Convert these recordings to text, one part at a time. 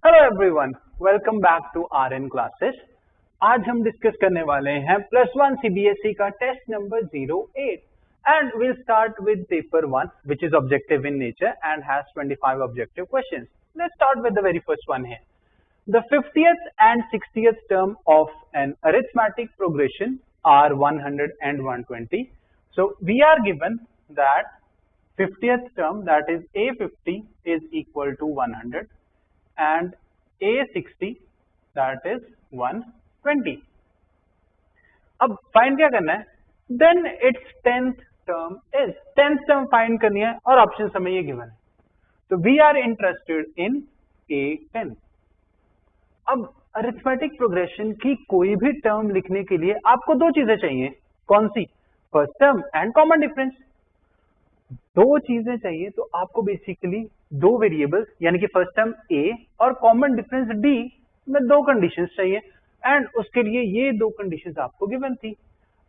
Hello everyone, welcome back to RN classes. आज हम discuss करने वाले हैं +1 सीबीएसई का test number 08 and will start with paper 1 which is objective in nature and has 25 objective questions. Let's start with the very first one here. The 50th and 60th term of an arithmetic progression are 100 and 120. So we are given that 50th term, that is A50 is equal to 100 and A60 that is 120. अब find क्या करना है? Then its 10th term is 10th term find करनी है और option हमें ये given है. So we are interested in A10. अब अरिथमेटिक प्रोग्रेशन की कोई भी टर्म लिखने के लिए आपको दो चीजें चाहिए. कौन सी? First term and common difference. दो चीजें चाहिए तो आपको बेसिकली दो वेरिएबल्स यानी कि फर्स्ट टर्म a और कॉमन डिफरेंस d में दो कंडीशंस चाहिए एंड उसके लिए ये दो कंडीशंस आपको गिवन थी.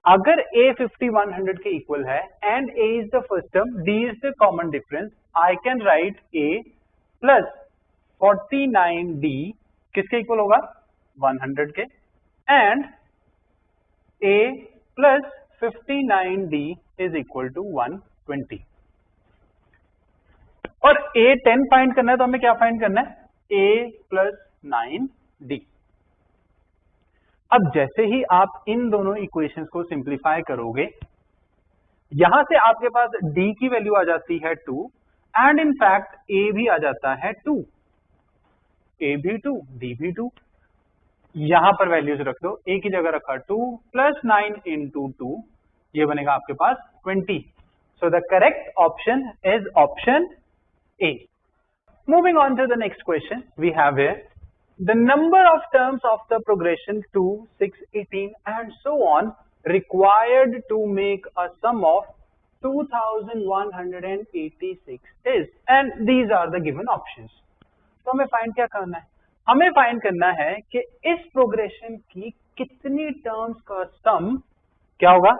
अगर a 50 100 के इक्वल है and a is the first term, d is the common difference, I can write a plus 49d किसके इक्वल होगा? 100 के, and a plus 59d is equal to 120. और A10 फाइंड करना है तो हमें क्या फाइंड करना है? A plus 9d. अब जैसे ही आप इन दोनों इक्वेशंस को सिंप्लीफाई करोगे, यहां से आपके पास d की वैल्यू आ जाती है 2 एंड इन फैक्ट a भी आ जाता है 2. a भी 2, d भी 2. यहां पर वैल्यूज रख दो. a की जगह रखा 2 प्लस 9 इंटू 2, ये बनेगा आपके पास 20. सो the correct option is option A. Moving on to the next question, we have here the number of terms of the progression 2, 6, 18 and so on required to make a sum of 2186 is, and these are the given options. तो हमें find क्या करना है? हमें find करना है कि इस प्रोग्रेशन की कितनी टर्म्स का सम क्या होगा?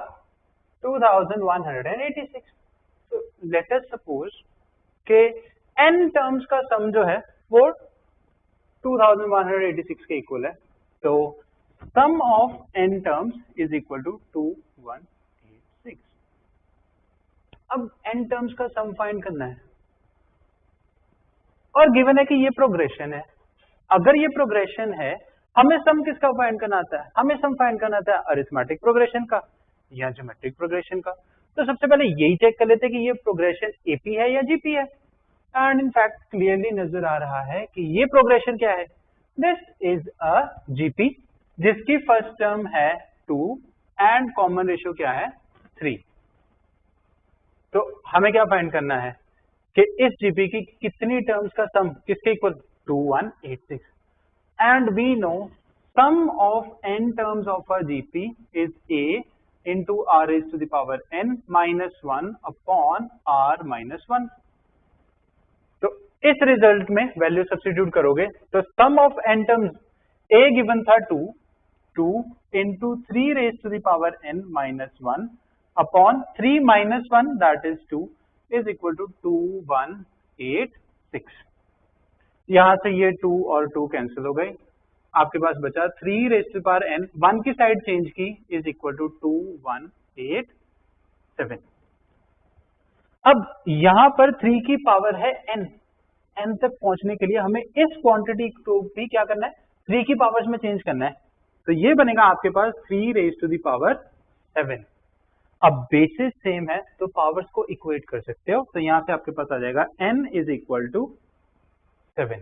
2186. So let us suppose के n टर्म्स का सम जो है वो 2186 के इक्वल है. तो sum of n terms is equal to 2186. अब n टर्म्स का सम फाइंड करना है और गिवन है कि ये प्रोग्रेशन है. अगर ये प्रोग्रेशन है, हमें सम किसका फाइंड करना आता है? हमें सम फाइंड करना आता है अरिथमेटिक प्रोग्रेशन का या ज्योमेट्रिक प्रोग्रेशन का. तो सबसे पहले यही चेक कर लेते हैं कि ये प्रोग्रेशन एपी है या जीपी है. एंड इन फैक्ट क्लियरली नजर आ रहा है कि ये प्रोग्रेशन क्या है? दिस इज अ जीपी जिसकी फर्स्ट टर्म है 2 एंड कॉमन रेशियो क्या है? 3. तो हमें क्या फाइंड करना है कि इस जीपी की कितनी टर्म्स का सम किसके equal? 2186. And we know sum of n terms of a GP is a into r raised to the power n minus 1 upon r minus 1. तो इस रिजल्ट में वैल्यू सब्स्टिट्यूट करोगे तो sum of n terms a given था 2 into 3 raised to the power n minus 1 upon 3 minus 1 that is 2 is equal to 2186. यहां से ये 2 और 2 कैंसिल हो गए. आपके पास बचा 3 raise to the power n, 1 की साइड चेंज की, इज इक्वल टू 2187. अब यहां पर 3 की पावर है n. n तक पहुंचने के लिए हमें इस क्वांटिटी को भी क्या करना है? 3 की पावर्स में चेंज करना है. तो ये बनेगा आपके पास 3 रेज़ टू द पावर 7. अब बेसिस सेम है तो पावर्स को इक्वेट कर सकते हो. तो यहां से आपके पास आ जाएगा n is equal to 7.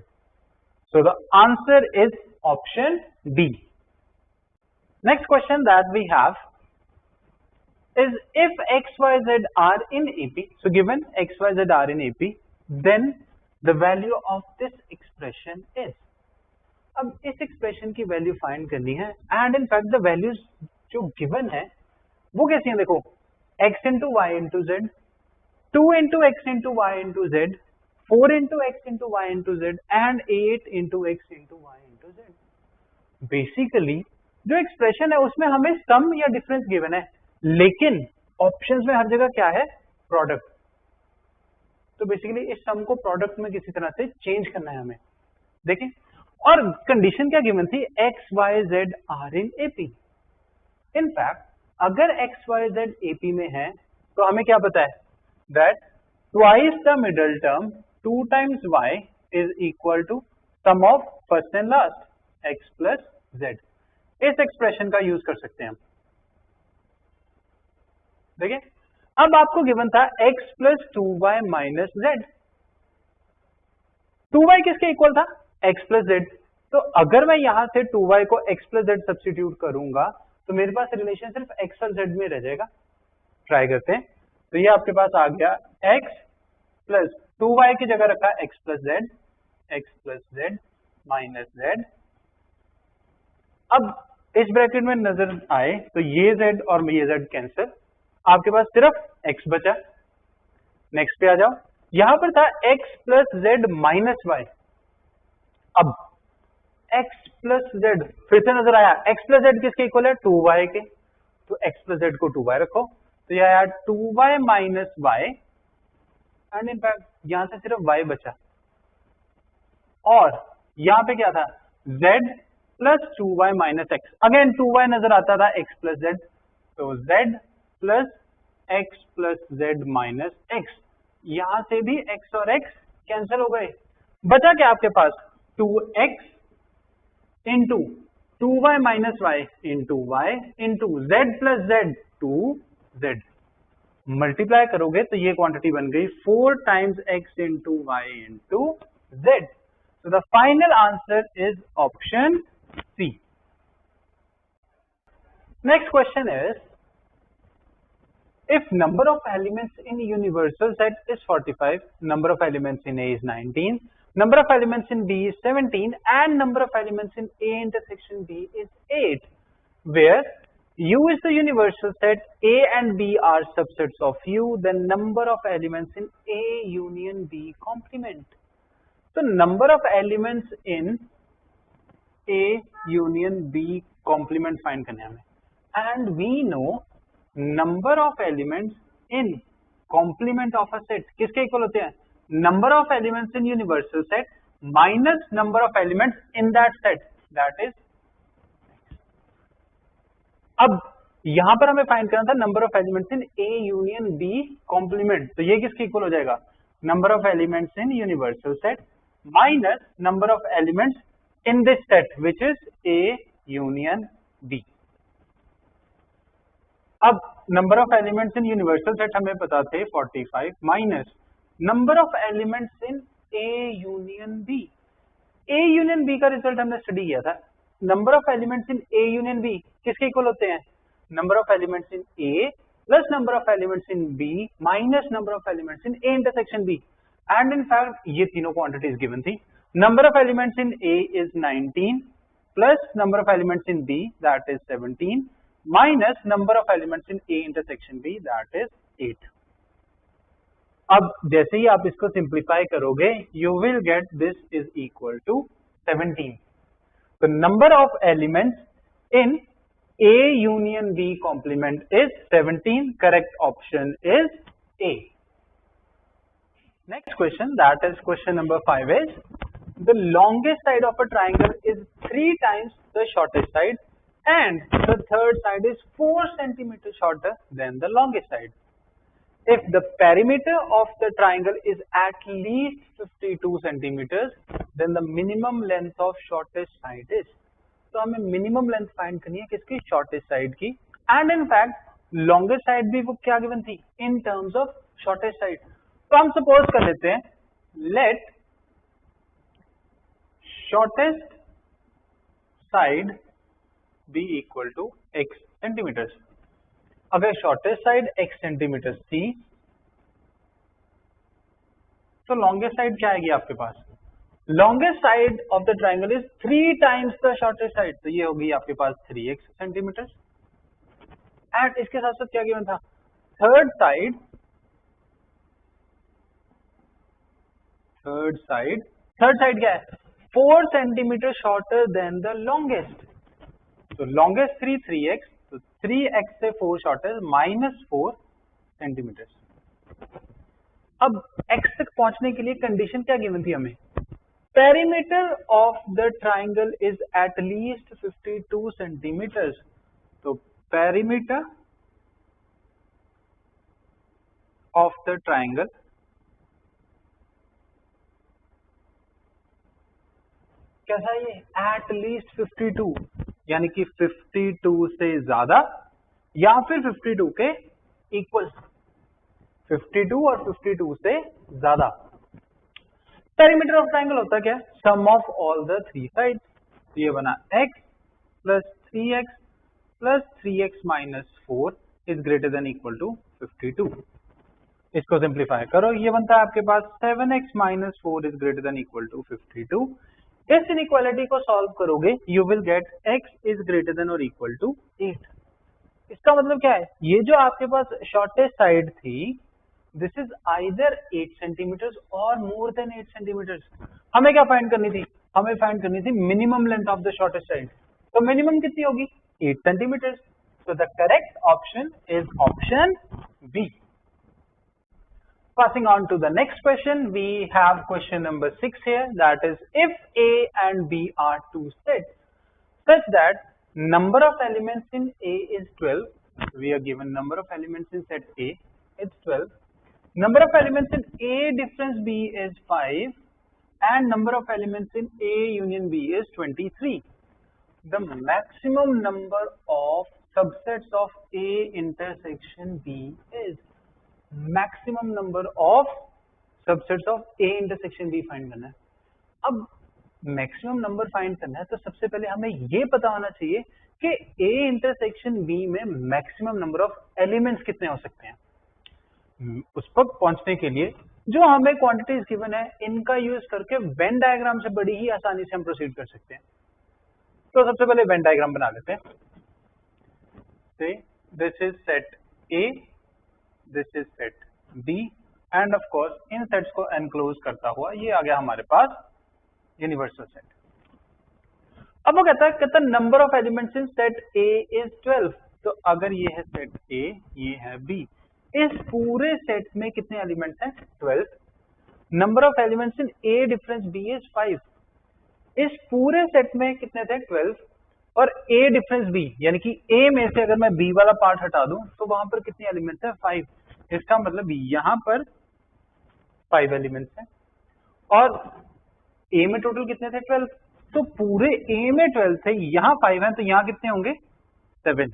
So the answer is option D. Next question that we have is if x, y, z are in AP. So given x, y, z are in AP, then the value of this expression is. अब इस expression की value find करनी है and in fact the values जो given है वो कैसी हैं? देखो, x into y into z, 2 into x into y into z, 4 into x into y into z and 8 into x into y into z. Basically जो expression है उसमें हमें सम या डिफरेंस गिवन है, लेकिन ऑप्शंस में हर जगह क्या है? प्रोडक्ट. तो बेसिकली इस सम को प्रोडक्ट में किसी तरह से चेंज करना है हमें. देखें, और कंडीशन क्या गिवन थी, x y z are in AP. In fact अगर एक्स वाई जेड एपी में है तो हमें क्या पता है, that twice the middle term 2 times y is equal to sum of first and last x plus z. इस एक्सप्रेशन का यूज कर सकते हैं हम। देखिए अब आपको गिवन था x plus 2y minus Z. 2y किसके इक्वल था, x प्लस जेड। तो अगर मैं यहां से 2y को x प्लस जेड सब्स्टिट्यूट करूंगा तो मेरे पास रिलेशन सिर्फ x और z में रह जाएगा। ट्राई करते हैं। तो ये आपके पास आ गया x प्लस 2y की जगह रखा x plus z minus Z. अब इस ब्रैकेट में नजर आए तो ये z और ये z कैंसिल, आपके पास सिर्फ x बचा। नेक्स्ट पे आ जाओ, यहां पर था x plus z minus y. अब x प्लस जेड फिर से नजर आया, x प्लस जेड किसके इक्वल है, 2y के। तो x प्लस जेड को 2y रखो, तो यह आया 2y minus Y and in fact यहां से सिर्फ y बचा। और यहां पे क्या था, z plus 2y minus x। Again 2y नजर आता था x प्लस जेड, तो z plus x plus z minus x। यहां से भी x और x कैंसिल हो गए, बचा क्या आपके पास 2x into 2y minus y into y into z plus z 2z। Multiply करोगे तो ये क्वांटिटी बन गई 4 times x into y into z. So the final answer is option C. Next question is, if number of elements in universal set is 45, number of elements in A is 19, number of elements in B is 17 and number of elements in A intersection B is 8, where U is the universal set, A and B are subsets of U, then number of elements in A union B complement. So number of elements in A union B complement find करने हमें, and we know number of elements in complement of a set किसके equal होते हैं, number of elements in universal set minus number of elements in that set, that is। अब यहां पर हमें find करना था number of elements in A union B complement, तो ये किसके इक्वल हो जाएगा, number of elements in universal set minus number of elements in this set which is A union B। अब number of elements in universal set हमें पता थे 45 minus number of elements in A union B। A union B का result हमने study किया था, number of elements in A union B किसके equal होते हैं, number of elements in A plus number of elements in B minus number of elements in A intersection B। And in fact ये तीनों quantities given थी, number of elements in A is 19 plus number of elements in B that is 17 minus number of elements in A intersection B that is 8। अब जैसे ही आप इसको simplify करोगे you will get this is equal to 17। तो number of elements in A union B complement is 17. Correct option is A. Next question, that is question number 5 is, the longest side of a triangle is 3 times the shortest side and the third side is 4 centimeters shorter than the longest side. If the perimeter of the triangle is at least 52 centimeters, then the minimum length of shortest side is, तो हमें minimum length find करनी है किसकी, shortest side की। And in fact longest side भी वो क्या given थी in terms of shortest side. तो हम सपोज कर लेते हैं, let shortest side be equal to x centimetres. अगर शॉर्टेस्ट साइड x सेंटीमीटर्स थी तो लॉन्गेस्ट साइड क्या आएगी आपके पास, longest side of the triangle is 3 times the shortest side, तो ये होगी आपके पास 3x सेंटीमीटर। एंड इसके साथ साथ क्या गिवन था, थर्ड साइड क्या है, 4 centimetre shorter than the longest. तो लॉन्गेस्ट 3x, तो 3x से 4 शॉर्टर माइनस 4 सेंटीमीटर। अब x तक पहुंचने के लिए कंडीशन क्या गिवन थी हमें, Perimeter of the triangle is at least 52 centimeters. तो perimeter of the triangle कैसा है ये? At least 52 यानी कि 52 से ज्यादा या फिर 52 के इक्वल, 52 और 52 से ज्यादा। पेरीमीटर ऑफ ट्राइंगल होता क्या है? Sum of all the three side. ये बना x plus 3x plus 3x minus 4 is greater than equal to 52। इसको सिंप्लीफाई करो, ये बनता है आपके पास 7x minus 4 is greater than equal to 52। इस इनइक्वालिटी को सॉल्व करोगे you will get x is greater than और इक्वल टू 8। इसका मतलब क्या है? ये जो आपके पास शॉर्टेस्ट साइड थी दिस इज आइदर 8 सेंटीमीटर्स और मोर देन 8 सेंटीमीटर्स। हमें क्या फाइंड करनी थी? हमें फाइंड करनी थी minimum length of the shortest side. तो मिनिमम कितनी होगी? 8 centimetres. So the correct option is option B. Passing on to the next question, we have question number 6 here, that is if A and B are two sets such that number of elements in A is 12, we are given number of elements in set A is 12, number of elements in A difference B is 5 and number of elements in A union B is 23. The maximum number of subsets of A intersection B is, maximum number of subsets of A intersection B फाइंड करना है। अब maximum number find करना है तो सबसे पहले हमें ये पता होना चाहिए कि ए इंटरसेक्शन बी में मैक्सिमम नंबर ऑफ एलिमेंट्स कितने हो सकते हैं। उस पर पहुंचने के लिए जो हमें क्वांटिटीज गिवन है इनका यूज करके वेन डायग्राम से बड़ी ही आसानी से हम प्रोसीड कर सकते हैं। तो सबसे पहले वेन डायग्राम बना लेते हैं। This is set A, this is set B and of course इन सेट्स को एनक्लोज करता हुआ ये आ गया हमारे पास यूनिवर्सल सेट। अब वो कहता है number of elements in set A is 12। तो अगर ये है सेट ए, ये है बी, इस पूरे सेट में कितने एलिमेंट्स हैं? 12। Number of elements in A difference B is 5। इस पूरे सेट में कितने थे? 12। और ए डिफरेंस बी यानी कि ए में से अगर मैं बी वाला पार्ट हटा दूं तो वहां पर कितने एलिमेंट्स हैं? 5। इसका मतलब यहां पर 5 एलिमेंट्स हैं और ए में टोटल कितने थे? 12। तो पूरे ए में 12 थे, यहां 5 हैं तो यहां कितने होंगे? 7।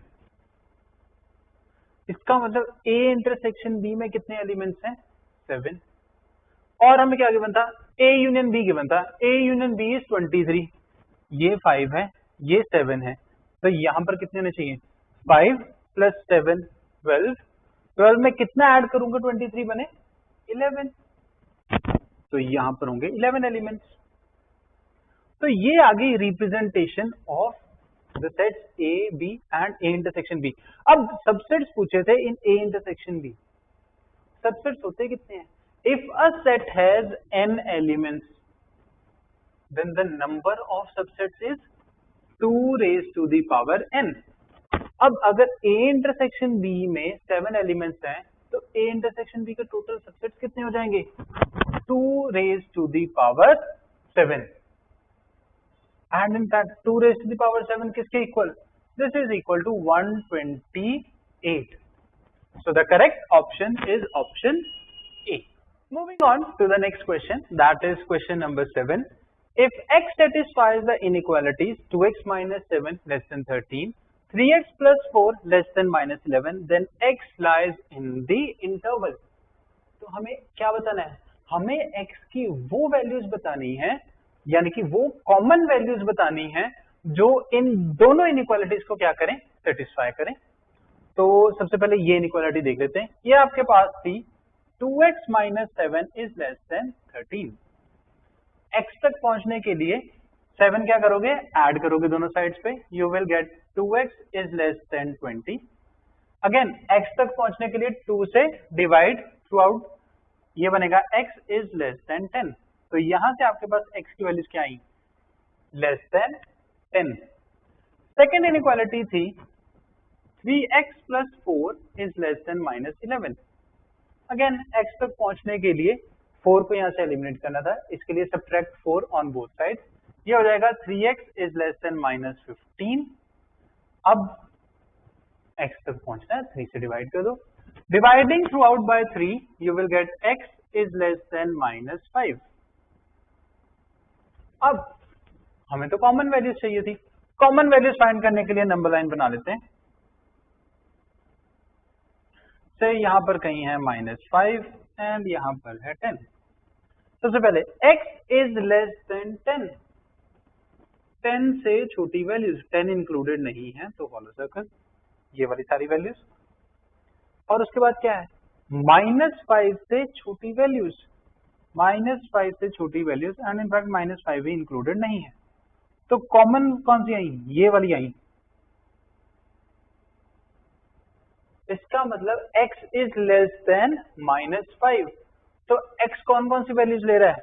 इसका मतलब ए इंटरसेक्शन बी में कितने एलिमेंट्स हैं? 7। और हमें क्या गिवन था? ए यूनियन बी गिवन था। A union B is 23। ये 5 है, ये 7 है, तो यहां पर कितने होने चाहिए? 5 प्लस 7 12। 12 में कितना ऐड करूंगा? 23 बने 11। तो यहां पर होंगे 11 एलिमेंट्स। तो ये आ गई representation of the sets A B and A intersection B. अब सबसेट्स पूछे थे in A intersection B. Subsets होते कितने हैं? If a set has n elements then the number of subsets is 2 raised to the power n। अब अगर A intersection B में 7 elements हैं तो A इंटरसेक्शन B के टोटल सबसेट्स कितने हो जाएंगे? 2 raised to the power 7। And in fact 2 raised to the power 7 किसके इक्वल? This is equal to 128। So the correct option is option A. Moving on to the next question, that is question number 7। If x satisfies the inequalities 2x minus 7 less than 13, 3x plus 4 less than minus 11, then x lies in the interval। तो हमें क्या बताना है? हमें x की वो values बतानी है यानी कि वो कॉमन वैल्यूज बतानी है जो इन दोनों इनइक्वालिटीज को क्या करें? सेटिस्फाई करें। तो सबसे पहले ये इनइक्वालिटी देख लेते हैं। ये आपके पास थी 2x minus 7 is less than 13। x तक पहुंचने के लिए 7 क्या करोगे? ऐड करोगे दोनों साइड्स पे, you will gate 2x is less then 20। Again x तक पहुंचने के लिए 2 से डिवाइड थ्रू आउट, ये बनेगा x इज लेस देन 10। तो यहां से आपके पास x की वैल्यूज क्या आई? Less than 10। सेकेंड इनइक्वालिटी थी 3x plus 4 is less than minus 11। Again x तक पहुंचने के लिए 4 को यहाँ से एलिमिनेट करना था, इसके लिए सब्ट्रैक्ट 4 ऑन बोथ साइड। ये हो जाएगा 3x इज लेस देन -15। अब x तक पहुंचना है, 3 से डिवाइड कर दो। Dividing through out by 3 you will get x is less then -5। अब हमें तो कॉमन वैल्यूज चाहिए थी, कॉमन वैल्यूज फाइंड करने के लिए नंबर लाइन बना लेते हैं। से यहां पर कहीं है -5 एंड यहां पर है 10। सबसे पहले x इज लेस देन 10, 10 से छोटी वैल्यूज, 10 इंक्लूडेड नहीं है तो फॉलो सर्कल, ये वाली सारी वैल्यूज। और उसके बाद क्या है, -5 से छोटी वैल्यूज, -5 से छोटी वैल्यूज एंड इनफैक्ट -5 भी इंक्लूडेड नहीं है, तो कॉमन कौन सी आई, ये वाली आई। इसका मतलब x इज लेस देन -5, तो x कौन सी वैल्यूज ले रहा है,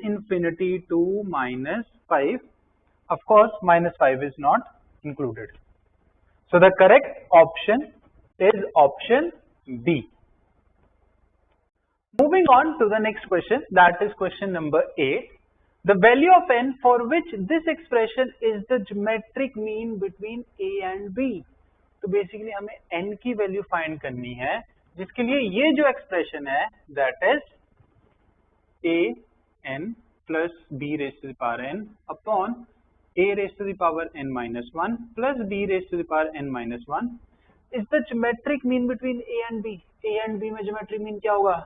-infinity to -5, of course -5 is not included, so the correct option is option B. Moving on to the next question, that is question number 8. The value of n for which this expression is the geometric mean between a and b. तो basically हमें n की value find करनी है, जिसके लिए ये जो expression है that is a n plus b raise to the power n upon a raise to the power n minus 1 plus b raise to the power n minus 1 is the geometric mean between a and b। a and b में geometric mean क्या होगा,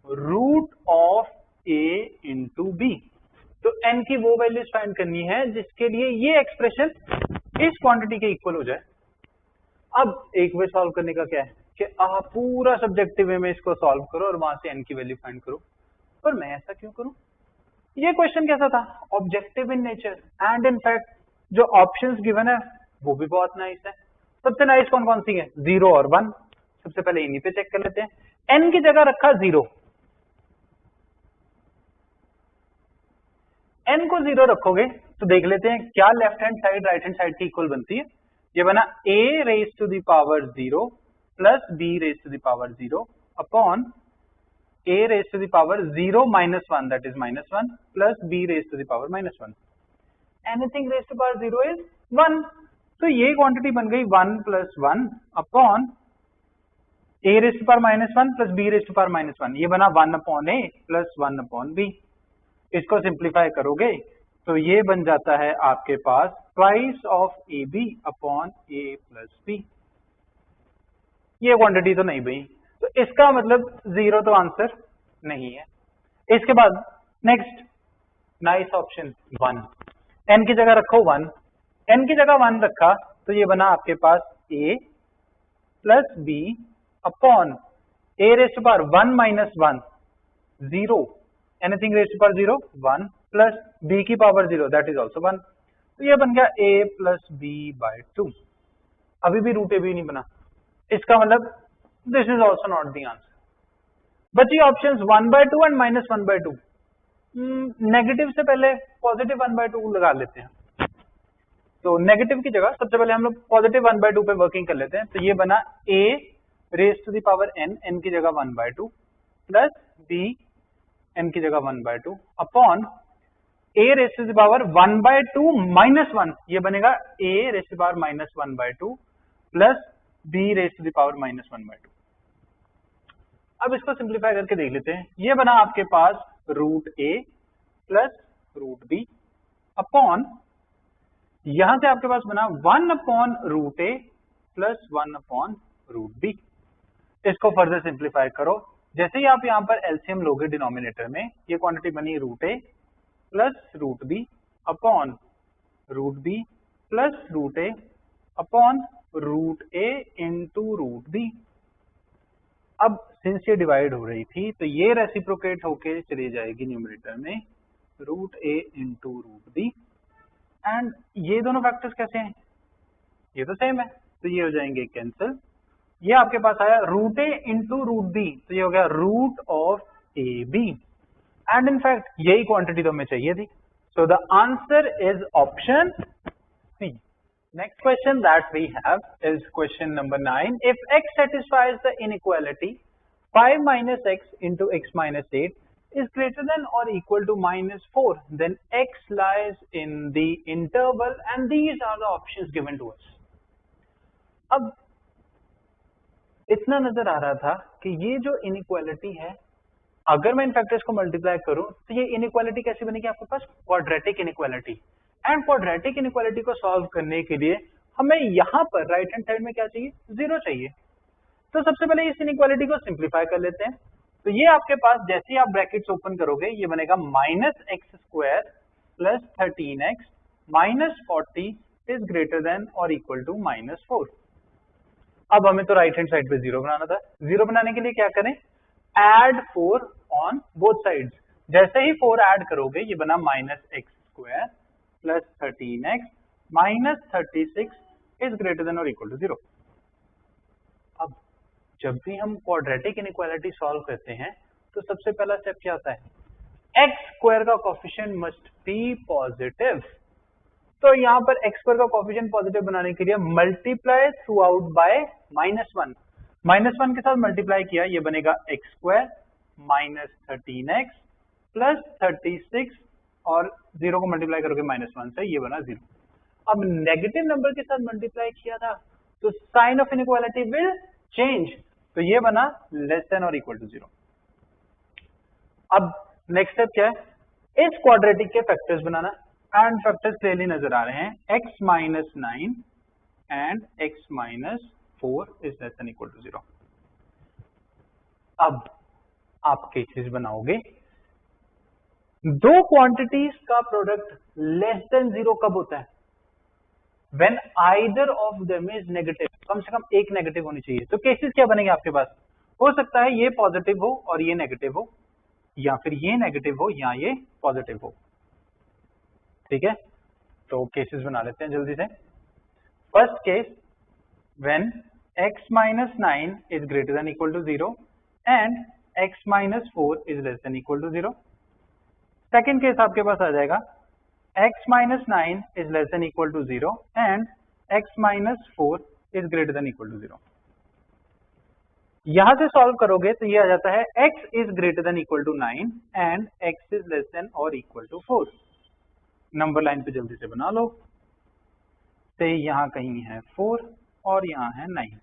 root of a into b। तो n की वो values find करनी है जिसके लिए ये एक्सप्रेशन इस क्वांटिटी के इक्वल हो जाए। अब एक वे सॉल्व करने का क्या है कि आप पूरा सब्जेक्टिव वे में इसको सॉल्व करो और वहां से n की वैल्यू फाइंड करो, पर मैं ऐसा क्यों करूं, ये क्वेश्चन कैसा था, objective in nature and in fact जो ऑप्शंस गिवन है वो भी बहुत नाइस है। सबसे नाइस कौन सी है, 0 और 1। सबसे पहले इन्हीं पे चेक कर लेते हैं। n की जगह रखा 0, n को 0 रखोगे तो देख लेते हैं क्या left hand side right hand side की इक्वल बनती है। ये बना a raise to the power 0 plus b raise to the power 0 upon a raise to the power 0 minus 1 that is -1 plus b raise to the power -1। Anything raise to power 0 is 1, तो ये quantity बन गई 1 plus 1 upon a raise to power -1 plus b raise to power -1। ये बना 1 upon a plus 1 upon b। इसको simplify करोगे तो ये बन जाता है आपके पास twice of A B upon A plus B. ये क्वांटिटी तो नहीं बनी, तो इसका मतलब 0 तो आंसर नहीं है। इसके बाद नेक्स्ट नाइस ऑप्शन 1, n की जगह रखो 1, n की जगह 1 रखा तो ये बना आपके पास a plus b upon a raise to power 1 minus 1 0, anything raise to power 0 1 plus b की पावर 0 दैट इज ऑल्सो 1, तो ये बन गया a प्लस b बाय 2। अभी भी रूट ए भी नहीं बना, इसका मतलब this is also not the answer. बची ऑप्शंस 1/2 एंड -1/2। नेगेटिव से पहले पॉजिटिव 1/2 लगा लेते हैं, तो नेगेटिव की जगह सबसे पहले हम लोग पॉजिटिव 1/2 पे वर्किंग कर लेते हैं। तो ये बना a raise to the power n की जगह 1/2 प्लस b n की जगह 1/2 upon a raise to the power 1/2 minus 1, ये बनेगा a raise to the power -1/2 plus b raise to the power -1/2। अब इसको सिंप्लीफाई करके देख लेते हैं। ये बना आपके पास root a plus root b upon यहां से आपके पास बना 1 upon root a plus 1 upon root b। इसको फर्दर सिंप्लीफाई करो, जैसे ही आप यहां पर एलसीएम लोगे डिनोमिनेटर में, ये क्वांटिटी बनी root a plus root b upon root b plus root a upon root a into root b। अब सिंस ये डिवाइड हो रही थी तो ये रेसिप्रोकेट होके चली जाएगी न्यूमरेटर में root a into root b, and ये दोनों फैक्टर्स कैसे हैं, ये तो सेम है तो ये हो जाएंगे कैंसिल। ये आपके पास आया root a into root b, तो ये हो गया root of A B, and in fact यही क्वांटिटी तो हमें चाहिए थी। So the answer is option C. Next question that we have is question number 9. If x satisfies the inequality, 5 minus x into x minus 8 is greater than or equal to minus 4, then x lies in the interval and these are the options given to us. अब इतना नजर आ रहा था कि ये जो inequality है, अगर मैं इन फैक्टर्स को मल्टीप्लाई करूं तो ये इनइक्वालिटी कैसी बनेगी आपके पास? Quadratic inequality. And quadratic inequality को सॉल्व करने के लिए हमें यहाँ पर राइट हैंड साइड में क्या चाहिए? 0 चाहिए। तो सबसे पहले इस इनइक्वालिटी को सिंप्लीफाई कर लेते हैं। तो ये आपके पास जैसे ही आप ब्रैकेट्स ओपन करोगे ये बनेगा minus x square plus 13x minus 40 is greater than और इक्वल टू माइनस 4। अब हमें तो राइट हैंड साइड पे 0 बनाना था। 0 बनाने के लिए क्या करें? Add 4 on both sides. जैसे ही 4 ऐड करोगे ये बना minus x square plus 13x minus 36 is greater than और इक्वल टू 0। अब जब भी हम क्वाड्रेटिक इनइक्वालिटी सॉल्व करते हैं तो सबसे पहला स्टेप क्या होता है? एक्स स्क्वायर का कोफिशिएंट मस्ट बी पॉजिटिव। तो यहाँ पर एक्स स्क्वायर का कोफिशिएंट पॉजिटिव बनाने के लिए मल्टीप्लाई थ्रू आउट बाय -1। -1 के साथ मल्टीप्लाई किया ये बनेगा x square minus 13x plus 36 और 0 को मल्टीप्लाई करोगे -1 से ये बना 0। अब नेगेटिव नंबर के साथ मल्टीप्लाई किया था तो sign of inequality will change, तो ये बना लेस देन और इक्वल टू 0। अब नेक्स्ट स्टेप क्या है? इस क्वाड्रेटिक के फैक्टर्स बनाना। एंड फैक्टर्स क्लियरली नजर आ रहे हैं, x minus 9 and x minus 4 is less than equal to 0। अब आप केसेस बनाओगे, दो क्वांटिटीज का प्रोडक्ट लेस देन 0 कब होता है? When either of them is negative, कम से कम एक नेगेटिव होनी चाहिए। तो केसेस क्या बनेंगे आपके पास? हो सकता है ये पॉजिटिव हो और ये नेगेटिव हो, या फिर ये नेगेटिव हो या ये पॉजिटिव हो। ठीक है, तो केसेस बना लेते हैं जल्दी से। First case, when x minus 9 is greater than equal to 0 and x minus 4 is less than equal to 0। Second case आपके पास आ जाएगा, x minus 9 is less than equal to 0 and x minus 4 is greater than equal to 0। यहां से solve करोगे तो ये आ जाता है x is greater than equal to 9 and x is less than or equal to 4। Number line पे जल्दी से बना लो। तो यहां कहीं है 4 और यहां है 9।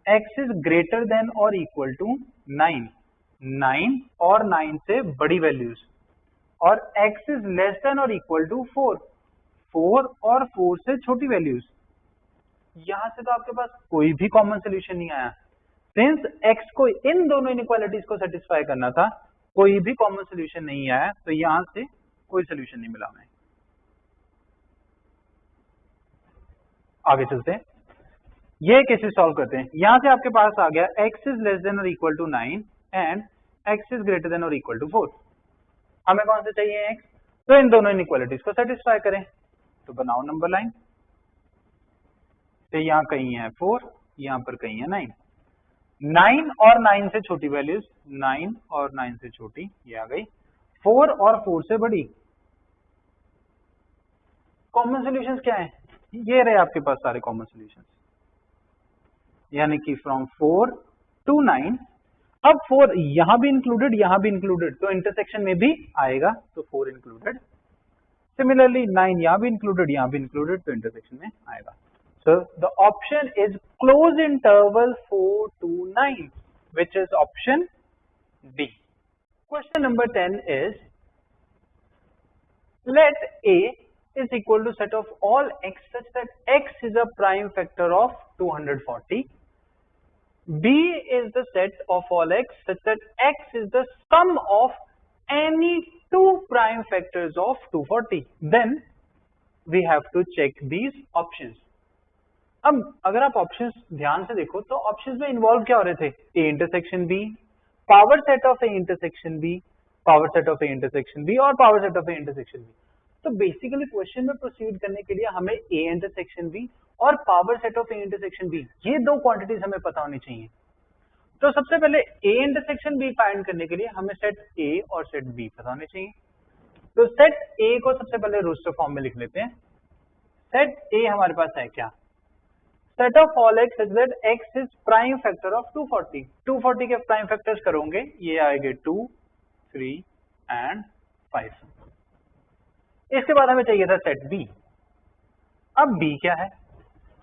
x is greater than or equal to 9, 9 और 9 से बड़ी वैल्यूज, और x इज लेस देन और इक्वल टू 4, 4 और 4 से छोटी वैल्यूज। यहां से तो आपके पास कोई भी कॉमन सोल्यूशन नहीं आया। सिंस x को इन दोनों इनइक्वालिटीज को सेटिस्फाई करना था, कोई भी कॉमन सोल्यूशन नहीं आया, तो यहां से कोई सोल्यूशन नहीं मिला हमें। आगे चलते हैं, ये केसेस सॉल्व करते हैं। यहां से आपके पास आ गया x इज लेस देन और equal to 9 and x is greater than और इक्वल टू 4। हमें कौन से चाहिए? x। तो इन दोनों इनइक्वालिटीज को सेटिस्फाई करें, तो बनाओ नंबर लाइन। तो यहां कहीं है 4, यहां पर कहीं है 9। 9 और 9 से छोटी वैल्यूज, 9 और 9 से छोटी ये आ गई, 4 और 4 से बड़ी। कॉमन सॉल्यूशंस क्या है? ये रहे आपके पास सारे कॉमन सॉल्यूशंस, यानी कि फ्रॉम 4 टू 9। अब 4 यहां भी इंक्लूडेड, यहां भी इंक्लूडेड, तो इंटरसेक्शन में भी आएगा, तो 4 इंक्लूडेड। सिमिलरली 9 यहां भी इंक्लूडेड, यहां भी इंक्लूडेड, तो इंटरसेक्शन में आएगा। So the option is close interval 4 to 9, which is option D. Question number 10 is, let A is equal to set of all x such that x is a prime factor of 240. B is the set of all x such that x is the sum of any two prime factors of 240. Then we have to check these options. अब अगर आप options ध्यान से देखो तो options में involve क्या हो रहे थे? A intersection B, power set of A intersection B, power set of A intersection B और power set of A intersection B। तो बेसिकली क्वेश्चन में प्रोसीड करने के लिए हमें A इंटरसेक्शन B और power set of A intersection B, ये दो क्वांटिटीज हमें पता होनी चाहिए। तो सबसे पहले A इंटरसेक्शन B फाइंड करने के लिए हमें सेट A और सेट B पता होने चाहिए। तो सेट A को सबसे पहले रोस्टर फॉर्म में लिख लेते हैं। सेट A हमारे पास है क्या? Set of all x such that x is prime factor of 240। 240 के प्राइम फैक्टर्स करोगे, ये आएंगे 2, 3 एंड 5। इसके बाद हमें चाहिए था सेट बी। अब बी क्या है?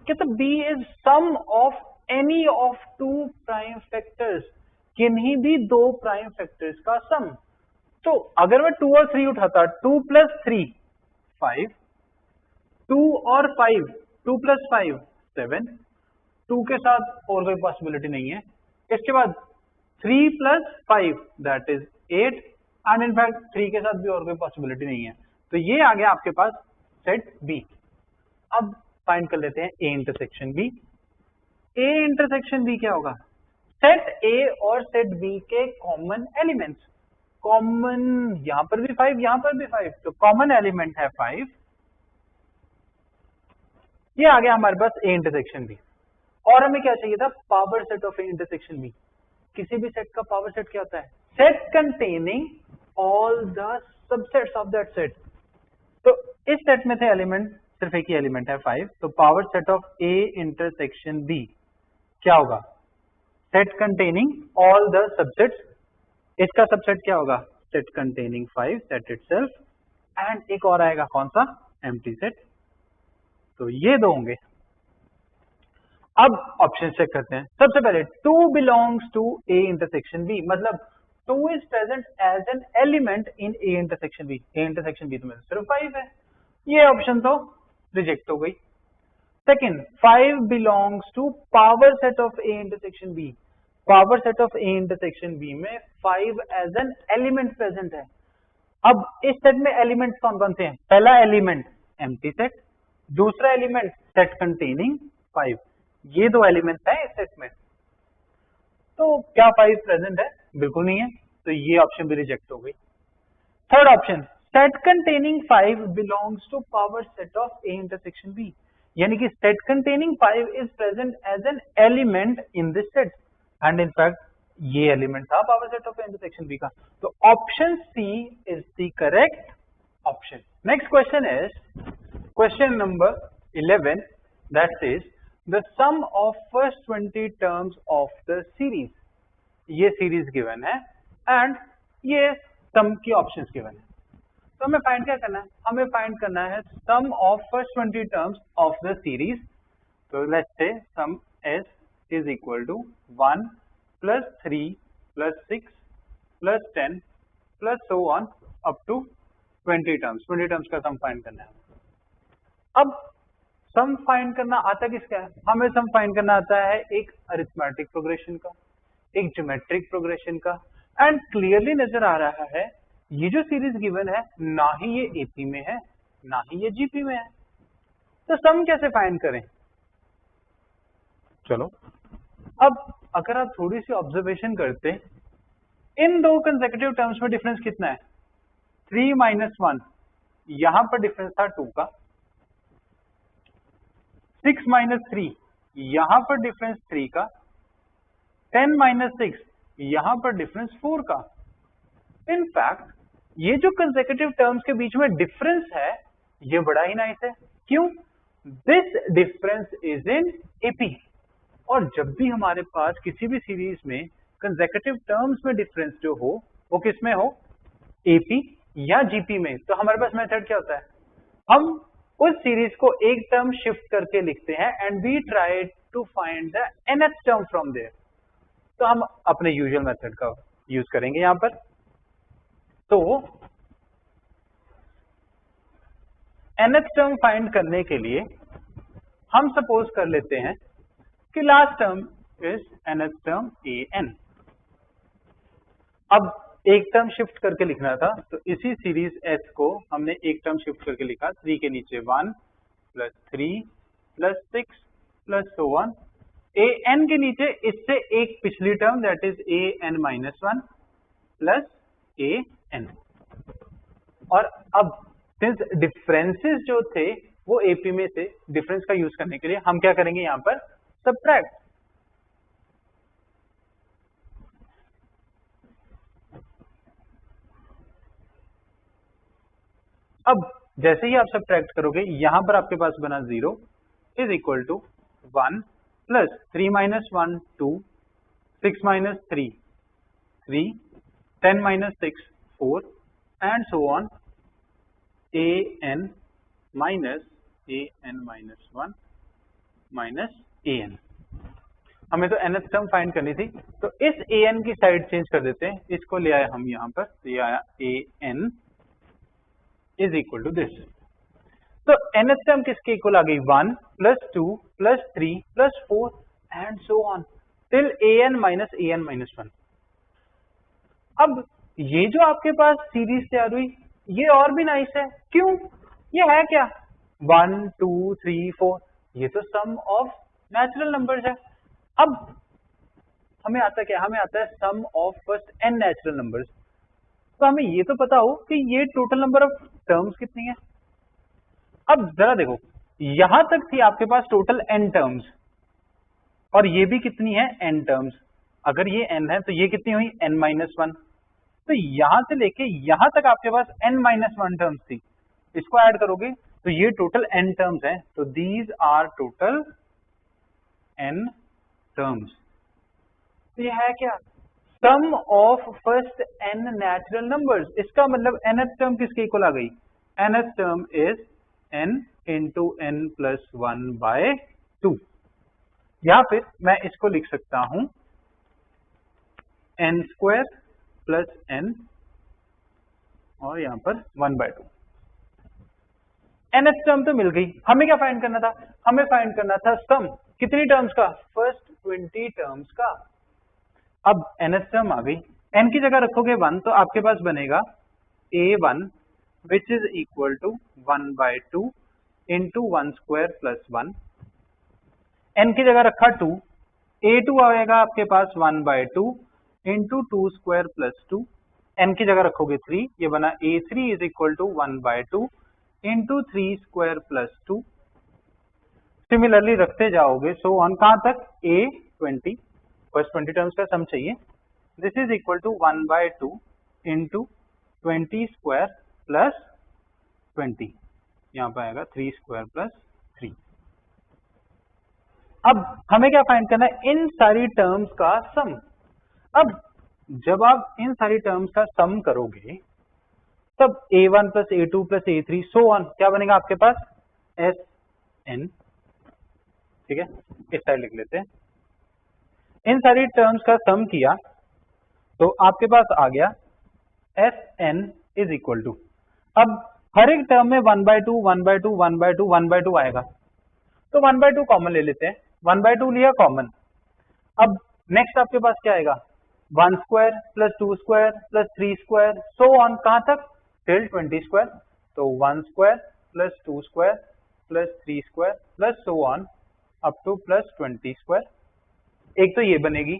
कहते B is sum of any of two prime factors, किन्हीं भी दो प्राइम फैक्टर्स का सम। तो अगर मैं 2 और 3 उठाता, 2 प्लस 3 5, 2 और 5, 2 प्लस 5 7, 2 के साथ और कोई पॉसिबिलिटी नहीं है। इसके बाद 3 plus 5 that is 8, and in fact 3 के साथ भी और कोई पॉसिबिलिटी नहीं है। तो ये आ गया आपके पास सेट बी। अब फाइंड कर लेते हैं A intersection B. A intersection B क्या होगा? सेट ए और सेट बी के कॉमन एलिमेंट्स। कॉमन यहां पर भी 5, यहां पर भी 5, तो कॉमन एलिमेंट है 5। ये आ गया हमारे पास ए इंटरसेक्शन बी। और हमें क्या चाहिए था? Power set of A intersection B. किसी भी सेट का पावर सेट क्या होता है? Set containing all the subsets of that set. तो इस सेट में थे एलिमेंट, सिर्फ एक ही एलिमेंट है 5, तो power set of A intersection B क्या होगा? Set containing all the subsets. इसका सबसेट क्या होगा? Set containing 5 set itself, and एक और आएगा कौन सा? Empty set. तो ये दो होंगे। अब ऑप्शन चेक करते हैं। सबसे पहले 2 belongs to A intersection B, मतलब 2 is present as an element in A intersection B. A intersection B तो मेरे सिर्फ 5 है, ये ऑप्शन तो रिजेक्ट हो गई। Second, 5 belongs to power set of A intersection B. Power set of A intersection B में 5 एज एन एलिमेंट प्रेजेंट है। अब इस सेट में एलिमेंट्स कौन कौन से हैं? पहला एलिमेंट एम्प्टी सेट, दूसरा एलिमेंट सेट कंटेनिंग 5। ये दो एलिमेंट्स हैं इस सेट में। तो क्या 5 प्रेजेंट है? बिल्कुल नहीं है, तो ये ऑप्शन भी रिजेक्ट हो गई। Third option, set containing 5 belongs to power set of A intersection B, यानी कि set containing 5 is present as an element in this set, and in fact ये एलिमेंट था power set of A intersection B का। तो option C is the correct option. Next question is question number 11, that says the sum of first 20 terms of the series। ये series given है and ये सम की options given है। तो हमें find क्या करना है? हमें फाइंड करना है sum of first 20 terms of the series. तो let's say sum S is equal to 1 plus 3 plus 6 plus 10 plus so on up to 20 terms. 20 terms का सम फाइंड करना है। अब सम फाइंड करना आता किसका है? हमें सम फाइंड करना आता है एक अरिथमेटिक प्रोग्रेशन का, एक ज्योमेट्रिक प्रोग्रेशन का, एंड क्लियरली नजर आ रहा है ये जो सीरीज गिवन है ना ही ये एपी में है ना ही ये जीपी में है। तो सम कैसे फाइंड करें? चलो, अब अगर आप थोड़ी सी ऑब्जर्वेशन करते, इन दो कंसेक्यूटिव टर्म्स में डिफरेंस कितना है? 3 माइनस 1, यहां पर डिफरेंस था 2 का। 6 माइनस 3, यहां पर डिफरेंस 3 का। 10 माइनस 6, यहां पर डिफरेंस 4 का। इनफैक्ट ये जो कंसेक्यूटिव टर्म्स के बीच में डिफरेंस है ये बड़ा ही नाइस है। क्यों? This difference is in AP. और जब भी हमारे पास किसी भी सीरीज में कंसेक्यूटिव टर्म्स में डिफरेंस जो हो वो किस में हो? एपी या जीपी में। तो हमारे पास मेथड क्या होता है? हम उस सीरीज को एक टर्म शिफ्ट करके लिखते हैं and we try to find the nth term from there. तो हम अपने यूजुअल मेथड का यूज करेंगे यहां पर। तो nth टर्म फाइंड करने के लिए हम सपोज कर लेते हैं कि last term is nth term an। अब एक टर्म शिफ्ट करके लिखना था, तो इसी सीरीज s को हमने एक टर्म शिफ्ट करके लिखा। 3 के नीचे 1 plus 3 plus 6 plus so on. an के नीचे इससे एक पिछली term that is an minus 1 plus an। और अब सिंस डिफरेंसेस जो थे वो एपी में थे, डिफरेंस का यूज करने के लिए हम क्या करेंगे यहां पर? सबट्रैक्ट। अब जैसे ही आप सबट्रैक्ट करोगे यहां पर आपके पास बना 0 is equal to 1 plus 3 minus 1 2, 6 minus 3 3, 10 minus 6 4 and so on an minus 1 minus an. हमें तो nth टर्म फाइंड करनी थी, तो इस an की साइड चेंज कर देते हैं, इसको ले आए हम यहाँ पर, तो ये आया an is equal to this. तो nth टर्म किसके इक्वल आ गई 1 plus 2 plus 3 plus 4 and so on till an minus 1। अब ये जो आपके पास सीरीज तैयार हुई ये और भी नाइस है, क्यों? ये है क्या 1 2 3 4, ये तो सम ऑफ नेचुरल नंबर्स है। अब हमें आता क्या, हमें आता है sum of first n natural numbers. तो हमें ये तो पता हो कि ये टोटल नंबर ऑफ टर्म्स कितनी है। अब जरा देखो, यहां तक थी आपके पास टोटल n टर्म्स और ये भी कितनी है n टर्म्स। अगर ये n है तो ये कितनी हुई n-1। तो यहां से लेके यहां तक आपके पास n-1 टर्म्स थी, इसको ऐड करोगे तो ये टोटल n टर्म्स हैं। तो these are total n terms. तो ये है क्या sum of first n natural numbers. इसका मतलब nth टर्म किसके इक्वल आ गई, nth term is n into n plus 1 by 2, या फिर मैं इसको लिख सकता हूं n स्क्वायर प्लस n और यहां पर 1 बाय 2। nth टर्म तो मिल गई, हमें क्या फाइंड करना था, हमें फाइंड करना था सम कितनी टर्म्स का, फर्स्ट 20 टर्म्स का। अब nth टर्म आ गई, n की जगह रखोगे 1 तो आपके पास बनेगा a1 which is equal to 1 by 2 into 1 square plus 1। n की जगह रखा 2, a2 आएगा आपके पास 1 by 2 into 2 square plus 2। n की जगह रखोगे 3, ये बना a3 is equal to 1 by 2 into 3 square plus 2। Similarly रखते जाओगे सो ऑन, कहां तक a20, फर्स्ट 20 टर्म्स का सम चाहिए। This is equal to 1 by 2 into 20 square plus 20, यहां पर आएगा 3 स्क्वायर प्लस 3। अब हमें क्या फाइंड करना है, इन सारी टर्म्स का सम। अब जब आप इन सारी टर्म्स का सम करोगे तब a1 plus a2 plus a3 so on क्या बनेगा आपके पास Sn। ठीक है, इस साइड लिख लेते हैं। इन सारी टर्म्स का सम किया तो आपके पास आ गया Sn इज इक्वल टू, अब हर एक टर्म में 1 बाय 2 1 बाय 2 1 बाय 2 1 बाय 2 आएगा, तो 1 बाय 2 कॉमन ले लेते हैं, 1 बाय 2 लिया कॉमन। अब नेक्स्ट आपके पास क्या आएगा 1 square plus 2 square plus 3 square so on, कहां तक टिल 20 स्क्वायर। तो 1 square plus 2 square plus 3 square plus so on up two plus 20 square. एक तो ये बनेगी,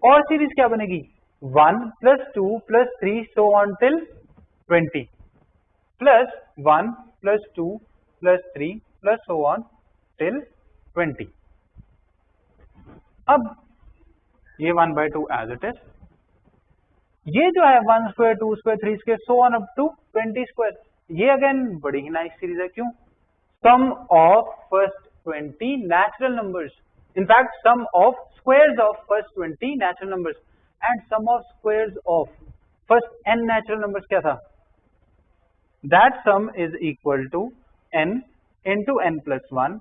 और सीरीज क्या बनेगी 1 plus 2 plus 3 so on till 20 plus 1 plus 2 plus 3 plus so on till 20। अब ये 1 बाय 2 एज इट इज, ये जो है 1 square 2 square 3 square so on up to 20 square, ये अगेन बड़ी ही नाइस सीरीज है। क्यों, sum of first 20 natural numbers, in fact sum of squares of first 20 natural numbers and sum of squares of first n natural numbers क्या था, that sum is equal to n into n plus 1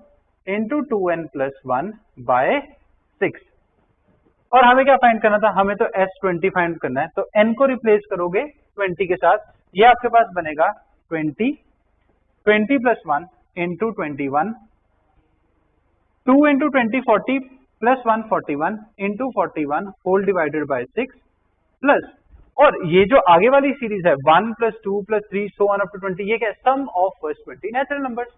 into 2n plus 1 by 6। और हमें क्या find करना था, हमें तो S20 find करना है, तो n को रिप्लेस करोगे 20 के साथ, ये आपके पास बनेगा 20 plus 1 into 21, 2 into 20 40 plus 1 41 into 41 whole divided by 6 plus, और ये जो आगे वाली सीरीज है 1 plus 2 plus 3 so on up to 20, ये क्या है sum of first 20 natural numbers.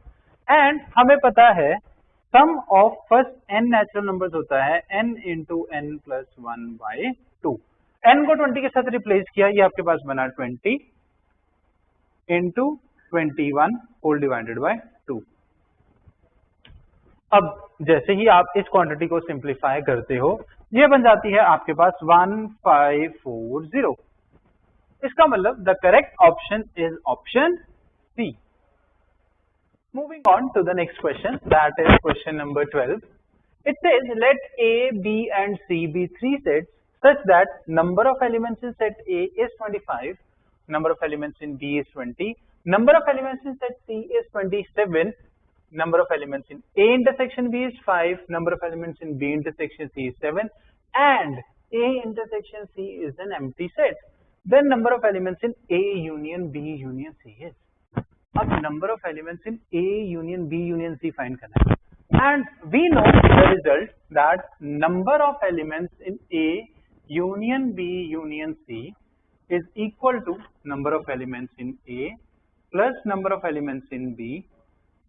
And हमें पता है sum of first n natural numbers होता है n into n plus 1 by 2। n को 20 के साथ रिप्लेस किया, ये आपके पास बना 20 इंटू 21 होल डिवाइडेड बाय 2। अब जैसे ही आप इस क्वांटिटी को सिंप्लीफाई करते हो, ये बन जाती है आपके पास 1540। इसका मतलब the correct option is option C। Moving on to the next question, that is question number 12. It says let A, B and C be three sets such that number of elements in set A is 25, number of elements in B is 20, number of elements in set C is 27, number of elements in A intersection B is 5, number of elements in B intersection C is 7, and A intersection C is an empty set. Then number of elements in A union B union C is. अब number of elements in A union B union C find करना है. And we know the result that number of elements in A union B union C is equal to number of elements in A plus number of elements in B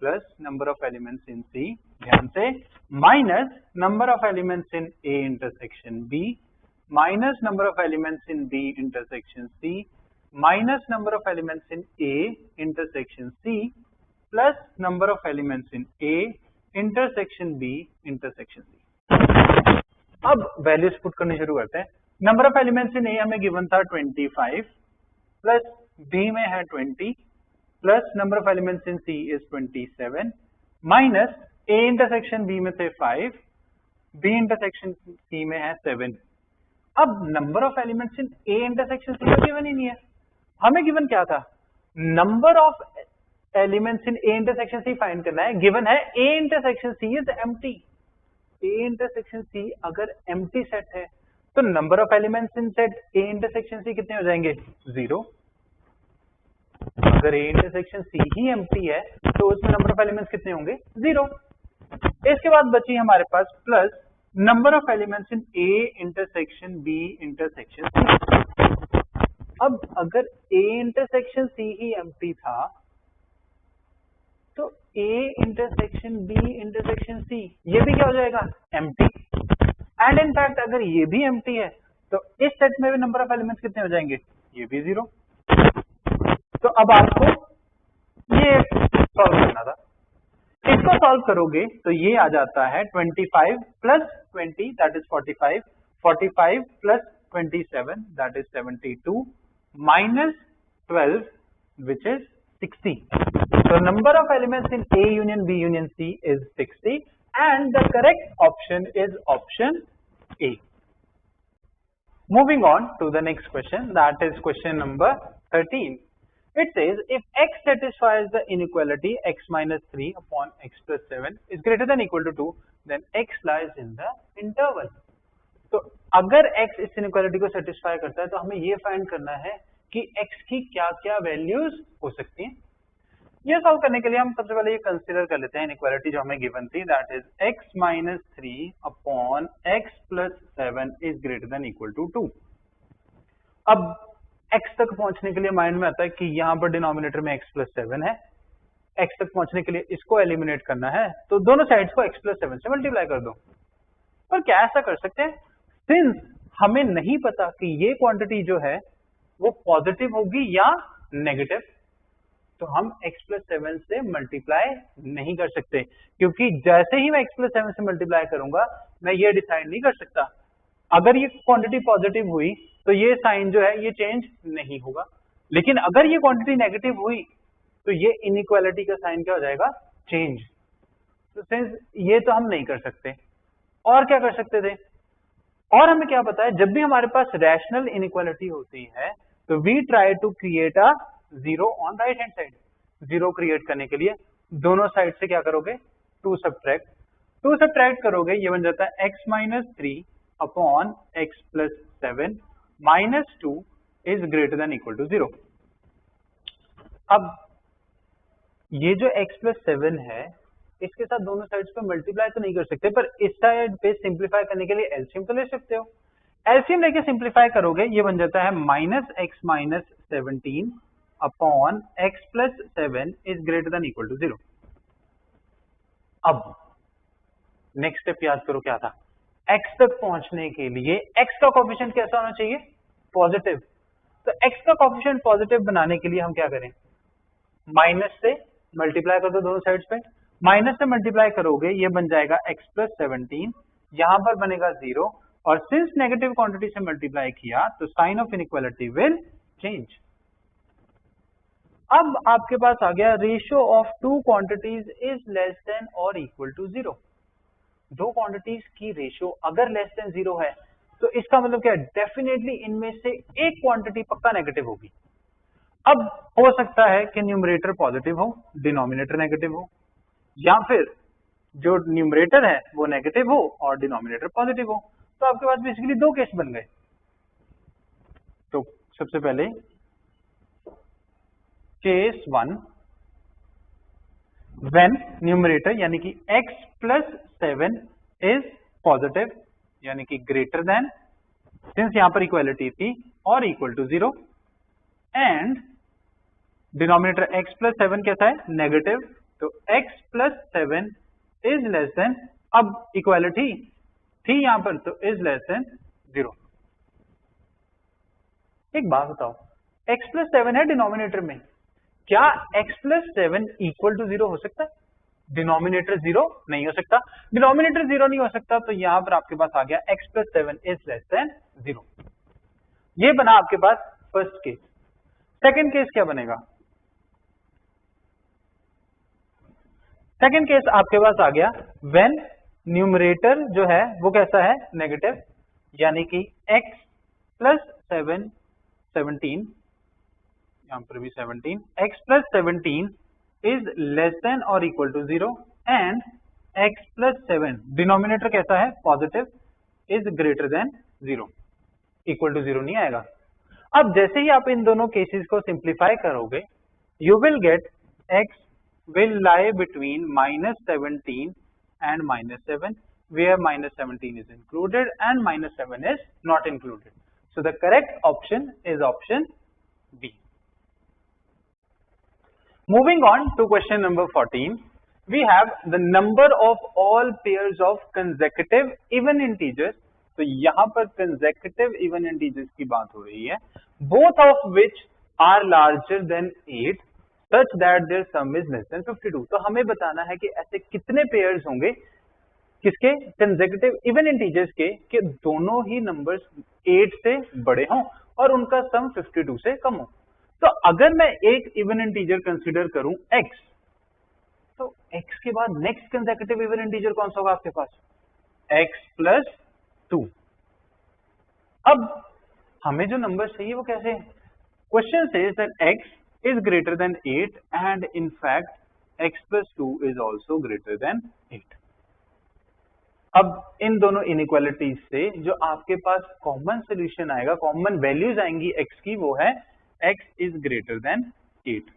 plus number of elements in C, ध्यान से, minus number of elements in A intersection B minus number of elements in B intersection C minus number of elements in A intersection C plus number of elements in A intersection B intersection C. अब values put करनी शुरू करते हैं. Number of elements in A हमें given था 25 plus B में है 20 plus number of elements in C is 27 minus A intersection B में थे 5, बी इंटरसेक्शन सी में है 7. अब number of elements in A intersection C में गिवन ही नहीं है. हमें गिवन क्या था? Number of elements in A intersection C find करना है. गिवन है A intersection C is empty. A intersection C अगर एम्प्टी सेट है तो number of elements in set A intersection C कितने हो जाएंगे? 0. अगर ए इंटरसेक्शन सी ही एम्प्टी है तो उसमें नंबर ऑफ एलिमेंट्स कितने होंगे? 0. इसके बाद बची हमारे पास plus number of elements in A intersection B intersection C. अब अगर ए इंटरसेक्शन सी ही एम्प्टी था तो A intersection B intersection C ये भी क्या हो जाएगा? एम्प्टी. एंड इन फैक्ट अगर ये भी एम्प्टी है तो इस सेट में भी नंबर ऑफ एलिमेंट्स कितने हो जाएंगे? ये भी 0. तो अब आपको ये सॉल्व करना था. इसको सॉल्व करोगे तो ये आ जाता है 25 plus 20 that is 45, 45 plus 27 that is 72 minus 12 which is 60. So number of elements in A union B union C is 60 and the correct option is option A. Moving on to the next question, that is question number 13. It says if x satisfies the inequality x minus 3 upon x plus 7 is greater than equal to 2 then x lies in the interval. तो अगर x इस inequality को satisfy करता है तो हमें ये find करना है कि x की क्या क्या values हो सकती हैं. ये सॉल्व करने के लिए हम सबसे पहले ये कंसीडर कर लेते हैं इनइक्वालिटी जो हमें गिवन थी, that is x minus 3 upon x plus 7 is greater than equal to 2. अब x तक पहुंचने के लिए माइंड में आता है कि यहाँ पर डिनोमिनेटर में x प्लस 7 है. x तक पहुंचने के लिए इसको एलिमिनेट करना है तो दोनों साइड्स को x प्लस 7 से मल्टीप्लाई कर दो. पर क्या ऐसा कर सकते हैं? सिंस हमें नहीं पता कि ये क्वांटिटी जो है वो पॉजिटिव होगी या नेगेटिव, तो हम x प्लस 7 से मल्टीप्लाई नहीं कर सकते, क्योंकि जैसे ही मैं x प्लस 7 से मल्टीप्लाई करूंगा मैं ये डिसाइड नहीं कर सकता. अगर ये क्वांटिटी पॉजिटिव हुई तो ये साइन जो है ये चेंज नहीं होगा, लेकिन अगर ये क्वांटिटी नेगेटिव हुई तो ये इनइक्वालिटी का साइन क्या हो जाएगा? चेंज. तो सिंस ये तो हम नहीं कर सकते, और क्या कर सकते थे? और हमें क्या पता है, जब भी हमारे पास रैशनल इनइक्वालिटी होती है तो we try to create a 0 on right hand side. 0 create करने के लिए दोनों साइड से क्या करोगे? 2 सब्ट्रैक्ट करोगे, ये बन जाता है x minus 3 upon x plus 7 minus 2 is greater than equal to 0. अब ये जो x प्लस 7 है इसके साथ दोनों साइड्स पे मल्टीप्लाई तो नहीं कर सकते, पर इस साइड पे सिंप्लीफाई करने के लिए एलसीएम तो ले सकते हो. एलसीएम लेके सिंप्लीफाई करोगे ये बन जाता है minus x minus 17 upon x plus 7 is greater than equal to 0. अब नेक्स्ट स्टेप याद करो क्या था? x तक पहुंचने के लिए x का कोएफिशिएंट कैसा होना चाहिए? पॉजिटिव. तो x का कोएफिशिएंट पॉजिटिव बनाने के लिए हम क्या करें? माइनस से मल्टीप्लाई कर दो दोनों साइड्स पे. माइनस से मल्टीप्लाई करोगे ये बन जाएगा x प्लस 17, यहां पर बनेगा 0, और सिंस नेगेटिव क्वांटिटी से मल्टीप्लाई किया तो sign of inequality will change. अब आपके पास आ गया ratio of two quantities is less than और इक्वल टू 0. दो क्वांटिटीज की रेशियो अगर लेस देन 0 है तो इसका मतलब क्या है, डेफिनेटली इनमें से एक क्वांटिटी पक्का नेगेटिव होगी। अब हो सकता है कि न्यूमरेटर पॉजिटिव हो, डिनोमिनेटर नेगेटिव हो, या फिर जो न्यूमरेटर है वो नेगेटिव हो और डिनोमिनेटर पॉजिटिव हो। तो आपके पास बेसिकली दो केस बन गए। तो सबसे पहले केस 1, व्हेन न्यूमरेटर यानी कि x प्लस 7 इज पॉजिटिव यानी कि ग्रेटर देन, सिंस यहां पर इक्वालिटी थी, और equal to 0, and denominator x plus 7 कैसा है, नेगेटिव, तो x plus 7 is less than, अब इक्वालिटी थी यहां पर तो इज लेस देन 0। एक बात बताओ, x प्लस 7 है डिनोमिनेटर में, क्या x प्लस 7 इक्वल टू 0 हो सकता है? डिनोमिनेटर 0 नहीं हो सकता। डिनोमिनेटर 0 नहीं हो सकता तो यहां पर आपके पास आ गया x plus 7 is less then 0। ये बना आपके पास फर्स्ट केस। सेकंड केस क्या बनेगा? सेकंड केस आपके पास आ गया व्हेन न्यूमरेटर जो है वो कैसा है, नेगेटिव, यानी कि x प्लस 7 17, यहां पर भी 17, x plus 17 is less than और equal to 0, and x plus 7 denominator कैसा है, positive, is greater than 0। Equal to 0 नहीं आएगा। अब जैसे ही आप इन दोनों केसेस को सिंप्लीफाई करोगे, you will get x will lie between -17 and -7, where -17 is included and -7 is not included. So the correct option is option B. Moving on to question number 14, we have the number of all pairs of consecutive even integers. तो यहाँ पर consecutive even integers की बात हो रही है, both of which are larger than 8 such that their sum is less than 52। तो हमें बताना है कि ऐसे कितने पेयर्स होंगे किसके, कंसेक्यूटिव इवन इंटीजर्स के, कि दोनों ही नंबर्स 8 से बड़े हों और उनका सम 52 से कम हो। तो अगर मैं एक इवन इंटीजर कंसीडर करूं x, तो x के बाद नेक्स्ट कंसेक्यूटिव इवन इंटीजर कौन सा होगा आपके पास, x प्लस 2। अब हमें जो नंबर चाहिए वो कैसे है, question says that x is greater than 8 and in fact x plus 2 is also greater than 8। अब इन दोनों इनइक्वालिटीज से जो आपके पास कॉमन सोल्यूशन आएगा, कॉमन वैल्यूज आएंगी x की, वो है x is greater than 8।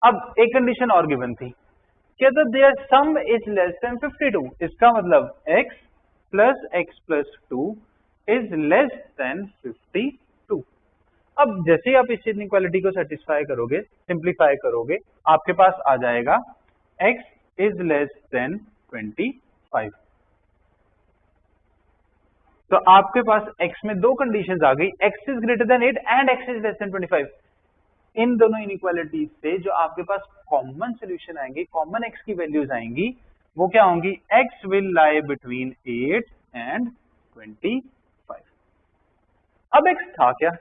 अब एक कंडीशन और गिवन थी, क्या तो their sum is less than 52। इसका मतलब x plus 2 is less than 52। अब जैसे ही आप इस इनइक्वालिटी को सेटिस्फाई करोगे, सिंप्लीफाई करोगे, आपके पास आ जाएगा x इज लेस देन 25। तो आपके पास x में दो कंडीशंस आ गई, x is greater then 8 and x is less then 25। इन दोनों इनइक्वालिटीज से जो आपके पास कॉमन सोल्यूशन आएंगे, कॉमन x की वैल्यूज आएंगी, वो क्या होंगी, x will lie between 8 and 25। अब x था क्या,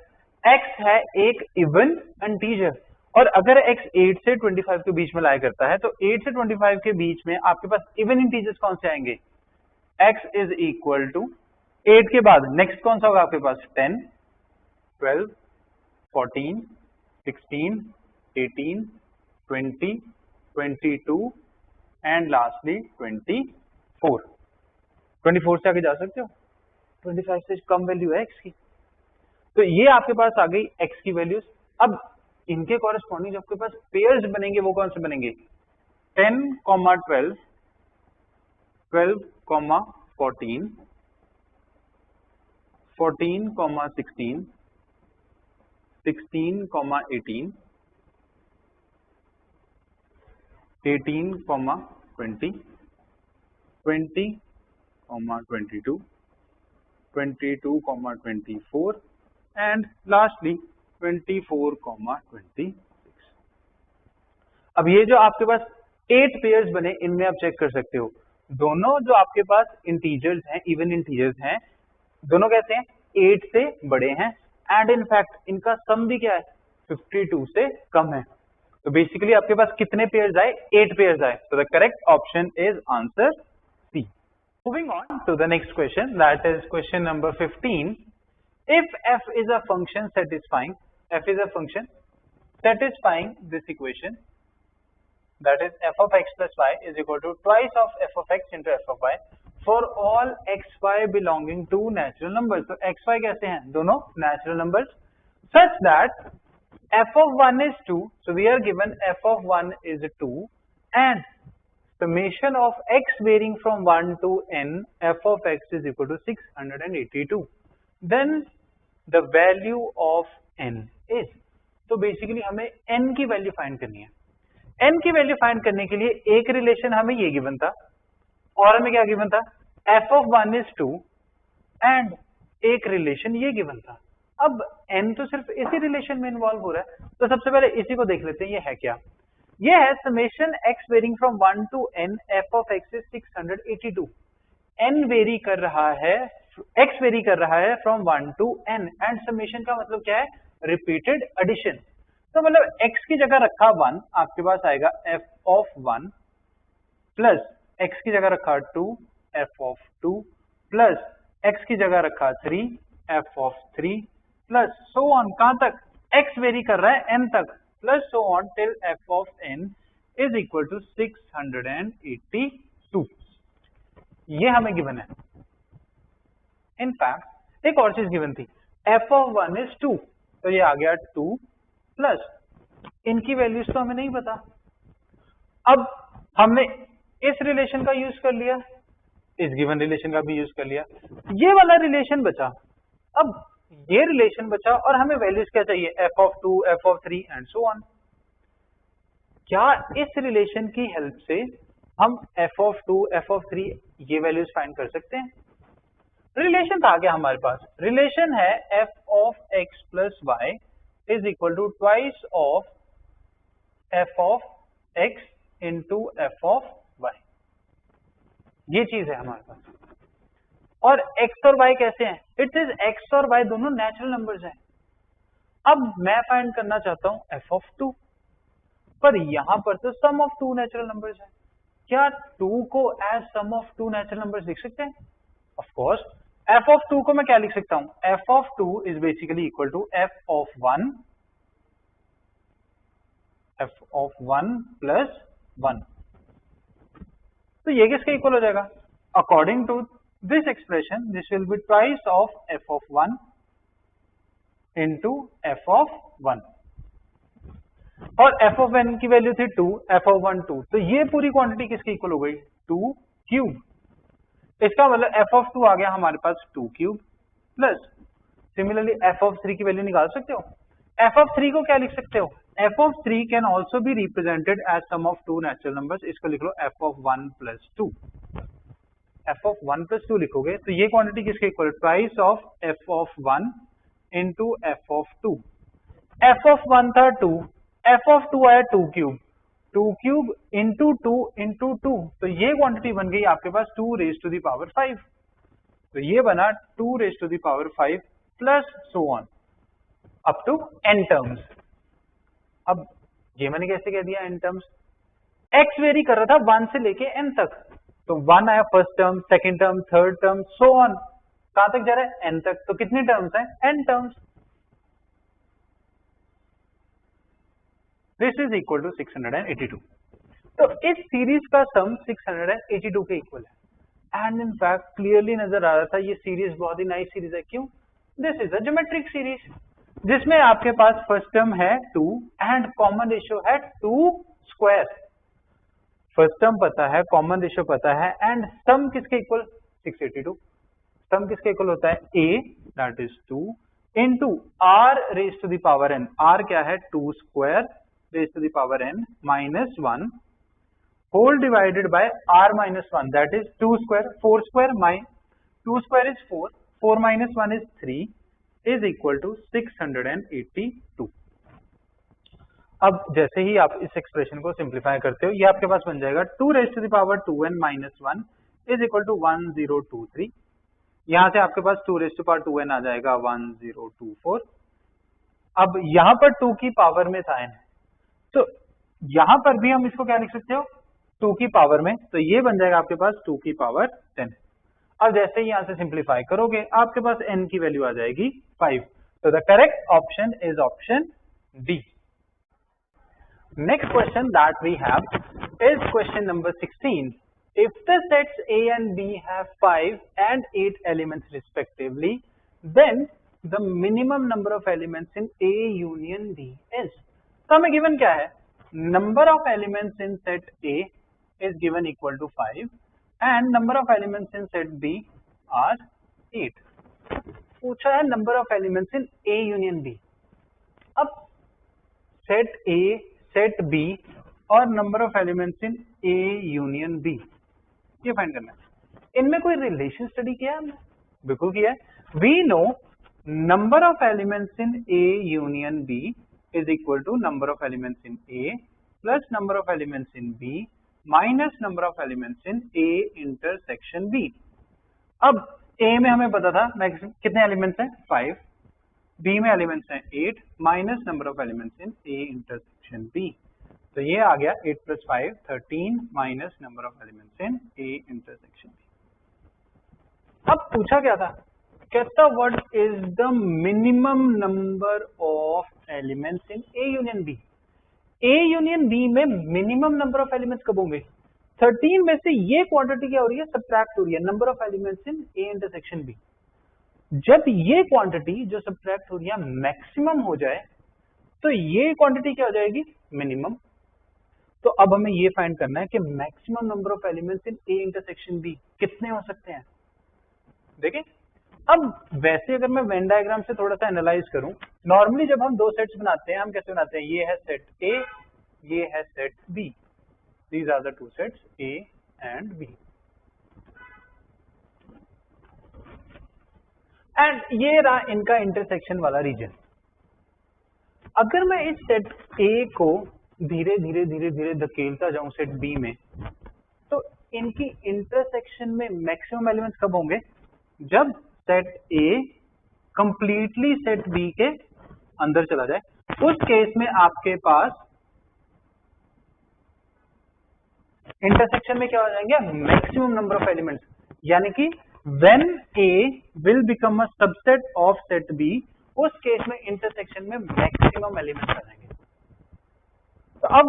x है एक इवन इंटीजर, और अगर x 8 से 25 के बीच में लाई करता है तो 8 से 25 के बीच में आपके पास इवन इंटीजर्स कौन से आएंगे, x इज इक्वल टू 8 के बाद नेक्स्ट कौन सा होगा आपके पास, 10, 12, 14, 16, 18, 20, 22 एंड लास्टली 24। 24 से आगे जा सकते हो, 25 से कम वैल्यू है x की। तो ये आपके पास आ गई x की वैल्यूज। अब इनके कॉरेस्पॉन्डिंग जो आपके पास पेयर्स बनेंगे वो कौन से बनेंगे, 10, 12, 12, 14, 14, 16, 16, 18, 18, 20, 20, 22, 22, 24 and lastly 24, 26। अब ये जो आपके पास 8 पेयर्स बने, इनमें आप चेक कर सकते हो, दोनों जो आपके पास इंटीजर्स हैं, इवन इंटीजर्स हैं, दोनों कैसे हैं, 8 से बड़े हैं, एंड इन फैक्ट इनका सम भी क्या है, 52 से कम है। तो बेसिकली आपके पास कितने पेयर्स आए? 8 पेयर्स आए. So the correct option is answer C. Moving on to the next question, that is question number 15. If f is a function satisfying this equation, that is f of x plus y is equal to twice of f of x into f of y for all xy belonging to natural numbers. तो xy कैसे हैं? दोनों natural numbers, such that f of 1 is 2. So we are given f of 1 is 2 and summation of x varying from 1 to n f of x is equal to 682. Then the value of n is, तो basically हमें n की value find करनी है. n की value find करने के लिए एक रिलेशन हमें ये गिवन था और हमें क्या गिवन था? f of 1 is 2 एंड एक रिलेशन ये गिवन था. अब n तो सिर्फ इसी रिलेशन में इन्वॉल्व हो रहा है, तो सबसे पहले इसी को देख लेते हैं. ये है क्या? ये है summation x varying from 1 to n f of x is 682. n vary कर रहा है, x वेरी कर रहा है from 1 to n and summation का मतलब क्या है? Repeated addition. तो मतलब x की जगह रखा 1, आपके पास आएगा f of 1 प्लस x की जगह रखा 2 f of 2 प्लस x की जगह रखा 3 f of 3 plus so on. कहां तक? x वेरी कर रहा है n तक, plus so on till f of n is equal to 682. ये हमें गिवन है. इनफैक्ट एक और चीज गिवन थी, f of 1 is 2, तो ये आ गया 2 प्लस इनकी वैल्यूज तो हमें नहीं पता. अब हमने इस रिलेशन का यूज कर लिया, इस गिवन रिलेशन का भी यूज कर लिया, ये वाला रिलेशन बचा. अब ये रिलेशन बचा और हमें वैल्यूज क्या चाहिए? f of 2, f of 3 and so on. क्या इस रिलेशन की हेल्प से हम f of 2, f of 3 ये वैल्यूज फाइंड कर सकते हैं? रिलेशन था क्या हमारे पास? रिलेशन है f of x plus y is equal to twice of f of x into f of y. ये चीज है हमारे पास. और x और y कैसे हैं? इट इज x और y दोनों नेचुरल नंबर्स हैं. अब मैं फाइंड करना चाहता हूं f of 2, पर यहां पर तो सम ऑफ 2 नेचुरल नंबर्स है. क्या 2 को as sum of 2 natural numbers लिख सकते हैं? Of course. f of 2 को मैं क्या लिख सकता हूं? f of 2 is basically equal to f of 1 plus 1. तो ये किसके इक्वल हो जाएगा? According to this expression this will be twice of f of 1 into f of 1. और f of n की वैल्यू थी 2, f of 1 2, तो ये पूरी क्वांटिटी किसके इक्वल हो गई? 2 क्यूब. इसका मतलब f of 2 आ गया हमारे पास 2 cube plus similarly f of 3 की वैल्यू निकाल सकते हो. f of 3 को क्या लिख सकते हो? f of 3 can also be represented as sum of 2 natural numbers. इसको लिख लो f of 1 plus 2. f of 1 plus 2 लिखोगे तो ये क्वांटिटी किसके equal? Twice of f of 1 into f of 2. f of 1 था 2, f of 2 आया 2 क्यूब, 2 क्यूब इंटू 2 इंटू 2, तो ये क्वांटिटी बन गई आपके पास 2 raised to the power 5. तो ये बना 2 raised to the power 5 plus so on up to n terms. अब ये मैंने कैसे कह दिया n टर्म्स? x वेरी कर रहा था 1 से लेके n तक, तो 1 आया first term, second term, third term, so on. कहां तक जा रहा है? n तक. तो कितनी टर्म्स हैं? n terms. This is equal to 682. तो इस सीरीज का सम 682 के इक्वल है. एंड इन फैक्ट क्लियरली नजर आ रहा था ये सीरीज बहुत ही नाइस सीरीज है. क्यों? This is a geometric series जिसमें आपके पास फर्स्ट टर्म है 2 एंड कॉमन रेशियो है 2 स्क्वायर. फर्स्ट टर्म पता है, कॉमन रेशियो पता है एंड सम किसके इक्वल? 682. सम किसके इक्वल होता है? a that is 2 into r raised to the power n. r क्या है? 2 square raised to the power n minus 1 whole divided by r minus 1, that is 2 square. 4 square minus 2 square is 4, 4 minus 1 is 3 is equal to 682. अब जैसे ही आप इस expression को simplify करते हो ये आपके पास बन जाएगा 2 raised to the power 2n minus 1 is equal to 1023. यहां से आपके पास 2 raised to power 2n आ जाएगा 1024. अब यहां पर 2 की पावर में था n, तो यहां पर भी हम इसको क्या लिख सकते हो 2 की पावर में, तो ये बन जाएगा आपके पास 2 की पावर 10। अब जैसे ही यहां से सिंप्लीफाई करोगे आपके पास n की वैल्यू आ जाएगी 5। तो the correct option is option D. Next question that we have is question number 16. If the sets A and B have 5 and 8 elements respectively, then the minimum number of elements in A union B is. तो हमें given क्या है? Number of elements in set A is given equal to 5 and number of elements in set B are 8. पूछा है number of elements in A union B. अब set A set B और number of elements in A union B ये find करना है। इनमें कोई relation study किया है हमने? बिल्कुल किया है। We know number of elements in A union B is equal to number of elements in A plus number of elements in B minus number of elements in A intersection B. अब A में हमें पता था कितने elements हैं 5, B में elements हैं 8 minus number of elements in A intersection B, तो ये आ गया 8 + 5 13 minus number of elements in A intersection B. अब पूछा क्या था, कहता what is the minimum number of elements in A union B. A union B में मिनिमम नंबर ऑफ एलिमेंट्स कब होंगे? 13 में से ये क्वांटिटी क्या हो रही है? सब्ट्रैक्ट हो रही है, number of elements in A intersection B. जब ये क्वांटिटी जो सब्ट्रैक्ट हो रही है मैक्सिमम हो जाए तो ये क्वांटिटी क्या हो जाएगी? मिनिमम। तो अब हमें ये फाइंड करना है कि maximum number of elements in A intersection B कितने हो सकते हैं। देखिए अब वैसे अगर मैं वेन डायग्राम से थोड़ा सा एनालाइज करूं, नॉर्मली जब हम दो सेट्स बनाते हैं हम कैसे बनाते हैं? ये है सेट ए, ये है set B, these are the two sets A and B, and ये रहा इनका इंटरसेक्शन वाला रीजन। अगर मैं इस सेट ए को धीरे धीरे धीरे धीरे धकेलता जाऊं सेट बी में, तो इनकी इंटरसेक्शन में मैक्सिमम एलिमेंट्स कब होंगे? जब set A completely set B के अंदर चला जाए। उस केस में आपके पास इंटरसेक्शन में क्या हो जाएंगे? मैक्सिमम नंबर ऑफ एलिमेंट्स, यानी कि when A will become a subset of set B, उस केस में इंटरसेक्शन में मैक्सिमम एलिमेंट्स आ जाएंगे। तो अब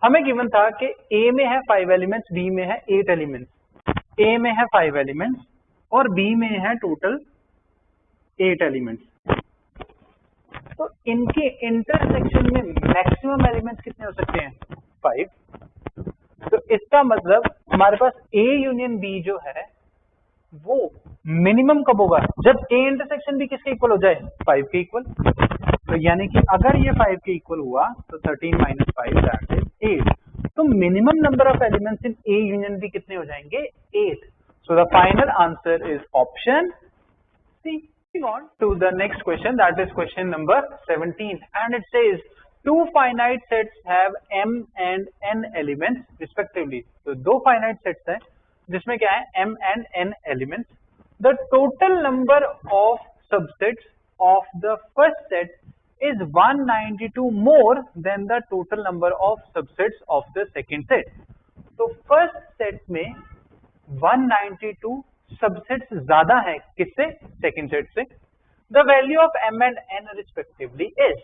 हमें गिवन था कि A में है 5 एलिमेंट्स, B में है 8 एलिमेंट्स। A में है 5 एलिमेंट्स और B में है टोटल 8 एलिमेंट्स। तो इनके इंटरसेक्शन में मैक्सिमम एलिमेंट्स कितने हो सकते हैं? 5। तो इसका मतलब हमारे पास A यूनियन B जो है वो मिनिमम कब होगा? जब A इंटरसेक्शन भी किसके इक्वल हो जाए? 5 के इक्वल। तो यानी कि अगर ये 5 के इक्वल हुआ तो 13 - 5 दैट इज 8। तो minimum number of elements in A union B कितने हो जाएंगे? 8। So the final answer is option C. Moving on to the next question, that is question number 17, and it says two finite sets have m and n elements respectively. तो दो finite sets हैं जिसमें क्या है? m and n elements. The total number of subsets of the first set is 192 more than the total number of subsets of the second set. तो first set में 192 subsets ज्यादा है किससे? सेकंड सेट से। The value of m and n respectively is,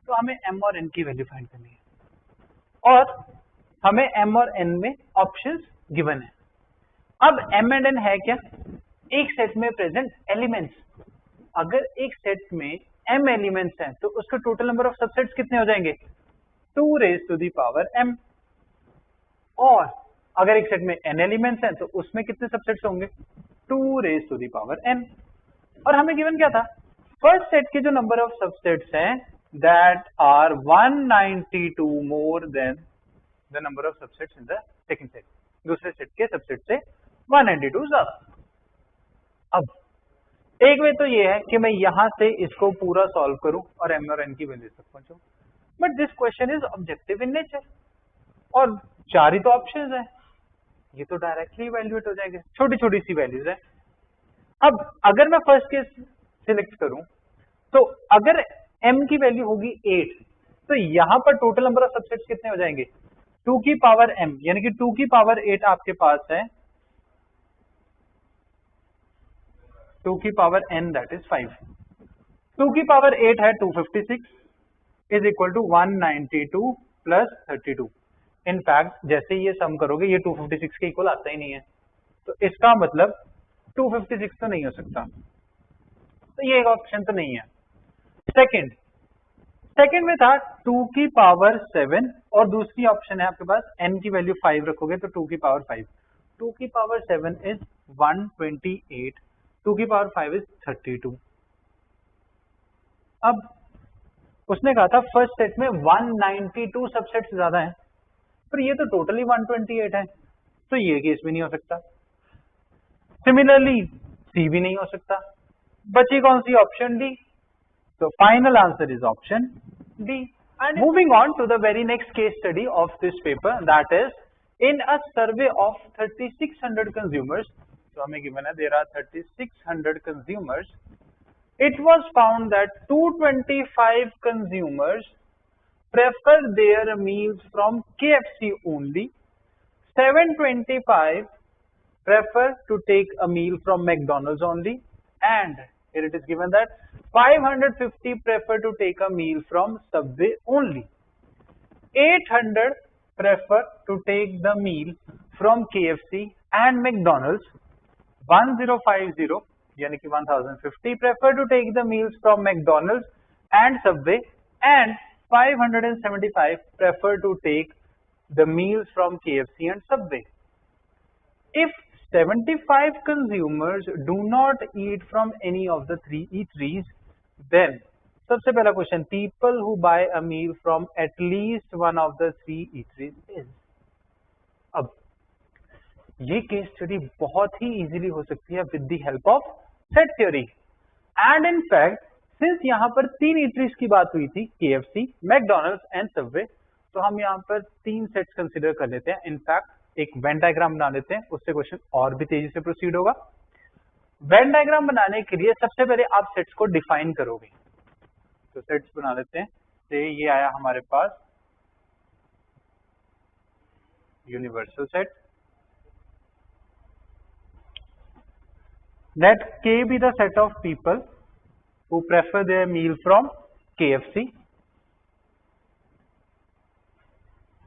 तो हमें m और n की वैल्यू फाइंड करनी है और हमें m और n में ऑप्शंस गिवन है। अब m एंड n है क्या? एक सेट में प्रेजेंट एलिमेंट्स। अगर एक सेट में m एलिमेंट्स हैं तो उसके टोटल नंबर ऑफ सबसेट्स कितने हो जाएंगे? 2m। और अगर एक सेट में n एलिमेंट्स हैं तो उसमें कितने सबसेट्स होंगे? 2n। और हमें गिवन क्या था? फर्स्ट सेट के जो नंबर ऑफ सबसेट्स हैं that are 192 more than the number of subsets in the second set. दूसरे सेट के सबसेट से 192 ज्यादा। अब एक वे तो ये है कि मैं यहां से इसको पूरा सॉल्व करूं और m और n की वैल्यू तक पहुंचूं, but this question is objective in nature और 4 ही तो ऑप्शंस हैं, ये तो डायरेक्टली इवैल्यूएट हो जाएंगे, छोटी छोटी सी वैल्यूज है। अब अगर मैं फर्स्ट केस सिलेक्ट करूं तो अगर m की वैल्यू होगी 8, तो यहाँ पर टोटल नंबर ऑफ सबसेट्स कितने हो जाएंगे 2 की पावर m, यानी कि 2 की पावर 8 आपके पास है, 2 की पावर n दैट इज 5, 2 की पावर 8 है 256 is equal to 192 plus 32। In fact जैसे ये सम करोगे ये 256 के इक्वल आता ही नहीं है, तो इसका मतलब 256 तो नहीं हो सकता, तो ये एक ऑप्शन तो नहीं है। सेकंड में था 2 की पावर 7 और दूसरी ऑप्शन है आपके पास n की वैल्यू 5 रखोगे तो 2 की पावर 5, 2 की पावर 7 इज 128, 2 की पावर 5 इज 32। अब उसने कहा था फर्स्ट सेट में 192 सबसेट्स ज्यादा है, पर ये तो टोटली 128 है, तो ये केस भी नहीं हो सकता। सिमिलरली सी भी नहीं हो सकता, बची कौन सी option D, so final answer is option D. And moving on to the very next case study of this paper, that is in a survey of 3600 consumers, so हमें given है there are 3600 consumers, it was found that 225 consumers prefer their meals from KFC only, 725 prefer to take a meal from McDonald's only, and here it is given that 550 prefer to take a meal from Subway only, 800 prefer to take the meal from KFC and McDonald's, 1050 यानी कि 1050 prefer to take the meals from McDonald's and Subway, and 575 prefer to take the meals from KFC and Subway. If 75 consumers do not eat from any of the three eateries, then सबसे पहला question, people who buy a meal from at least one of the three eateries is। अब ये case study बहुत ही easily हो सकती है with the help of set theory, and in fact since यहाँ पर 3 ईटरीज की बात हुई थी, KFC, मैकडोनल्ड्स एंड सबवे, तो हम यहाँ पर 3 सेट्स कंसिडर कर लेते हैं। इनफैक्ट एक वेन डायग्राम बना लेते हैं, उससे क्वेश्चन और भी तेजी से प्रोसीड होगा। वेन डायग्राम बनाने के लिए सबसे पहले आप सेट्स को डिफाइन करोगे, तो सेट्स बना लेते हैं। तो ये आया हमारे पास universal set, let K be the set of people who prefer their meal from KFC,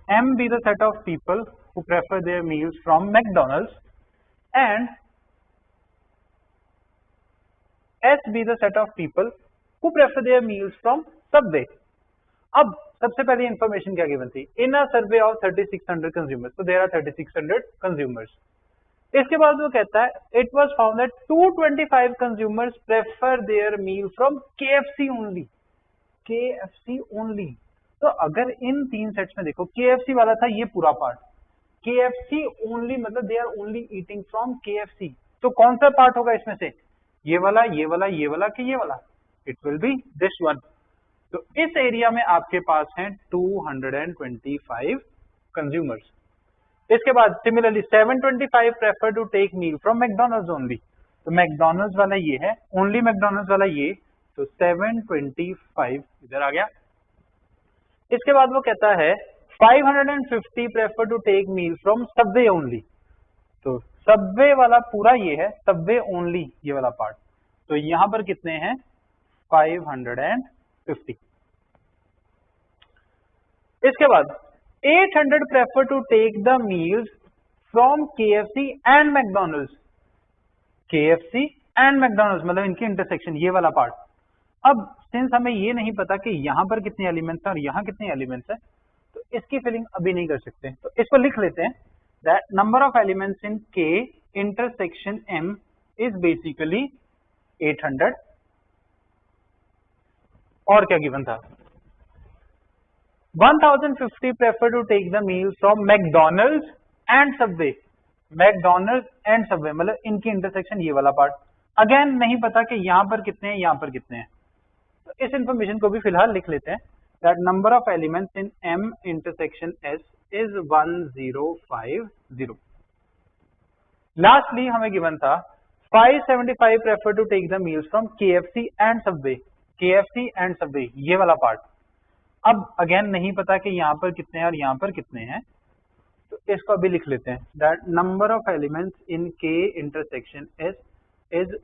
M be the set of people who prefer their meals from McDonald's, and S be the set of people who prefer their meals from Subway. अब सबसे पहले information क्या given थी, in a survey of 3600 consumers, तो there are 3600 consumers. इसके बाद वो कहता है it was found that 225 consumers prefer their meal from KFC only, KFC only. तो अगर इन 3 सेट्स में देखो, KFC वाला था ये पूरा पार्ट, KFC ओनली मतलब they are only eating from KFC, तो कौन सा पार्ट होगा इसमें से, ये वाला, ये वाला, ये वाला कि ये वाला, it will be this one. तो इस एरिया में आपके पास हैं 225 कंज्यूमर्स। इसके बाद similarly 725 prefer to take meal from McDonald's only, तो मैकडोनल्ड्स वाला ये है, ओनली मैकडोनल्ड्स वाला ये, तो 725 इधर आ गया। इसके बाद वो कहता है 550 prefer to take meal from Subway only, तो सबवे वाला पूरा ये है, सबवे ओनली ये वाला पार्ट, तो यहां पर कितने हैं 550। इसके बाद 800 prefer to take the meals from KFC and McDonald's, KFC and McDonald's मतलब इनके इंटरसेक्शन ये वाला पार्ट। अब सिंस हमें ये नहीं पता कि यहां पर कितने एलिमेंट्स हैं और यहां कितने एलिमेंट्स हैं, तो इसकी फिलिंग अभी नहीं कर सकते, तो इसको लिख लेते हैं that number of elements in K intersection M is basically 800। और क्या गिवन था, 1050 prefer to take the meal from McDonald's and Subway, McDonald's and Subway मतलब इनकी इंटरसेक्शन ये वाला पार्ट। अगेन नहीं पता कि यहां पर कितने हैं, यहां पर कितने हैं, तो इस इंफॉर्मेशन को भी फिलहाल लिख लेते हैं that number of elements in M intersection S is 1050। Lastly हमें गिवन था 575 prefer to take the meals from KFC and Subway, KFC and Subway ये वाला पार्ट, अब अगेन नहीं पता कि यहाँ पर कितने हैं और यहाँ पर कितने हैं, तो इसको अभी लिख लेते हैं दैट नंबर ऑफ एलिमेंट्स इन के इंटरसेक्शन एस इज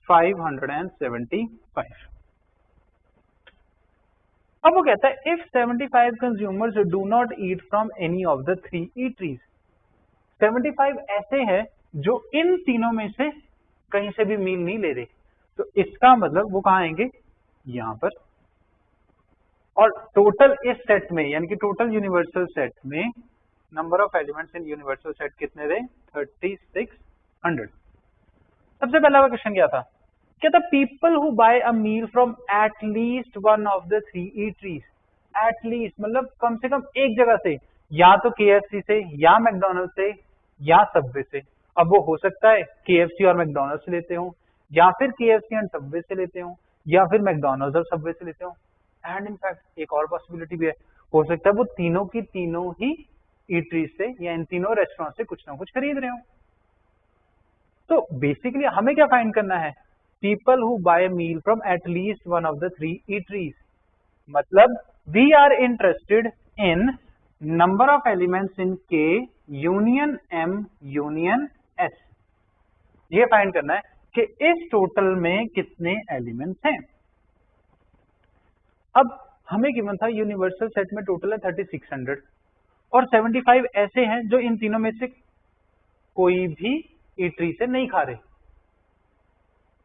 575। अब वो कहता है if 75 consumers do not eat from any of the 3 eateries, 75 ऐसे हैं जो इन तीनों में से कहीं से भी मील नहीं ले रहे, तो इसका मतलब वो कहाँ आएंगे, यहाँ पर। और टोटल इस सेट में यानी कि टोटल यूनिवर्सल सेट में number of elements in universal set कितने थे, 3600। सबसे पहला क्वेश्चन क्या था, क्या था people who buy a meal from at least one of the 3 eateries. At least मतलब कम से कम एक जगह से, या तो KFC से या मैकडोनल्ड से या सबवे से। अब वो हो सकता है KFC और मैकडोनल्ड से लेते हो, या फिर KFC एंड सबवे से लेते हो, या फिर मैकडोनल्ड और सबवे से लेते हो। एंड इनफैक्ट एक और पॉसिबिलिटी भी है, हो सकता है वो तीनों की तीनों ही ईटरीज से या इन तीनों रेस्टोरेंट से कुछ ना कुछ खरीद रहे हो। तो बेसिकली हमें क्या फाइंड करना है, people who buy meal from at least one of the 3 eateries, मतलब we are interested in number of elements in K union M union S। ये फाइंड करना है कि इस टोटल में कितने एलिमेंट्स हैं। अब हमें गिवन था यूनिवर्सल सेट में टोटल है 3600 और 75 ऐसे हैं जो इन तीनों में से कोई भी ईटरी से नहीं खा रहे।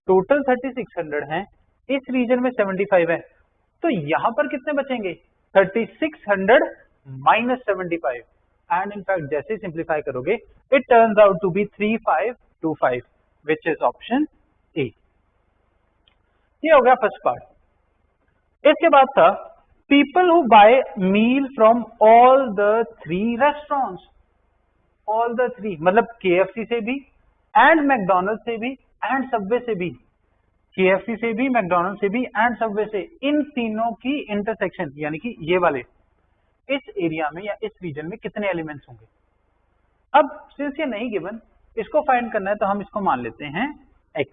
टोटल 3600 हैं, इस रीजन में 75 है, तो यहां पर कितने बचेंगे, 3600 माइनस 75। एंड इनफैक्ट जैसे सिंप्लीफाई करोगे it turns out to be 3525 which is option A. ये हो गया फर्स्ट पार्ट। इसके बाद था people who buy meal from all the 3 restaurants. All the 3 मतलब KFC से भी एंड मैकडोनल्ड से भी एंड सबवे से भी, KFC से भी मैकडोनल्ड से भी एंड सबवे से, इन तीनों की इंटरसेक्शन यानी कि ये वाले इस एरिया में या इस रीजन में कितने एलिमेंट्स होंगे। अब सिंस ये नहीं गिवन, इसको फाइंड करना है तो हम इसको मान लेते हैं x।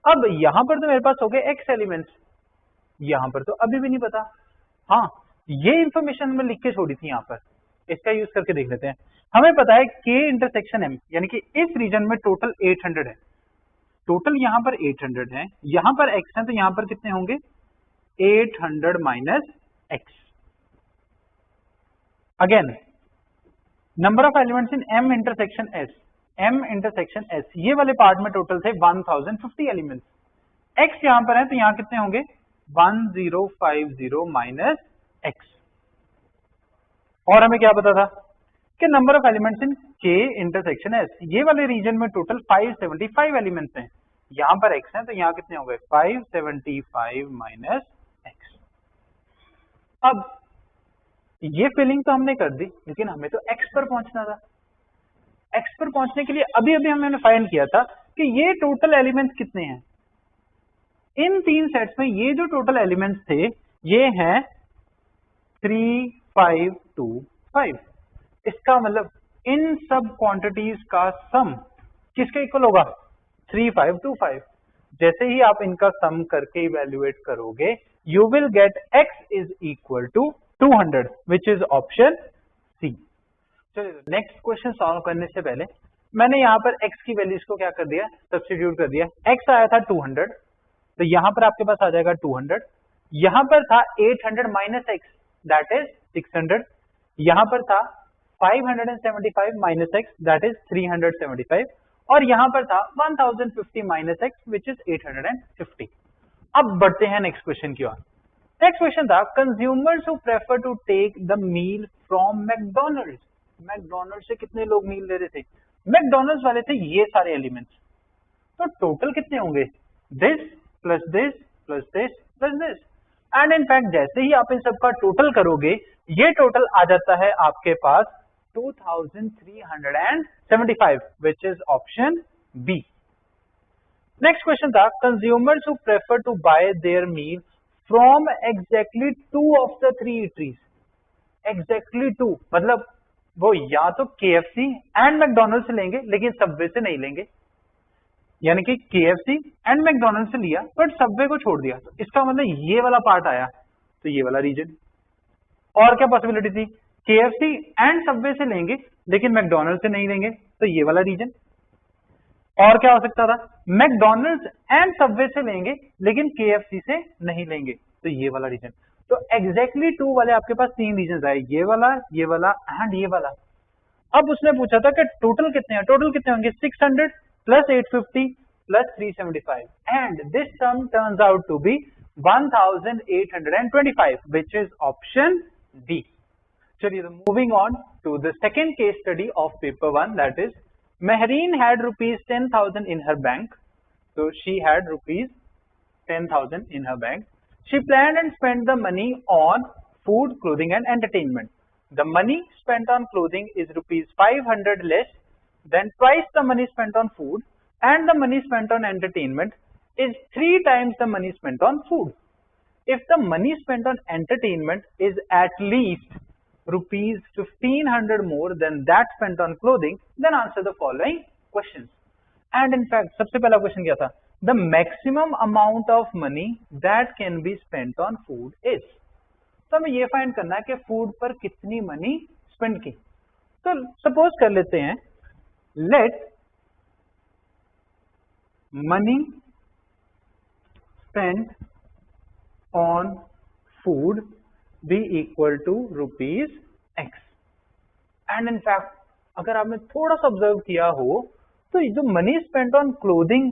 अब यहां पर तो मेरे पास हो गए x एलिमेंट्स, यहां पर तो अभी भी नहीं पता। हाँ, ये इंफॉर्मेशन मैं लिख के छोड़ी थी, यहां पर इसका यूज करके देख लेते हैं। हमें पता है K इंटरसेक्शन M यानी कि इस रीजन में टोटल 800 है, टोटल यहां पर 800 है, यहां पर x है तो यहां पर कितने होंगे 800 minus x। Again number of elements in M intersection S, M intersection S ये वाले पार्ट में टोटल थे 1050 एलिमेंट्स। x यहां पर है तो यहां कितने होंगे 1050 माइनस x। और हमें क्या पता था कि number of elements in K intersection S ये वाले रीजन में टोटल 575 एलिमेंट्स हैं, यहां पर x है तो यहां कितने हो गए 575 माइनस x। अब ये फिलिंग तो हमने कर दी, लेकिन हमें तो x पर पहुंचना था। x पर पहुंचने के लिए अभी अभी हमने फाइंड किया था कि ये टोटल एलिमेंट्स कितने हैं। इन 3 सेट्स में ये जो टोटल एलिमेंट्स थे ये हैं 3525। इसका मतलब इन सब क्वांटिटीज का सम किसके इक्वल होगा 3525। जैसे ही आप इनका सम करके इवेल्युएट करोगे you will get x is equal to 200 which is option C. चलिए नेक्स्ट क्वेश्चन सॉल्व करने से पहले मैंने यहाँ पर x की वैल्यूज को क्या कर दिया, सब्स्टिट्यूट कर दिया। x आया था 200 तो यहाँ पर आपके पास आ जाएगा 200, यहाँ पर था 800 माइनस x दैट इज 600, यहाँ पर था 575 माइनस x दैट इज 375 और यहाँ पर था 1050 माइनस x विच इज 850। अब बढ़ते हैं नेक्स्ट क्वेश्चन की ओर। नेक्स्ट क्वेश्चन था consumers who prefer to take the meal from McDonald's. McDonald's से कितने लोग मील ले रहे थे, मैकडोनल्ड्स वाले थे ये सारे एलिमेंट्स, तो टोटल कितने होंगे this plus this plus this plus this. And in fact जैसे ही आप इन सबका टोटल करोगे ये टोटल आ जाता है आपके पास 2375 which is option B. Next question था consumers who prefer to buy their meal from exactly 2 of the 3 eateries. Exactly 2 मतलब वो या तो KFC एंड मैकडोनल्ड से लेंगे लेकिन सबवे से नहीं लेंगे, यानी कि KFC एंड मैकडोनल्ड से लिया बट सबवे को छोड़ दिया, तो इसका मतलब ये वाला पार्ट आया तो ये वाला रीजन। और क्या पॉसिबिलिटी थी, KFC एंड सबवे से लेंगे लेकिन मैकडोनल्ड से नहीं लेंगे, तो ये वाला रीजन। और क्या हो सकता था, मैकडोनल्ड्स एंड सबवे से लेंगे लेकिन KFC से नहीं लेंगे, तो ये वाला रीजन। तो एग्जैक्टली 2 वाले आपके पास 3 रीजन आए, ये वाला एंड ये वाला। अब उसने पूछा था कि टोटल कितने हैं, टोटल कितने होंगे, 600 plus 850 plus 375 and this sum turns out to be 1825 which is option D. चलिए, moving on to the second case study of paper 1, that इज Mehreen had rupees 10,000 in her bank. So she had rupees 10,000 in her bank. She planned and spent the money on food, clothing and entertainment. The money spent on clothing is rupees 500 less than twice the money spent on food, and the money spent on entertainment is 3 times the money spent on food. If the money spent on entertainment is at least rupees 1500 more than that spent on clothing, then answer the following questions. And in fact, सबसे पहला question क्या था, the maximum amount of money that can be spent on food is। तो हमें ये find करना है कि फूड पर कितनी मनी स्पेंड की। तो सपोज कर लेते हैं, late money spend on food be equal to rupees x। And in fact अगर आपने थोड़ा सा ऑब्जर्व किया हो तो जो money spent on clothing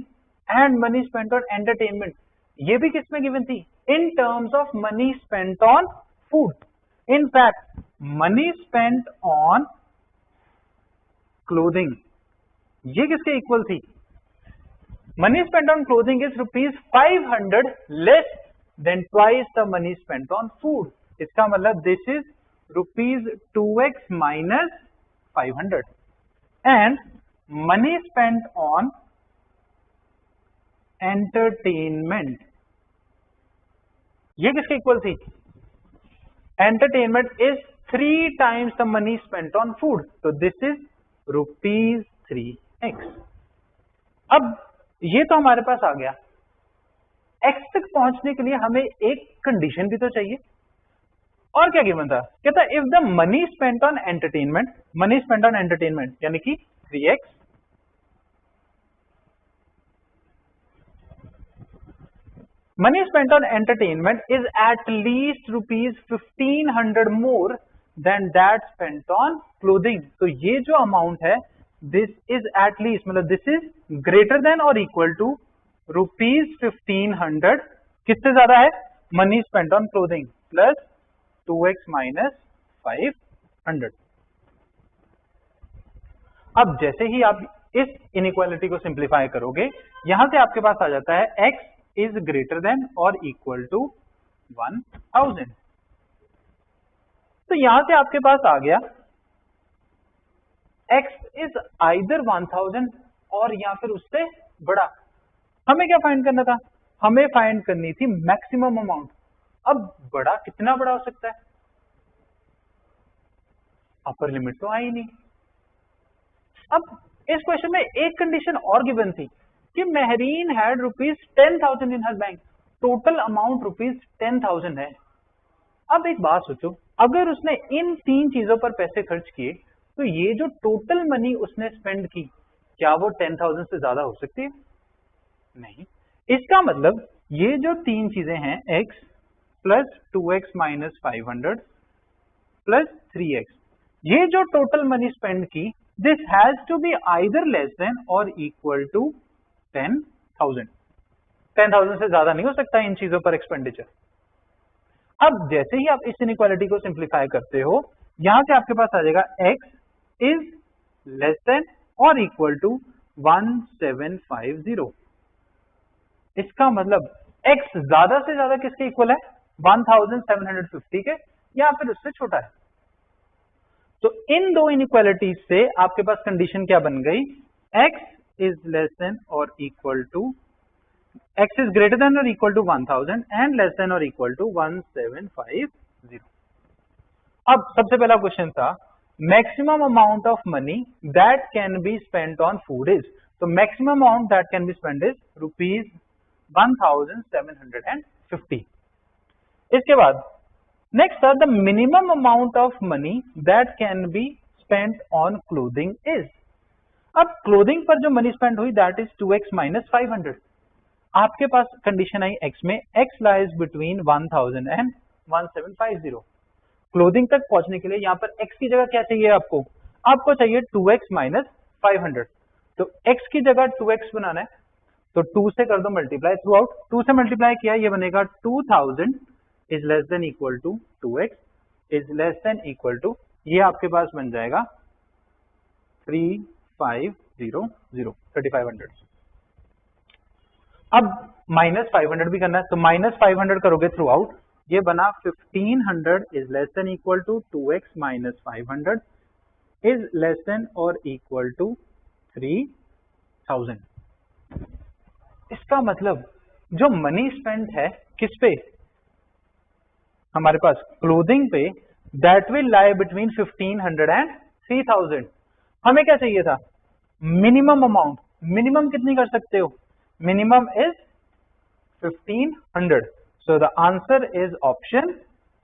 and money spent on entertainment, ये भी किसमें गिवन थी, in terms of money spent on food. In fact money spent on clothing ये किसके इक्वल थी, money spent on clothing is rupees 500 less than twice the money spent on food. इसका मतलब this is rupees 2x minus 500 and money spent on entertainment ये किसके equal थी, entertainment is 3 times the money spent on food, तो this is rupees 3x। अब ये तो हमारे पास आ गया, x तक पहुंचने के लिए हमें एक कंडीशन भी तो चाहिए। और क्या गिवन था, कहता if the money spent on entertainment, money spent on entertainment यानी कि 3x money spent on entertainment is at least rupees 1500 more than that spent on clothing. तो ये जो अमाउंट है दिस इज एट लीस्ट, मतलब this is greater than और equal to rupees 1500 किससे ज्यादा है, money spent on clothing plus 2x minus 500। अब जैसे ही आप इस इनइक्वालिटी को सिंप्लीफाई करोगे, यहां से आपके पास आ जाता है x इज ग्रेटर देन और इक्वल टू 1000। तो यहां से आपके पास आ गया x इज आइदर 1000 और या फिर उससे बड़ा। हमें क्या फाइंड करना था, हमें फाइंड करनी थी मैक्सिमम अमाउंट। अब बड़ा कितना बड़ा हो सकता है, अपर लिमिट तो आई नहीं। अब इस क्वेश्चन में एक कंडीशन और गिवन थी कि Mehreen had rupees 10,000 in her bank, total amount rupees 10,000 है। अब एक बात सोचो, अगर उसने इन 3 चीजों पर पैसे खर्च किए तो ये जो टोटल मनी उसने स्पेंड की, क्या वो 10,000 से ज्यादा हो सकती है, नहीं। इसका मतलब ये जो 3 चीजें हैं x plus 2x minus 500 plus 3x, ये जो टोटल मनी स्पेंड की, this has to be either less than और इक्वल टू 10,000। 10,000 से ज्यादा नहीं हो सकता इन चीजों पर एक्सपेंडिचर। अब जैसे ही आप इस इनइक्वालिटी को सिंप्लीफाई करते हो, यहां से आपके पास आ जाएगा x इज लेस देन और इक्वल टू 1750। इसका मतलब x ज्यादा से ज्यादा किसके इक्वल है, 1750 के, या फिर उससे छोटा है। तो इन दो इनइक्वालिटीज से आपके पास कंडीशन क्या बन गई, x इज लेस देन और equal to, x is greater than और equal to 1000 and less than और इक्वल टू 1750। अब सबसे पहला क्वेश्चन था maximum amount of money that can be spent on food is, तो maximum amount that can be spent is rupees 1750। इसके बाद next the minimum amount of money that can be spent on clothing is. अब clothing पर जो money spend हुई that is 2x minus 500। आपके पास condition आई x में x lies between 1000 and 1750। Clothing तक पहुंचने के लिए यहाँ पर x की जगह क्या चाहिए आपको? आपको चाहिए 2x माइनस 500। तो x की जगह 2x बनाना है तो 2 से कर दो मल्टीप्लाई थ्रू आउट। 2 से मल्टीप्लाई किया ये बनेगा 2000 is less than equal to 2x is less than equal to, ये आपके पास बन जाएगा 3500। अब माइनस 500 भी करना है तो माइनस 500 करोगे थ्रू आउट, ये बना 1500 is less than equal to 2x minus 500 is less than और इक्वल टू 3000। इसका मतलब जो मनी स्पेंड है किस पे? हमारे पास क्लोथिंग पे, that will lie between 1500 and 3000। हमें क्या चाहिए था? Minimum amount. मिनिमम कितनी कर सकते हो? Minimum is 1500, so the answer is option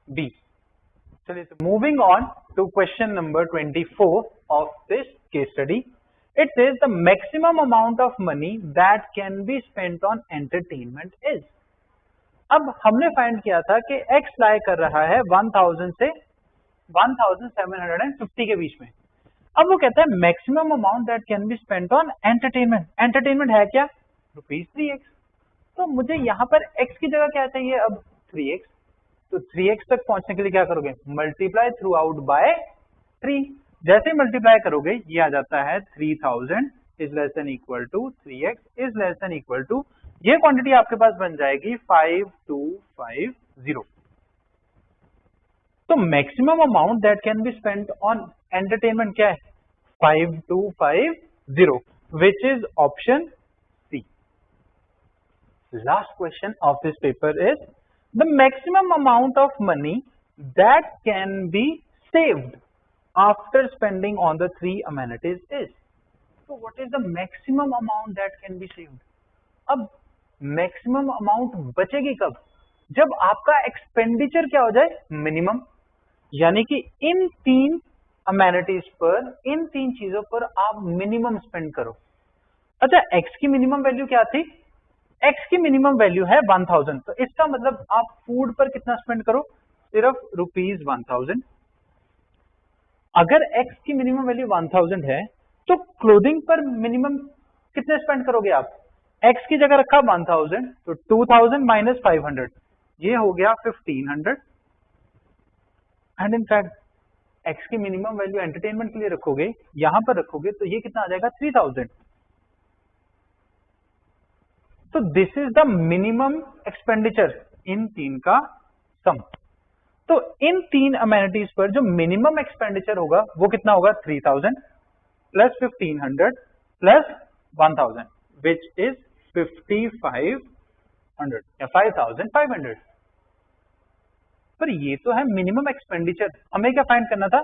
B. चलिए, moving on to question number 24 of this case study. It says the maximum amount of money that can be spent on entertainment is. अब हमने find किया था कि x लाई कर रहा है 1000 से 1750 के बीच में। अब वो कहता है maximum amount that can be spent on entertainment. Entertainment है क्या? ₹3x। तो मुझे यहाँ पर x की जगह क्या चाहिए? अब 3x। तो 3x तक पहुंचने के लिए क्या करोगे? Multiply through out by 3। जैसे मल्टीप्लाई करोगे ये आ जाता है 3000 is less than equal to 3x is less than equal to, ये क्वांटिटी आपके पास बन जाएगी 5250। तो maximum amount that can be spent on entertainment क्या है? 5250, which is option C. Last question of this paper is the maximum amount of money that can be saved after spending on the 3 amenities is. So what is the maximum amount that can be saved? अब maximum amount बचेगी कब? जब आपका expenditure क्या हो जाए? Minimum. यानी कि इन 3 अमेनिटीज पर, इन 3 चीजों पर आप मिनिमम स्पेंड करो। अच्छा, x की मिनिमम वैल्यू क्या थी? x की मिनिमम वैल्यू है 1000। तो इसका मतलब आप फूड पर कितना स्पेंड करो? सिर्फ ₹1000। अगर x की मिनिमम वैल्यू 1000 है तो क्लोथिंग पर मिनिमम कितने स्पेंड करोगे आप? x की जगह रखा 1000 तो 2000 माइनस 500, ये हो गया 1500। एंड इन फैक्ट x की मिनिमम वैल्यू एंटरटेनमेंट के लिए रखोगे, यहां पर रखोगे तो ये कितना आ जाएगा? 3000। तो this is the minimum expenditure in 3 का सम। तो इन 3 अमेनिटीज पर जो मिनिमम एक्सपेंडिचर होगा वो कितना होगा? 3000 प्लस 1500 प्लस 1000 विच इज 5500 या 5500। पर ये तो है मिनिमम एक्सपेंडिचर। हमें क्या फाइंड करना था?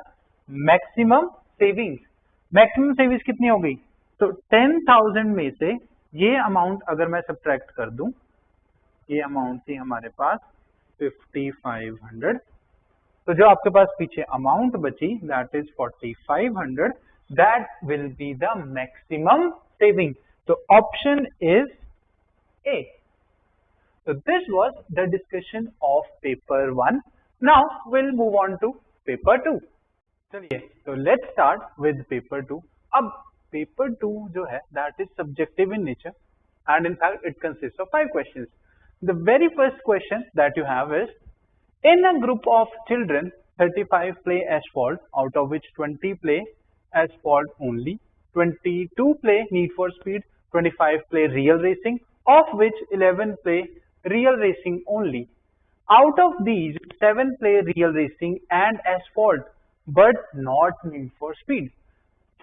Maximum savings. मैक्सिमम सेविंग्स कितनी हो गई? तो 10,000 में से ये अमाउंट अगर मैं सब्ट्रैक्ट कर दूं, ये अमाउंट थी हमारे पास 5500, तो जो आपके पास पीछे अमाउंट बची that is 4500, that will be the maximum saving. तो option is A. So this was the discussion of paper 1. Now we'll move on to paper 2. चलिए, so let's start with paper 2. अब paper 2 जो है that is subjective in nature and in fact it consists of 5 questions. The very first question that you have is, in a group of children 35 play asphalt, out of which 20 play asphalt only, 22 play Need for Speed, 25 play real racing, of which 11 play real racing only. Out of these, 7 play real racing and asphalt but not Need for Speed.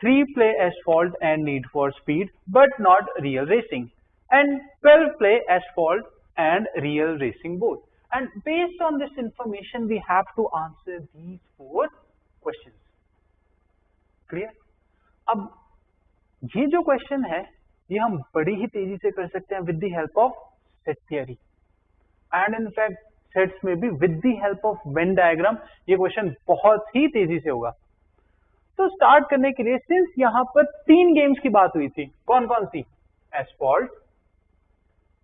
3 play asphalt and Need for Speed but not real racing, and 12 play asphalt and real racing both. And based on this information we have to answer these 4 questions. Clear? अब ये जो question है ये हम बड़ी ही तेजी से कर सकते हैं with the help of set theory. And in fact sets में भी with the help of Venn diagram. ये क्वेश्चन बहुत ही तेजी से होगा। तो स्टार्ट करने के लिए, सिंस यहां पर 3 गेम्स की बात हुई थी, कौन कौन सी? Asphalt,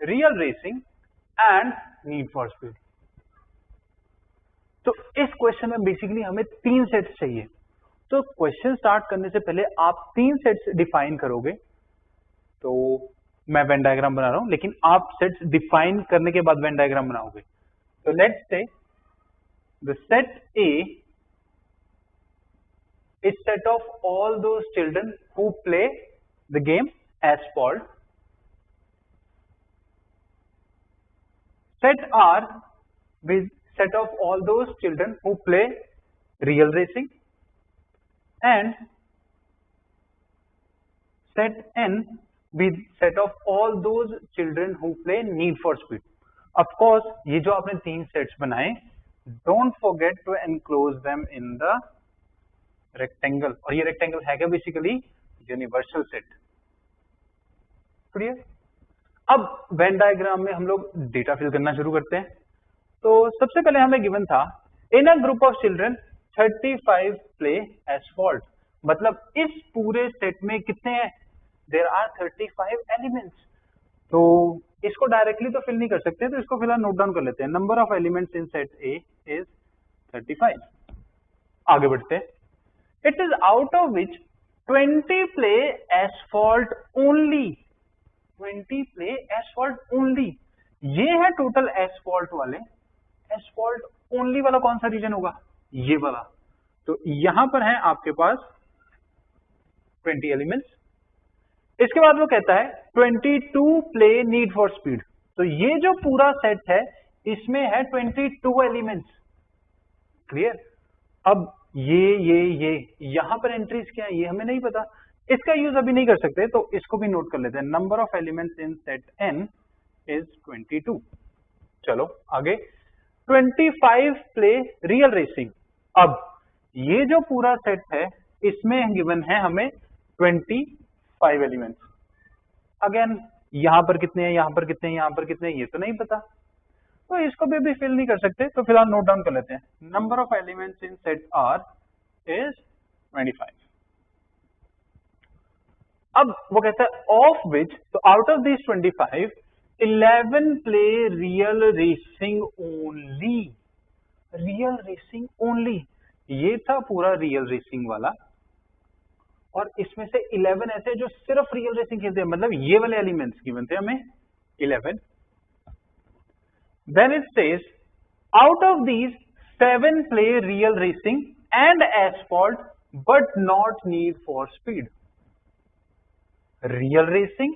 Real Racing and Need for Speed. तो इस क्वेश्चन में बेसिकली हमें 3 सेट्स चाहिए। तो क्वेश्चन स्टार्ट करने से पहले आप 3 सेट्स डिफाइन करोगे। तो मैं वेन डायग्राम बना रहा हूं, लेकिन आप सेट्स डिफाइन करने के बाद वेन डायग्राम बनाओगे। तो लेट्स से the set A is set of all those children who play the game asphalt. Set R with set of all those children who play real racing, and set N with set of all those children who play need for speed. Of course, ये जो आपने 3 sets बनाए, don't forget to enclose them in the rectangle. और ये rectangle है क्या? Basically universal set. Clear? अब Venn diagram में हम लोग डेटा फिल करना शुरू करते हैं। तो सबसे पहले हमें गिवन था in a group of children 35 play Asphalt. मतलब इस पूरे सेट में कितने हैं? There are 35 elements. तो इसको डायरेक्टली तो फिल नहीं कर सकते, तो इसको फिलहाल नोट डाउन कर लेते हैं। Number of elements in set A is 35। आगे बढ़ते हैं। It is out of which 20 play asphalt only. 20 play asphalt only. ये है टोटल asphalt वाले। asphalt only वाला कौन सा रीजन होगा? ये वाला। तो यहां पर है आपके पास 20 एलिमेंट्स। इसके बाद वो कहता है 22 प्ले नीड फॉर स्पीड। तो ये जो पूरा सेट है, इसमें है 22 एलिमेंट्स। क्लियर? अब ये यहां पर एंट्रीज क्या है ये हमें नहीं पता, इसका यूज अभी नहीं कर सकते, तो इसको भी नोट कर लेते हैं। Number of elements in set N is 22। चलो आगे। 25 प्ले रियल रेसिंग। अब ये जो पूरा सेट है, इसमें गिवन है हमें 25 एलिमेंट्स। अगेन यहां पर कितने हैं, यहां पर कितने हैं, यहां पर कितने हैं, ये तो नहीं पता, तो इसको भी अभी फिल नहीं कर सकते, तो फिलहाल नोट डाउन कर लेते हैं। Number of elements in set R is 25। अब वो कहता है ऑफ विच, तो out of this 25 11 play Real Racing only. Real Racing only, ये था पूरा रियल रेसिंग वाला, और इसमें से 11 ऐसे जो सिर्फ रियल रेसिंग खेलते हैं, मतलब ये वाले एलिमेंट्स गिवन थे हमें 11। Then it says, out of these 7 play real racing and asphalt, but not need for speed. Real racing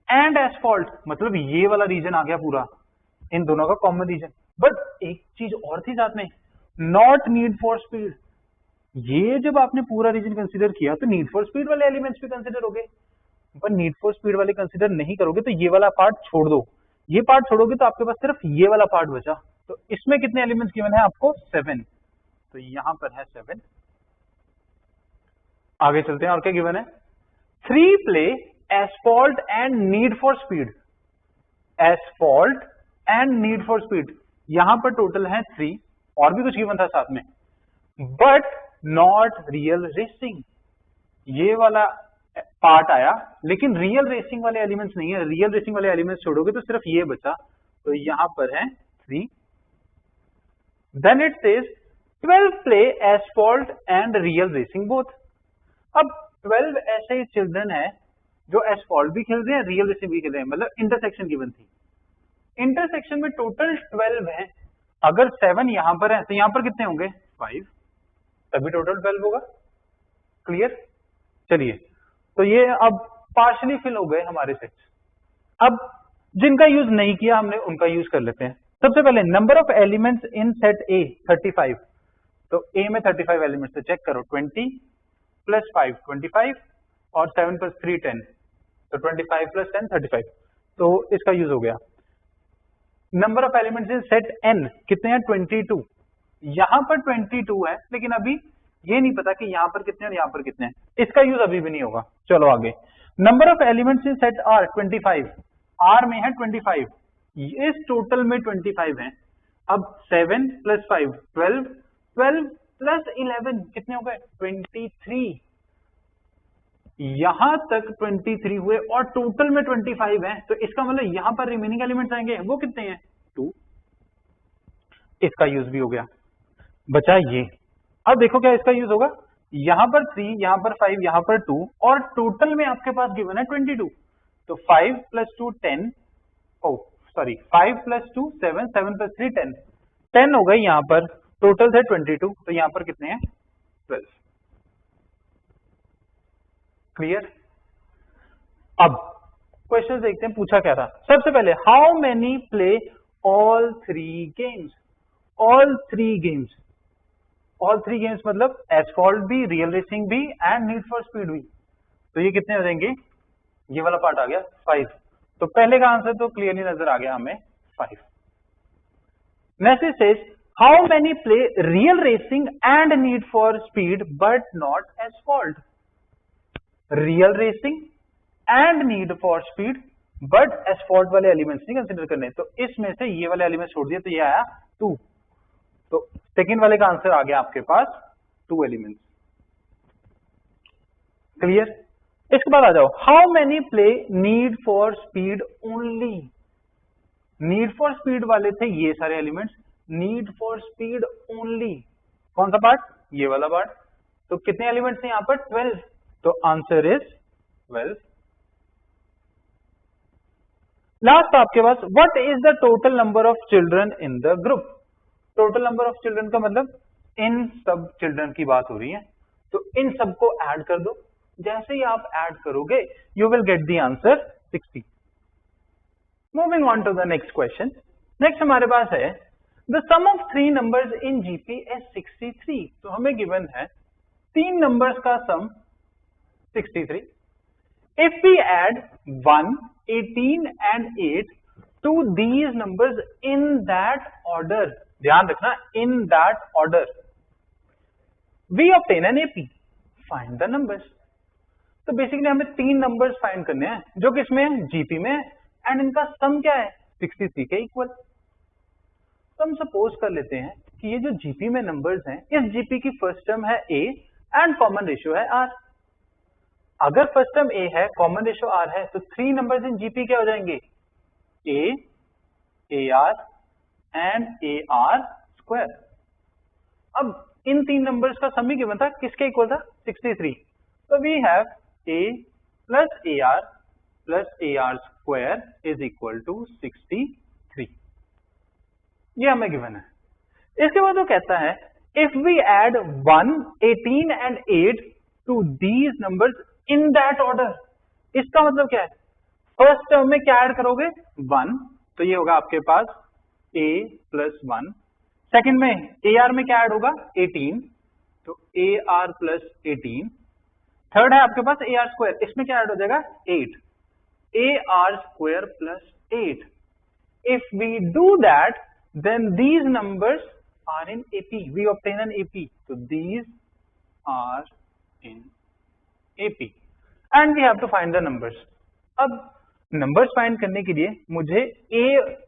and asphalt, मतलब ये वाला रीजन आ गया पूरा, इन दोनों का कॉमन रीजन। बट एक चीज और थी साथ में, नॉट नीड फॉर स्पीड। ये जब आपने पूरा रीजन कंसीडर किया, तो नीड फॉर स्पीड वाले एलिमेंट्स भी कंसीडर हो गए, पर नीड फॉर स्पीड वाले कंसीडर नहीं करोगे तो ये वाला पार्ट छोड़ दो। ये पार्ट छोड़ोगे तो आपके पास सिर्फ ये वाला पार्ट बचा। तो इसमें कितने एलिमेंट्स गिवन है आपको? 7। तो यहां पर है 7। आगे चलते हैं, और क्या गिवन है? 3 play Asphalt and Need for speed. Asphalt and Need for speed, यहां पर टोटल है 3, और भी कुछ गिवन था साथ में, बट नॉट रियल रेसिंग। ये वाला पार्ट आया, लेकिन रियल रेसिंग वाले एलिमेंट्स नहीं है। रियल रेसिंग वाले एलिमेंट्स छोड़ोगे तो सिर्फ ये बचा, तो यहां पर है 3। Then it says 12 play Asphalt and Real Racing both. अब 12 ऐसे चिल्ड्रन है जो एसफॉल्ट भी खेल रहे हैं, रियल रेसिंग भी खेल रहे हैं, मतलब इंटरसेक्शन गिवन थी। इंटरसेक्शन में टोटल 12 है। अगर 7 यहां पर है, तो यहां पर कितने होंगे? 5, तभी टोटल 12 होगा। क्लियर? चलिए, तो ये अब पार्शली फिल हो गए हमारे सेट्स। अब जिनका यूज नहीं किया हमने, उनका यूज कर लेते हैं। सबसे पहले number of elements in set ए 35। तो ए में 35 एलिमेंट्स, तो चेक करो 20 प्लस 5 25 और 7 प्लस 3 10, तो 25 प्लस 10 35। तो इसका यूज हो गया। Number of elements in set N कितने हैं? 22। यहां पर 22 है, लेकिन अभी ये नहीं पता कि यहां पर कितने और यहां पर कितने हैं, इसका यूज अभी भी नहीं होगा। चलो आगे। Number of elements in set R 25। R में है 25, इस टोटल में 25 है, अब 7 प्लस 5 12, 12 प्लस 11 कितने हो गए 23, यहां तक 23 हुए और टोटल में 25 है, तो इसका मतलब यहां पर रिमेनिंग एलिमेंट्स आएंगे वो कितने हैं 2, इसका यूज भी हो गया, बचा ये। अब देखो क्या इसका यूज होगा, यहां पर 3, यहां पर 5, यहां पर 2 और टोटल में आपके पास गिवन है 22, तो 5 प्लस 2 10, ओ सॉरी 5 प्लस 2 7, 7 प्लस 3 10, 10 हो गई यहां पर, टोटल थे 22, तो यहां पर कितने हैं 12। क्लियर। अब क्वेश्चन देखते हैं पूछा क्या था। सबसे पहले how many play all 3 games, all 3 games, all 3 games मतलब एसफॉल्ट भी, रियल रेसिंग भी एंड नीड फॉर स्पीड भी, तो ये कितने हो जाएंगे, ये वाला पार्ट आ गया 5, तो पहले का आंसर तो क्लियरली नजर आ गया हमें 5। Next says how many play Real Racing and Need for speed but not asphalt, Real Racing and Need for speed but asphalt वाले एलिमेंट्स नहीं कंसिडर करने, तो इसमें से ये वाले एलिमेंट छोड़ दिए, तो ये आया 2, तो सेकेंड वाले का आंसर आ गया आपके पास 2 एलिमेंट्स। क्लियर। इसके बाद आ जाओ how many play need for speed only, need for speed वाले थे ये सारे elements, need for speed only कौन सा पार्ट, ये वाला पार्ट, तो कितने एलिमेंट्स हैं यहां पर 12, तो आंसर इज 12। लास्ट आपके पास what is the total number of children in the group, total number of children का मतलब इन सब चिल्ड्रन की बात हो रही है, तो इन सबको ऐड कर दो, जैसे ही आप ऐड करोगे you will get the answer 60। Moving on to the next question. Next हमारे पास है the sum of 3 numbers in GP is 63, तो हमें गिवन है 3 नंबर्स का सम 63, if we add 1, 18 and 8 to these numbers in that order, ध्यान रखना in that order, we obtain an AP, find the numbers। तो बेसिकली हमें 3 नंबर्स फाइंड करने हैं जो किसमें है जीपी में, एंड इनका सम क्या है 63 के इक्वल। तो हम सपोज कर लेते हैं कि ये जो जीपी में नंबर्स हैं, इस जीपी की फर्स्ट टर्म है a एंड कॉमन रेशियो है r। अगर फर्स्ट टर्म a है, कॉमन रेशियो r है, तो 3 नंबर्स इन जीपी क्या हो जाएंगे a, ar and ar square. अब इन 3 नंबर्स का सम ही गिवन था, किसके इक्वल था 63, तो we have a plus ar plus ar square is equal to 63, ये हमें गिवन है। इसके बाद वो कहता है if we add 1, 18 and 8 to these numbers in that order, इसका मतलब क्या है, फर्स्ट टर्म में क्या ऐड करोगे 1, तो ये होगा आपके पास a प्लस 1, सेकेंड में ar में क्या ऐड होगा 18, तो ar प्लस 18, थर्ड है आपके पास ar स्क्वायर, इसमें क्या ऐड हो जाएगा 8, ar square plus 8। If we do that then these numbers are in AP, we obtain an AP, so these are in AP and we have to find the numbers। अब numbers find करने के लिए मुझे A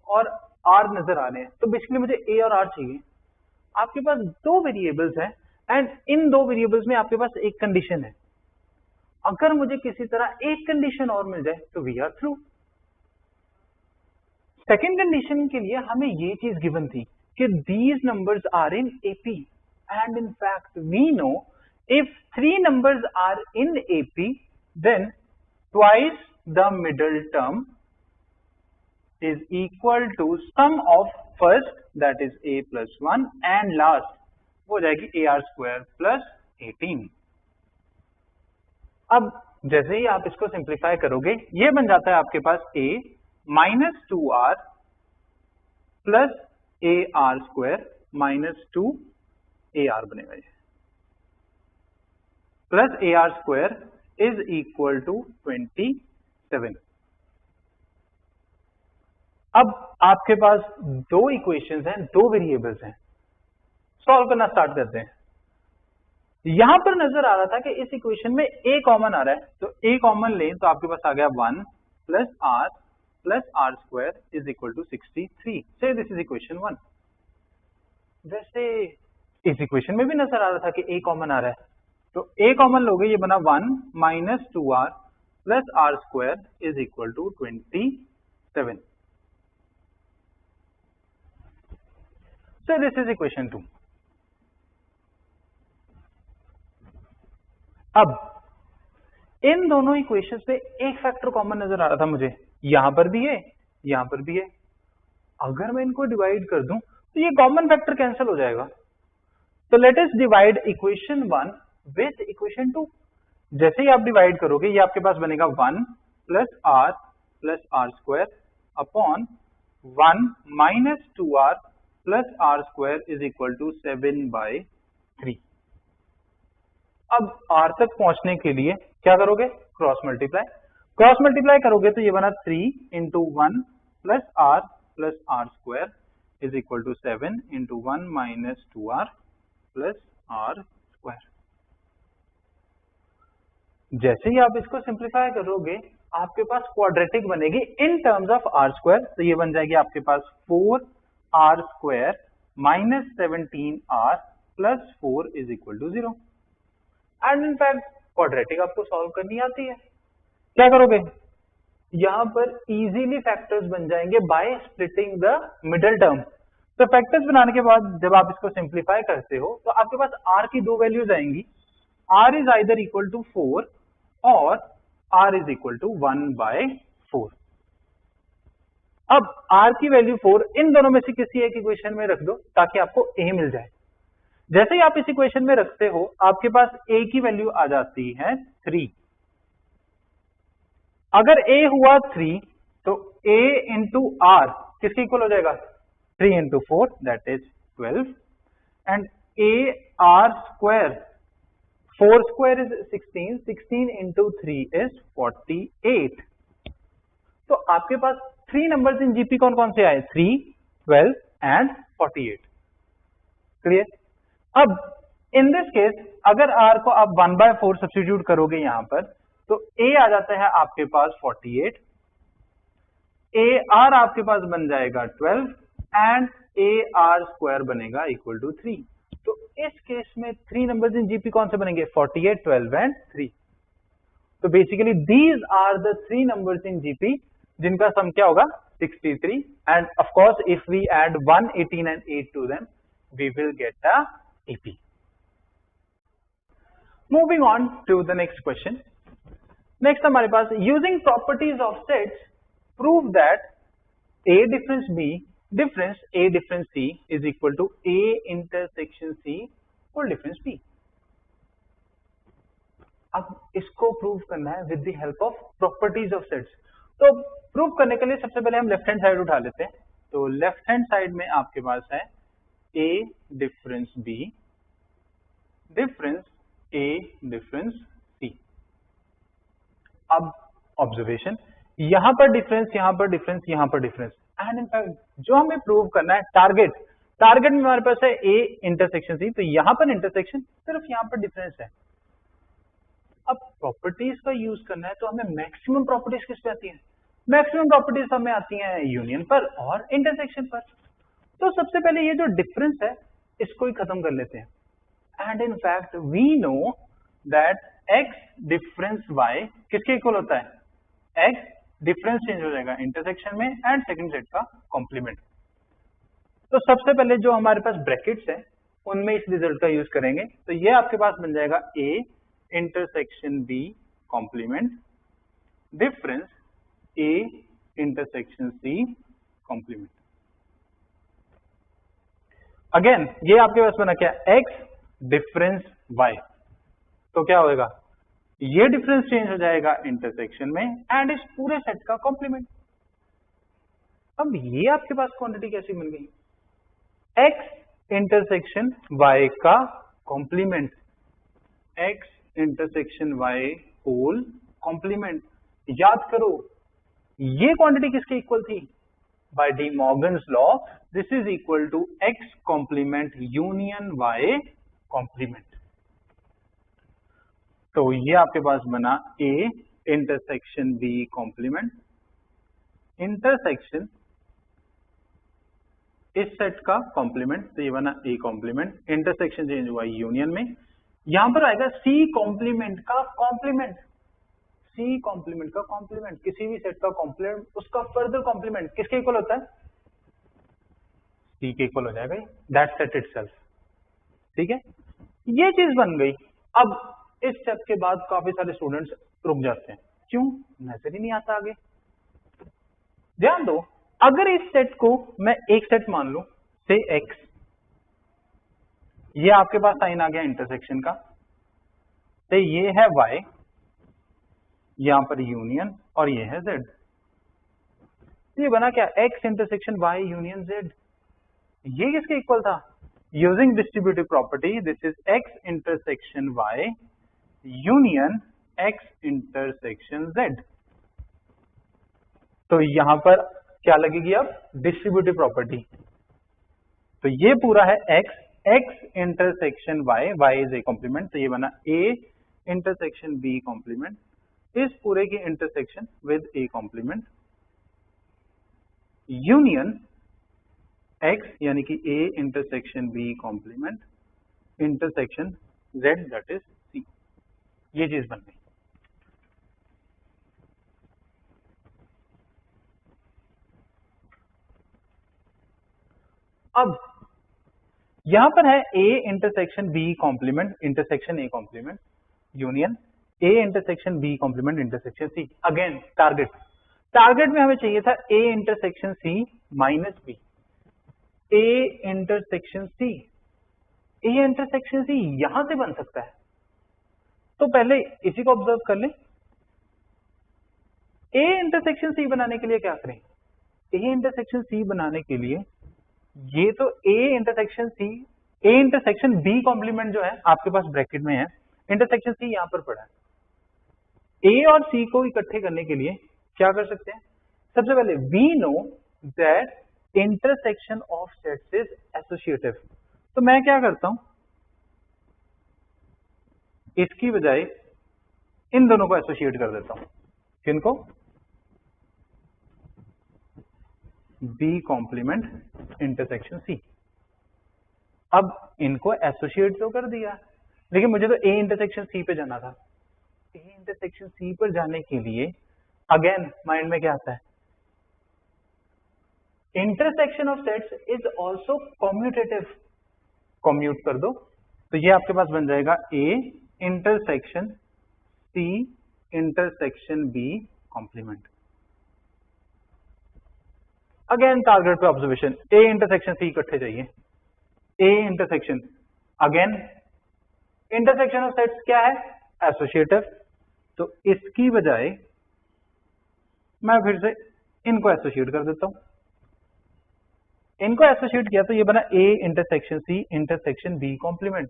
और R नजर आ रहे हैं, तो बेसिकली मुझे A और R चाहिए। आपके पास 2 वेरिएबल्स हैं एंड इन 2 वेरिएबल्स में आपके पास एक कंडीशन है, अगर मुझे किसी तरह एक कंडीशन और मिल जाए तो we are through. Second condition के लिए हमें ये चीज गिवन थी कि these numbers are in AP and in fact we know if 3 numbers are in AP then twice the middle term is equal to sum of first that is a plus 1 and last हो जाएगी ar square plus 18। अब जैसे ही आप इसको simplify करोगे ये बन जाता है आपके पास a minus 2r plus ar square minus 2ar बनेगा, ये plus ar square is equal to 27। अब आपके पास 2 इक्वेशंस हैं, 2 वेरिएबल्स हैं, सॉल्व करना स्टार्ट करते हैं। यहां पर नजर आ रहा था कि इस इक्वेशन में a कॉमन आ रहा है, तो a कॉमन लें तो आपके पास आ गया 1 plus r square is equal to 63, से दिस इज इक्वेशन 1। वैसे इस इक्वेशन में भी नजर आ रहा था कि a कॉमन आ रहा है, तो a कॉमन लोगे ये बना 1 minus 2r plus r square is equal to 27. So this is equation 2. अब इन दोनों इक्वेशंस पे एक फैक्टर कॉमन नजर आ रहा था मुझे, यहां पर भी है यहां पर भी है। अगर मैं इनको डिवाइड कर दूं तो ये कॉमन फैक्टर कैंसिल हो जाएगा। तो let us divide equation 1 with equation 2। जैसे ही आप डिवाइड करोगे ये आपके पास बनेगा 1 plus r square upon 1 minus 2r plus r square is equal to 7/3। अब r तक पहुंचने के लिए क्या करोगे, क्रॉस मल्टीप्लाई करोगे तो ये बना 3 into 1 plus r square is equal to 7 into 1 minus 2r plus r square. जैसे ही आप इसको सिंप्लीफाई करोगे आपके पास क्वाड्रेटिक बनेगी in terms of r square, तो ये बन जाएगी आपके पास 4r square minus 17r plus 4 is equal to 0। And in fact quadratic आपको सॉल्व करनी आती है, क्या करोगे, यहां पर इजीली फैक्टर्स बन जाएंगे by splitting the middle term. तो फैक्टर्स बनाने के बाद जब आप इसको सिंप्लीफाई करते हो तो आपके पास r की दो वैल्यूज आएंगी, r is either equal to 4 और r इज इक्वल टू 1/4। अब r की वैल्यू 4 इन दोनों में से किसी एक इक्वेशन में रख दो ताकि आपको a मिल जाए। जैसे ही आप इस इक्वेशन में रखते हो आपके पास a की वैल्यू आ जाती है 3। अगर a हुआ 3 तो a इंटू r किसके इक्वल हो जाएगा, 3 into 4 that is 12 and ar square 4 square is 16 into 3 is 48। तो आपके पास 3 नंबर्स इन जीपी कौन कौन से आए, 3, 12 एंड 48। क्लियर। अब इन दिस केस अगर r को आप 1/4 सब्स्टिट्यूट करोगे यहां पर तो a आ जाता है आपके पास 48, ar आपके पास बन जाएगा 12 एंड ar स्क्वायर बनेगा इक्वल टू 3। तो इस केस में 3 नंबर्स इन जीपी कौन से बनेंगे, 48, 12 एंड 3। तो basically these are the 3 numbers in GP जिनका सम क्या होगा 63 and of course if we add 1, 18 and 8 to them we will get a AP. Moving on to the next question. Next हमारे पास using properties of sets prove that A difference B difference A difference C is equal to A intersection C whole difference B. अब इसको prove करना है with the help of properties of sets. तो prove करने के लिए सबसे पहले हम लेफ्ट हैंड साइड उठा लेते हैं। तो लेफ्ट हैंड साइड में आपके पास है A difference B difference A difference C। अब ऑब्जर्वेशन, यहां पर डिफरेंस, यहां पर डिफरेंस, यहां पर डिफरेंस एंड इनफैक्ट जो हमें प्रूव करना है टारगेट में हमारे पास है A इंटरसेक्शन C, तो यहां पर इंटरसेक्शन, सिर्फ यहां पर डिफरेंस है। अब प्रॉपर्टीज का यूज करना है तो हमें मैक्सिमम प्रॉपर्टीज किस पे आती है, मैक्सिमम प्रॉपर्टीज हमें आती हैं यूनियन पर और इंटरसेक्शन पर। तो सबसे पहले ये जो डिफरेंस है इसको ही खत्म कर लेते हैं and in fact we know that x difference y किसके इक्वल होता है, x डिफरेंस चेंज हो जाएगा इंटरसेक्शन में एंड सेकंड सेट का कॉम्प्लीमेंट। तो सबसे पहले जो हमारे पास ब्रैकेट्स है उनमें इस रिजल्ट का यूज करेंगे, तो ये आपके पास बन जाएगा a intersection b complement difference a intersection c complement. Again ये आपके पास बना क्या, x डिफरेंस y, तो क्या होगा, ये डिफरेंस चेंज हो जाएगा इंटरसेक्शन में एंड इस पूरे सेट का कॉम्प्लीमेंट। अब ये आपके पास क्वांटिटी कैसी बन गई, x इंटरसेक्शन y का complement, x intersection y whole complement. याद करो ये क्वांटिटी किसके इक्वल थी, by De Morgan's law this is equal to x complement union y complement। तो ये आपके पास बना a intersection b complement intersection इस सेट का कॉम्प्लीमेंट, तो ये बना ए कॉम्प्लीमेंट, इंटरसेक्शन चेंज हुआ यूनियन में, यहां पर आएगा सी कॉम्प्लीमेंट का कॉम्प्लीमेंट, सी कॉम्प्लीमेंट का कॉम्प्लीमेंट, किसी भी सेट का कॉम्प्लीमेंट उसका फर्दर कॉम्प्लीमेंट किसके इक्वल होता है, सी के इक्वल हो जाएगा, दैट सेट इटसेल्फ। ठीक है, ये चीज बन गई। अब इस स्टेप के बाद काफी सारे स्टूडेंट्स रुक जाते हैं, क्यों, नजर ही नहीं आता आगे। ध्यान दो, अगर इस सेट को मैं एक सेट मान लूं, से एक्स, ये आपके पास साइन आ गया इंटरसेक्शन का, तो ये है y, यहां पर यूनियन, और ये है z, ये बना क्या, x intersection y union z। ये किसके इक्वल था, using distributive property, this is x intersection y union x intersection z। तो यहां पर क्या लगेगी अब, डिस्ट्रीब्यूटिव प्रॉपर्टी, तो ये पूरा है x intersection y is A complement, तो ये बना a इंटरसेक्शन b कॉम्प्लीमेंट, इस पूरे की intersection with A complement, union x यानी कि a intersection b complement intersection z that is c, ये चीज बन गई। अब यहां पर है a intersection b complement intersection a complement union a intersection b complement intersection c। Again target में हमें चाहिए था a intersection c minus b, a intersection c यहां से बन सकता है, तो पहले इसी को ऑब्जर्व कर ले। a इंटरसेक्शन c बनाने के लिए क्या करें, a इंटरसेक्शन c बनाने के लिए ये तो a इंटरसेक्शन b कॉम्प्लीमेंट जो है आपके पास ब्रैकेट में है, इंटरसेक्शन c यहां पर पड़ा है। a और c को इकट्ठे करने के लिए क्या कर सकते हैं, सबसे पहले we know that intersection of sets is associative, तो मैं क्या करता हूं, इसकी बजाय इन दोनों को एसोसिएट कर देता हूं, किनको, b कॉम्प्लीमेंट इंटरसेक्शन c। अब इनको एसोसिएट तो कर दिया, लेकिन मुझे तो a इंटरसेक्शन c पे जाना था। a इंटरसेक्शन c पर जाने के लिए अगेन माइंड में क्या आता है, intersection of sets is also commutative, commute कर दो, तो ये आपके पास बन जाएगा a intersection c intersection b complement. Again target पे ऑब्जर्वेशन, a इंटरसेक्शन c इकट्ठे चाहिए, a intersection, again intersection of sets क्या है, एसोसिएटिव, तो इसकी बजाय मैं फिर से इनको एसोसिएट कर देता हूं, इनको एसोसिएट किया तो ये बना a intersection c intersection b complement,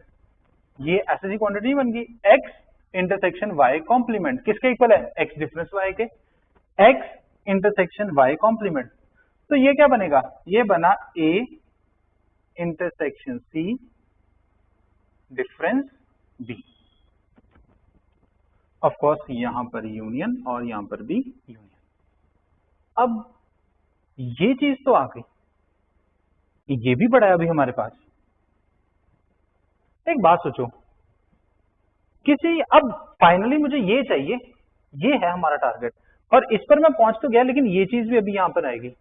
ये ऐसी क्वांटिटी बन गई x इंटरसेक्शन y कॉम्प्लीमेंट, किसके इक्वल है, x डिफरेंस y के, x इंटरसेक्शन y कॉम्प्लीमेंट, तो ये क्या बनेगा, ये बना a intersection c difference b, of course यहां पर यूनियन और यहां पर भी यूनियन। अब ये चीज तो आ गई, ये भी पड़ा है अभी हमारे पास। एक बात सोचो, किसी, अब फाइनली मुझे ये चाहिए, ये है हमारा टारगेट, और इस पर मैं पहुंच तो गया, लेकिन ये चीज भी अभी यहां पर आएगी,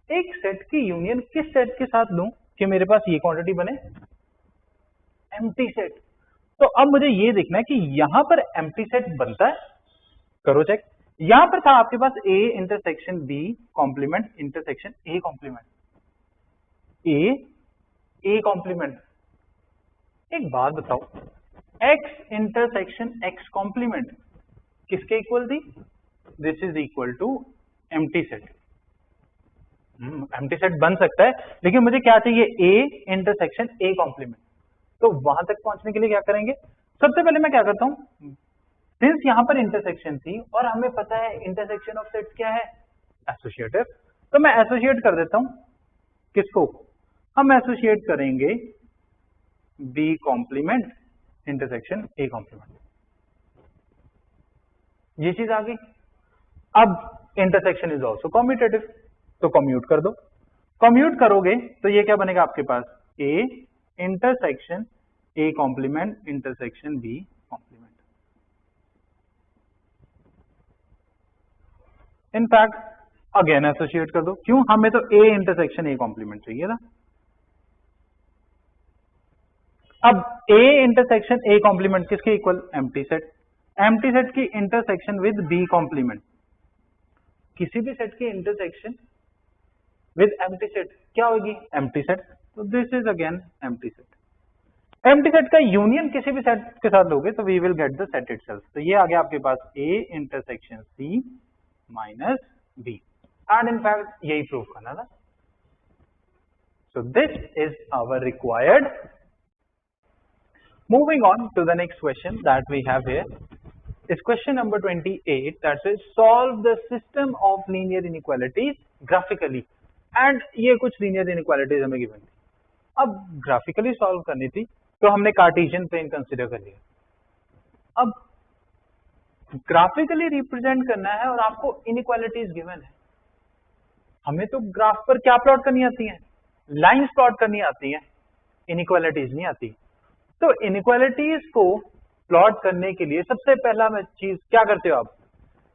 एक सेट की यूनियन किस सेट के साथ लूं कि मेरे पास ये क्वांटिटी बने, एम्प्टी सेट। तो अब मुझे ये देखना है कि यहां पर एम्प्टी सेट बनता है, करो चेक, यहां पर था आपके पास a intersection b complement intersection a complement, a complement. एक बात बताओ, x इंटरसेक्शन x कॉम्प्लीमेंट किसके इक्वल थी, this is equal to empty set. Empty set बन सकता है, लेकिन मुझे क्या चाहिए, a इंटरसेक्शन a कॉम्प्लीमेंट। तो वहां तक पहुंचने के लिए क्या करेंगे, सबसे पहले मैं क्या करता हूं, सिंस यहां पर इंटरसेक्शन थी और हमें पता है इंटरसेक्शन ऑफ सेट्स क्या है, एसोसिएटिव, तो मैं एसोसिएट कर देता हूं, किसको, हम एसोसिएट करेंगे b complement intersection a complement, ये चीज आ गई। अब इंटरसेक्शन इज ऑल्सो कम्यूटेटिव, तो कम्यूट कर दो, कम्यूट करोगे तो ये क्या बनेगा आपके पास, A intersection A complement intersection B complement. In fact again associate कर दो, क्यों, हमें तो ए इंटरसेक्शन ए कॉम्प्लीमेंट चाहिए था। अब ए इंटरसेक्शन ए कॉम्प्लीमेंट किसके equal, empty set, empty set की इंटरसेक्शन विद बी कॉम्प्लीमेंट, किसी भी सेट की इंटरसेक्शन विद एम्प्टी सेट क्या होगी, एम्प्टी सेट। तो this is again empty set. Empty set का यूनियन किसी भी सेट के साथ लोगे तो we will get the set itself. तो ये आ गया आपके पास A intersection C minus B, and in fact यही प्रूव करना था। So this is our required. Moving on to the next question that we have here is question number 28, that says solve the system of linear inequalities graphically, and ये कुछ linear inequalities हमें given थी। अब graphically solve करनी थी तो हमने Cartesian plane consider कर लिया। अब graphically represent करना है और आपको inequalities given है, हमें तो ग्राफ पर क्या प्लॉट करनी आती है, लाइंस प्लॉट करनी आती है, inequalities नहीं आती। तो इनइक्वालिटीज को प्लॉट करने के लिए सबसे पहला चीज क्या करते हो आप,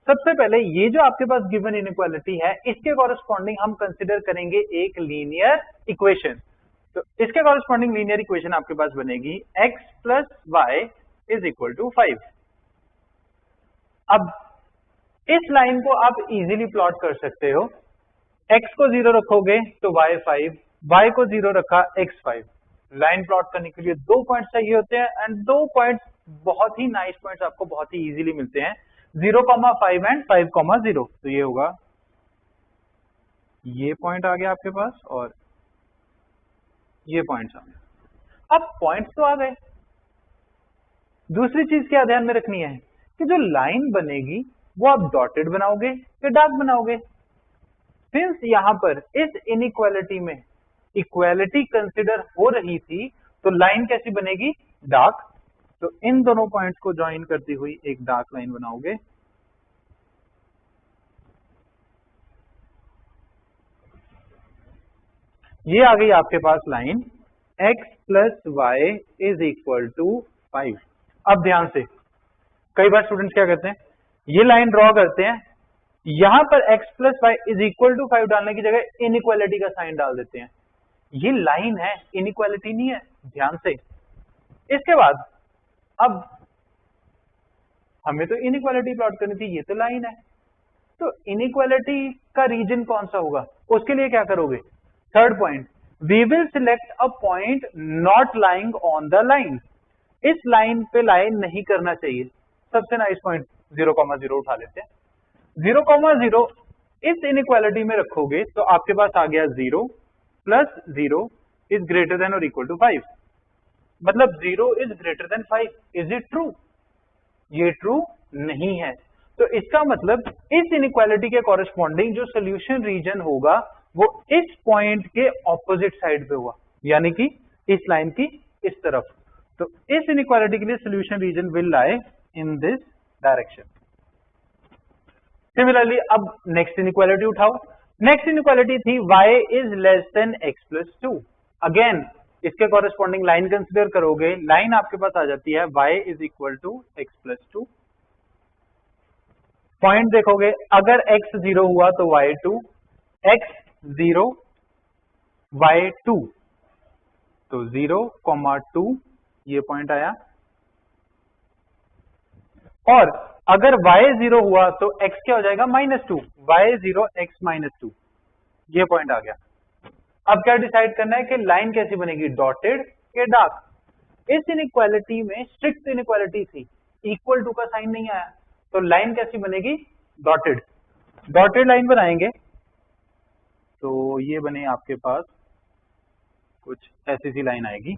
सबसे पहले ये जो आपके पास गिवन इनइक्वालिटी है इसके कॉरेस्पॉन्डिंग हम कंसिडर करेंगे एक लीनियर इक्वेशन। तो इसके कॉरेस्पॉन्डिंग लीनियर इक्वेशन आपके पास बनेगी x plus Y is equal to 5। अब इस लाइन को आप इजीली प्लॉट कर सकते हो, x को 0 रखोगे तो y 5, y को 0 रखा x 5। लाइन प्लॉट करने के लिए 2 पॉइंट्स चाहिए होते हैं, एंड 2 पॉइंट्स बहुत ही नाइस पॉइंट्स आपको बहुत ही इजीली मिलते हैं, 0,5 एंड 5,0। तो ये होगा, ये पॉइंट आ गया आपके पास और ये पॉइंट्स आ गए। अब पॉइंट्स तो आ गए, दूसरी चीज क्या ध्यान में रखनी है कि जो लाइन बनेगी वो आप डॉटेड बनाओगे या डार्क बनाओगे। सिंस यहां पर इस इनइक्वालिटी में इक्वालिटी कंसिडर हो रही थी तो लाइन कैसी बनेगी, डार्क। तो इन दोनों पॉइंट्स को ज्वाइन करती हुई एक डार्क लाइन बनाओगे। ये आ गई आपके पास line x plus Y is equal to 5। अब ध्यान से, कई बार स्टूडेंट्स क्या करते हैं, ये लाइन ड्रॉ करते हैं, यहां पर x plus Y is equal to 5 डालने की जगह इनइक्वालिटी का साइन डाल देते हैं। ये लाइन है, इनइक्वालिटी नहीं है, ध्यान से। इसके बाद अब हमें तो इनइक्वालिटी प्लॉट करनी थी, ये तो लाइन है, तो इनइक्वालिटी का रीजन कौन सा होगा, उसके लिए क्या करोगे, third point, we will select a point not lying on the line. इस लाइन पे लाइन नहीं करना चाहिए, सबसे नाइस पॉइंट 0,0 उठा लेते हैं। 0,0 इस इनइक्वालिटी में रखोगे तो आपके पास आ गया 0 प्लस 0 इज ग्रेटर देन और इक्वल टू 5, मतलब 0 is greater then 5। Is it true, ये ट्रू नहीं है। तो इसका मतलब इस इनइक्वालिटी के कॉरेस्पॉन्डिंग जो सोल्यूशन रीजन होगा वो इस पॉइंट के ऑपोजिट साइड पे हुआ, यानी कि इस लाइन की इस तरफ। तो इस इनइक्वालिटी के लिए solution region will lie in this direction. Similarly अब नेक्स्ट इनइक्वालिटी उठाओ, नेक्स्ट इनइक्वालिटी थी y is less than x plus 2। Again इसके कॉरेस्पॉन्डिंग लाइन कंसिडर करोगे, लाइन आपके पास आ जाती है y is equal to x plus 2। Point देखोगे, अगर x 0 हुआ तो y 2, x 0 y 2, तो 0,2 ये पॉइंट आया। और अगर y 0 हुआ तो x क्या हो जाएगा, -2, y 0 x -2, ये पॉइंट आ गया। अब क्या डिसाइड करना है कि लाइन कैसी बनेगी, डॉटेड या डार्क। इस इनइक्वालिटी में स्ट्रिक्ट इनइक्वालिटी थी, इक्वल टू का साइन नहीं आया, तो लाइन कैसी बनेगी, डॉटेड। डॉटेड लाइन बनाएंगे तो ये बने आपके पास कुछ ऐसी सी लाइन आएगी,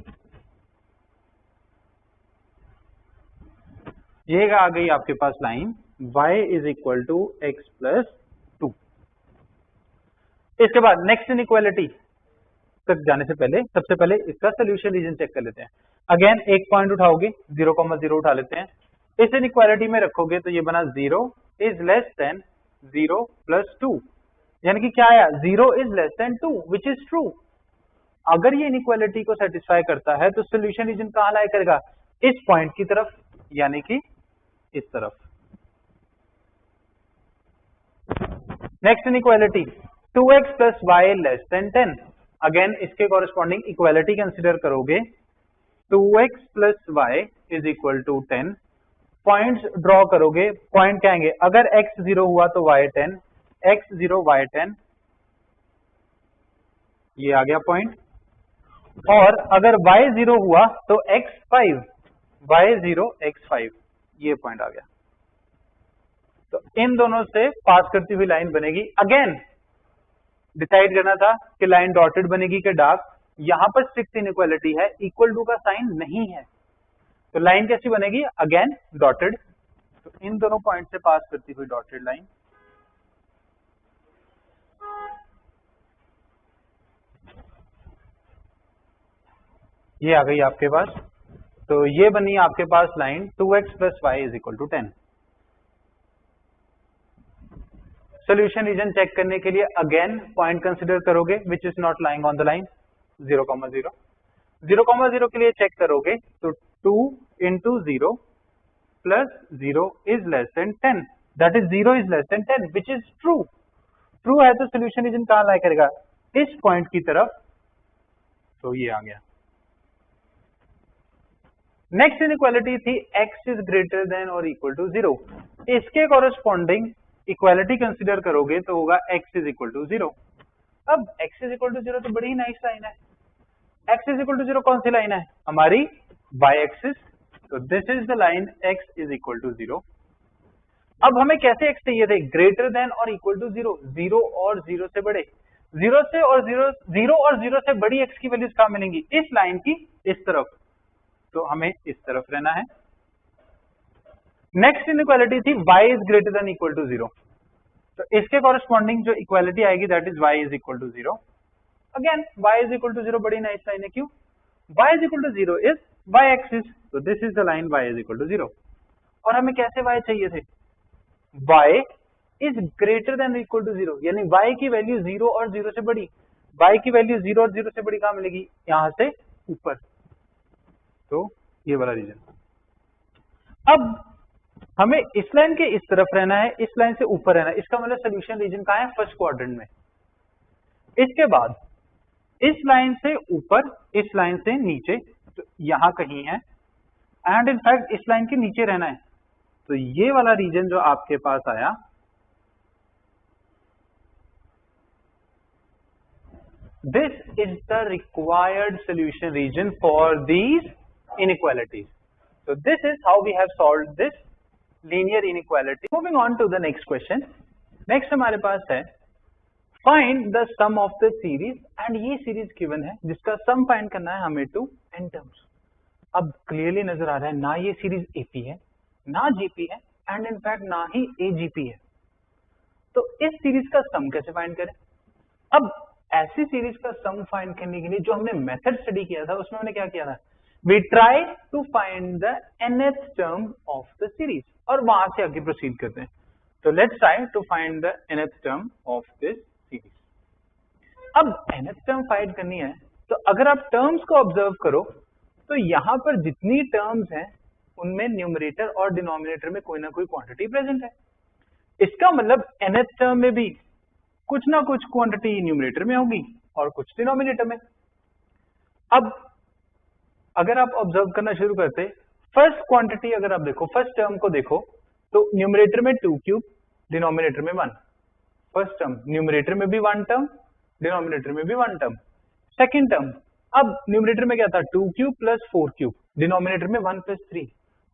ये आ गई आपके पास line y is equal to x plus 2। इसके बाद नेक्स्ट इनइक्वालिटी तक जाने से पहले सबसे पहले इसका सोल्यूशन रीजन चेक कर लेते हैं। अगेन एक पॉइंट उठाओगे, 0,0 उठा लेते हैं, इस इनइक्वालिटी में रखोगे तो ये बना 0 इज लेस देन 0 प्लस 2। यानी कि क्या आया, 0 is less then 2 which is true. अगर ये इनइक्वालिटी को सेटिस्फाई करता है तो सोल्यूशन रीजन कहां लाया करेगा, इस पॉइंट की तरफ, यानी कि इस तरफ। Next inequality 2x plus y less than 10। Again इसके कॉरेस्पॉन्डिंग इक्वालिटी कंसिडर करोगे, 2x plus Y is equal to 10। Points draw करोगे, पॉइंट क्या आएंगे, अगर x 0 हुआ तो y 10, x 0 y 10, ये आ गया पॉइंट। और अगर y 0 हुआ तो x 5, y 0 x 5, ये पॉइंट आ गया। तो इन दोनों से पास करती हुई लाइन बनेगी। अगेन डिसाइड करना था कि लाइन डॉटेड बनेगी कि डार्क। यहां पर स्ट्रिक्ट इनइक्वालिटी है, इक्वल टू का साइन नहीं है, तो लाइन कैसी बनेगी, अगेन डॉटेड। तो इन दोनों पॉइंट से पास करती हुई डॉटेड लाइन। ये आ गई आपके पास। तो ये बनी आपके पास line 2x plus Y is equal to 10। Solution region check करने के लिए अगेन पॉइंट कंसिडर करोगे which is not lying on the line, 0,0। 0,0 के लिए चेक करोगे तो 2 into 0 plus 0 is less than 10, that is 0 is less than 10 which is true. True है तो सोल्यूशन रीजन कहां लाया करेगा, इस पॉइंट की तरफ। तो ये आ गया। नेक्स्ट इनइक्वालिटी थी x इज ग्रेटर देन और इक्वल टू 0। इसके कॉरेस्पॉन्डिंग इक्वालिटी कंसिडर करोगे तो होगा x इज इक्वल टू 0। अब x इज इक्वल टू 0 तो बड़ी नाइस लाइन है। x इज इक्वल टू 0 कौन सी लाइन है, हमारी y एक्सिस। तो this is the line x is equal to 0। अब हमें कैसे x चाहिए थे, ग्रेटर देन और इक्वल टू 0, 0 और 0 से बड़े। 0 और 0 से बड़ी x की वैल्यूज कहां मिलेंगी, इस लाइन की इस तरफ। तो हमें इस तरफ रहना है। नेक्स्ट इनइक्वालिटी थी y is greater than equal to 0। तो इसके कॉरेस्पॉन्डिंग जो इक्वालिटी आएगी that is y is equal to 0। Again y is equal to 0 बड़ी नाइस लाइन है, क्यों, y is equal to 0 is y axis. तो this is the line y is equal to 0। और हमें कैसे y चाहिए थे, y is greater than equal to 0, यानी y की वैल्यू 0 और 0 से बड़ी। y की वैल्यू 0 और 0 से बड़ी कहां मिलेगी, यहां से ऊपर। तो ये वाला रीजन। अब हमें इस लाइन के इस तरफ रहना है, इस लाइन से ऊपर रहना है, इसका मतलब सोल्यूशन रीजन कहां है, फर्स्ट क्वाड्रेंट में। इसके बाद इस लाइन से ऊपर, इस लाइन से नीचे, तो यहां कहीं है। एंड इनफैक्ट इस लाइन के नीचे रहना है। तो ये वाला रीजन जो आपके पास आया, this is the required solution region for these inequalities. So this is how we have solved this linear inequality. Moving on to the next question. Next हमारे पास है find the sum of the series and ये series given है जिसका sum find करना है हमें to n terms. अब clearly नजर आ रहा है ना ये series AP है, ना GP है, and in fact ना ही AGP है। तो इस series का sum कैसे find करें? अब ऐसी series का sum find करने के लिए जो हमने method study किया था उसमें हमने क्या किया था, we try to find the nth term of the series और वहां से आगे प्रोसीड करते हैं। तो let's try to find the nth term of this series. अब nth term फाइंड करनी है तो अगर आप टर्म्स को ऑब्जर्व करो तो यहां पर जितनी टर्म्स हैं उनमें न्यूमरेटर और डिनोमिनेटर में कोई ना कोई क्वांटिटी प्रेजेंट है। इसका मतलब nth टर्म में भी कुछ ना कुछ क्वांटिटी न्यूमरेटर में होगी और कुछ डिनोमिनेटर में। अब अगर आप ऑब्जर्व करना शुरू करते, फर्स्ट क्वांटिटी अगर आप देखो, फर्स्ट टर्म को देखो तो न्यूमरेटर में 2 क्यूब, डिनोमिनेटर में 1। फर्स्ट टर्म न्यूमरेटर में भी 1 टर्म, डिनोमिनेटर में भी 1 टर्म। सेकंड टर्म, अब न्यूमरेटर में क्या था, 2 क्यूब प्लस 4 क्यूब, डिनोमिनेटर में 1 प्लस 3,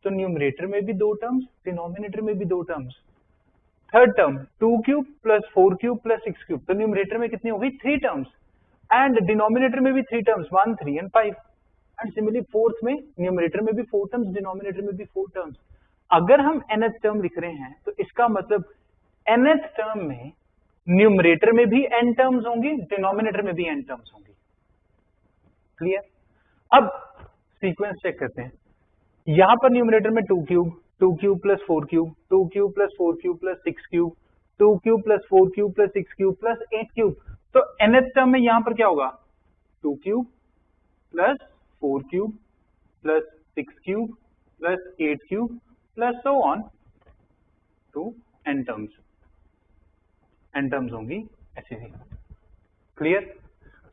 तो न्यूमरेटर में भी 2 टर्म्स, डिनोमिनेटर में भी 2 terms. Third term 2 cube plus 4 cube plus 6 cube, तो न्यूमरेटर में कितनी होगी, 3 टर्म्स, एंड डिनोमिनेटर में भी 3 terms, 1, 3 and 5। And similarly fourth में न्यूमरेटर में भी 4 टर्म्स, डिनोमिनेटर में भी 4 टर्म्स। अगर हम nth टर्म लिख रहे हैं तो इसका मतलब nth टर्म में न्यूमरेटर में भी n टर्म्स होंगी, डिनोमिनेटर में भी n टर्म्स होंगी। क्लियर? अब सीक्वेंस चेक करते हैं। यहां पर न्यूमरेटर में 2 cube plus 4 cube, 2 cube plus 4 cube plus 6 cube, 2 cube plus 4 cube plus 6 cube plus 8 cube. तो nth टर्म में यहां पर क्या होगा 2 cube plus 4 cube plus 6 cube plus 8 cube plus so on to n terms होंगी ऐसे ही। Clear.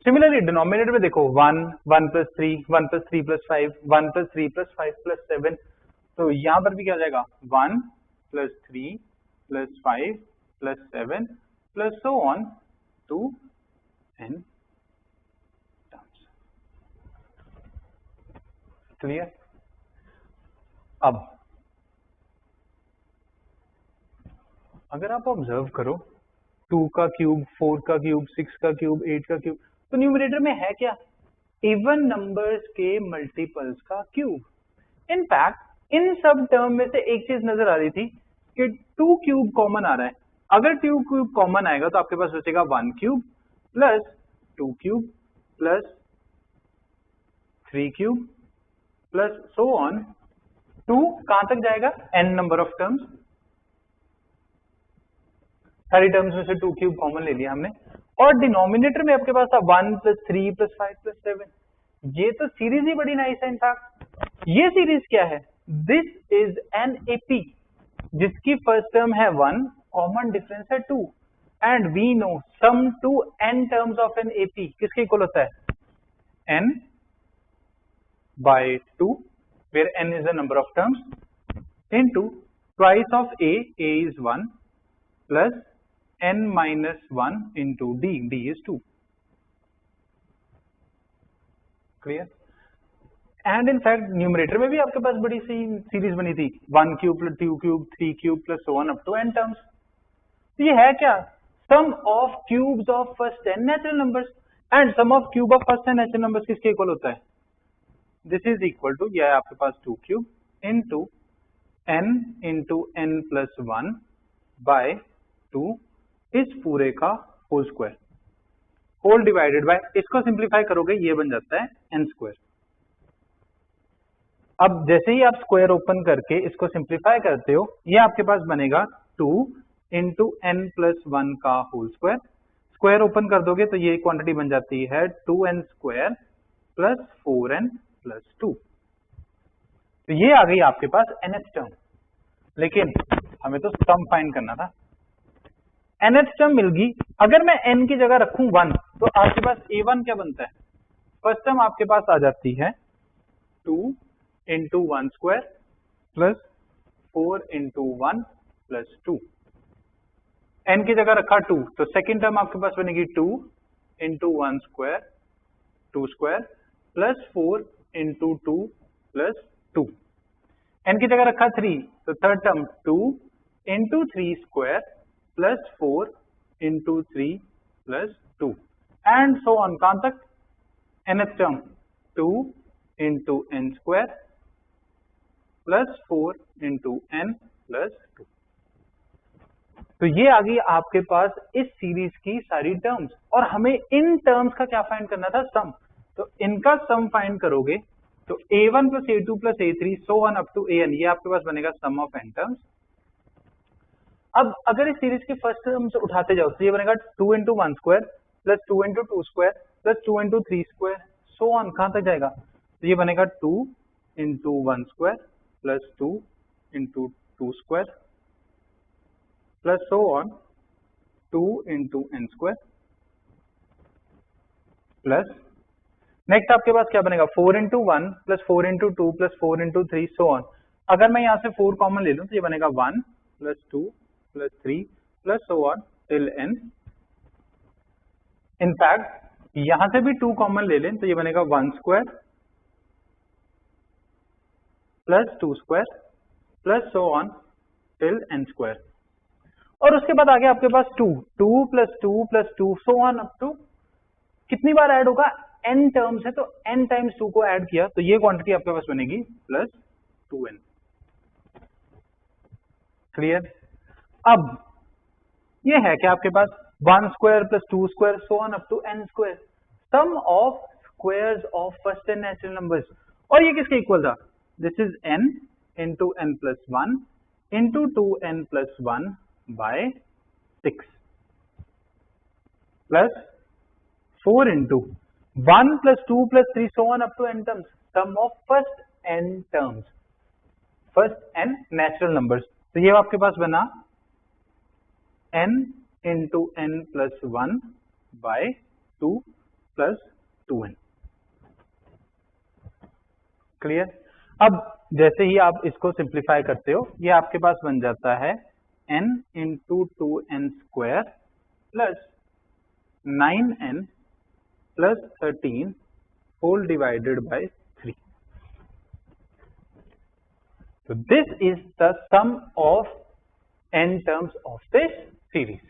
Similarly denominator में देखो 1 1 plus 3 1 plus 3 plus 5 1 plus 3 plus 5 plus 7। तो यहां पर भी क्या हो जाएगा 1 plus 3 plus 5 plus 7 plus so on to n terms. Clear. अब अगर आप ऑब्जर्व करो 2 का क्यूब 4 का क्यूब 6 का क्यूब 8 का क्यूब, तो न्यूमरेटर में है क्या इवन नंबर्स के मल्टीपल्स का क्यूब। इनफैक्ट इन सब टर्म में से एक चीज नजर आ रही थी कि 2 क्यूब कॉमन आ रहा है। अगर 2 क्यूब कॉमन आएगा तो आपके पास बचेगा 1 cube plus 2 cube plus 3 cube plus so on 2 कहां तक जाएगा n नंबर ऑफ टर्म्स। सारी टर्म्स में से 2 क्यूब कॉमन ले लिया हमने। और डिनोमिनेटर में आपके पास था 1 प्लस 3 प्लस 5 प्लस 7। ये तो सीरीज ही बड़ी नाइस है। इनफैक्ट ये सीरीज क्या है, दिस इज एन एपी जिसकी फर्स्ट टर्म है 1, कॉमन डिफरेंस है 2 and we know sum to n terms of an AP किसके इक्वल होता है n by 2 where n is the number of terms into twice of a is 1 plus n minus 1 into d is 2। Clear. And in fact numerator में भी आपके पास बड़ी सी series बनी थी 1 cube plus 2 cube 3 cube plus so on up to n terms. तो ये है क्या sum of cubes of first n natural numbers and sum of cube of first n natural numbers किसके इक्वल होता है, दिस इज इक्वल टू यह है आपके पास 2 cube into n plus 1 by 2 इस पूरे का whole square whole divided by, इसको सिंप्लीफाई करोगे ये बन जाता है n स्क्वायर। अब जैसे ही आप स्क्वायर ओपन करके इसको सिंप्लीफाई करते हो ये आपके पास बनेगा 2 इंटू n प्लस 1 का होल स्क्वायर। स्क्वायर ओपन कर दोगे तो ये क्वांटिटी बन जाती है 2n square plus 4n plus 2। तो ये आ गई आपके पास nth टर्म। लेकिन हमें तो सम फाइंड करना था। nth टर्म मिल गई। अगर मैं n की जगह रखूं 1 तो आपके पास a1 क्या बनता है, फर्स्ट टर्म आपके पास आ जाती है 2 into 1 square plus 4 into 1 plus 2। n की जगह रखा 2 तो सेकेंड टर्म आपके पास बनेगी 2 into 1 square 2 square plus 4 into 2 plus 2। n की जगह रखा 3 तो third term 2 into 3 square plus 4 into 3 plus 2 and so on कहां तक nth term 2 into n square plus 4 into n plus 2। तो ये आ गई आपके पास इस सीरीज की सारी टर्म्स और हमें इन टर्म्स का क्या फाइंड करना था, सम। तो इनका सम फाइंड करोगे तो a1 plus a2 plus a3 so on up to an, ये आपके पास बनेगा सम ऑफ n टर्म्स। अब अगर इस सीरीज के फर्स्ट टर्म्स उठाते जाओ तो ये बनेगा 2 into 1 square plus 2 into 2 square plus 2 into 3 square so on कहां तक जाएगा, तो ये बनेगा 2 into 1 square plus 2 into 2 square plus so on 2 into n square plus next आपके पास क्या बनेगा 4 into 1 plus 4 into 2 plus 4 into 3 so on. अगर मैं यहां से 4 कॉमन ले लूं तो ये बनेगा 1 plus 2 plus 3 plus so on till n। In fact यहां से भी 2 कॉमन ले लें तो ये बनेगा 1 square plus 2 square plus so on till n square. और उसके बाद आगे आपके पास 2 plus 2 plus 2 so on up to कितनी बार ऐड होगा n टर्म्स है तो n टाइम्स 2 को ऐड किया तो ये क्वांटिटी आपके पास बनेगी प्लस 2n। क्लियर। अब ये है कि आपके पास 1 square plus 2 square so on up to n square, sum of squares of first n natural numbers. और ये किसके इक्वल था, this is n into n plus 1 into 2n plus 1 by 6 plus 4 into 1 plus 2 plus 3 so on up to n terms, sum of first n terms, first n natural numbers. तो ये आपके पास बना n into n plus 1 by 2 plus 2n. Clear? अब जैसे ही आप इसको सिंप्लीफाई करते हो, ये आपके पास बन जाता है n into 2n square plus 9n plus 13 whole divided by 3. So this is the sum of n terms of this series.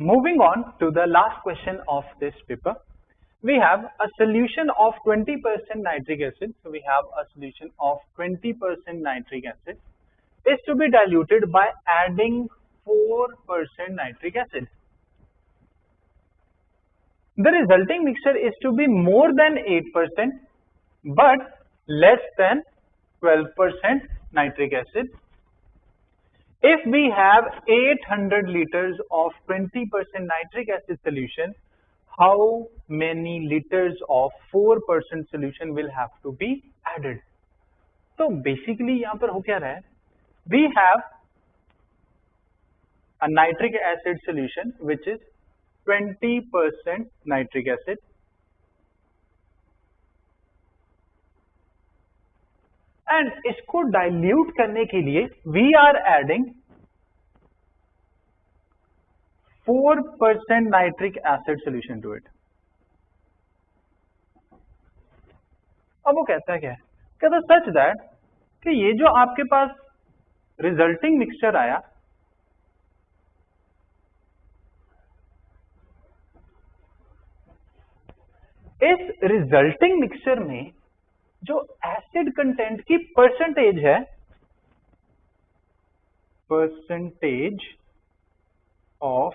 Moving on to the last question of this paper. We have a solution of 20% nitric acid. So we have a solution of 20% nitric acid is to be diluted by adding 4% nitric acid. The resulting mixture is to be more than 8% but less than 12% nitric acid. If we have 800 liters of 20% nitric acid solution, how many liters of 4% solution will have to be added? So basically यहाँ पर हो क्या रहा है? We have a nitric acid solution which is 20% nitric acid. And इसको dilute करने के लिए we are adding 4% nitric acid solution to it. अब वो कहता है क्या है? कहता सच दैट कि ये जो आपके पास रिजल्टिंग मिक्सचर आया, इस रिजल्टिंग मिक्सचर में जो एसिड कंटेंट की परसेंटेज है, percentage of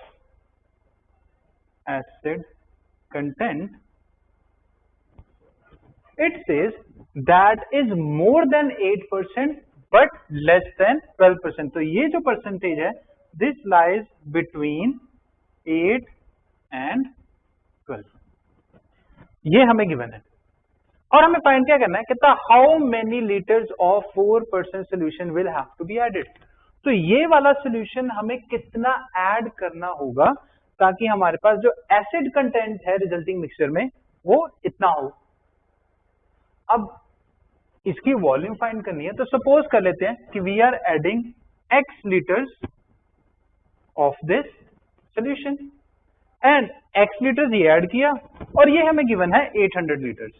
acid content, it says that is more than 8% but less than 12%. तो ये जो percentage है, this lies between 8 and 12. ये हमें given है और हमें find क्या करना है? कहता how many liters of 4% solution will have to be added. तो ये वाला solution हमें कितना add करना होगा ताकि हमारे पास जो एसिड कंटेंट है रिजल्टिंग मिक्सचर में वो इतना हो. अब इसकी वॉल्यूम फाइंड करनी है, तो सपोज कर लेते हैं कि we are adding x litres of this solution and x litres ये ऐड किया और ये हमें गिवन है 800 लीटर्स.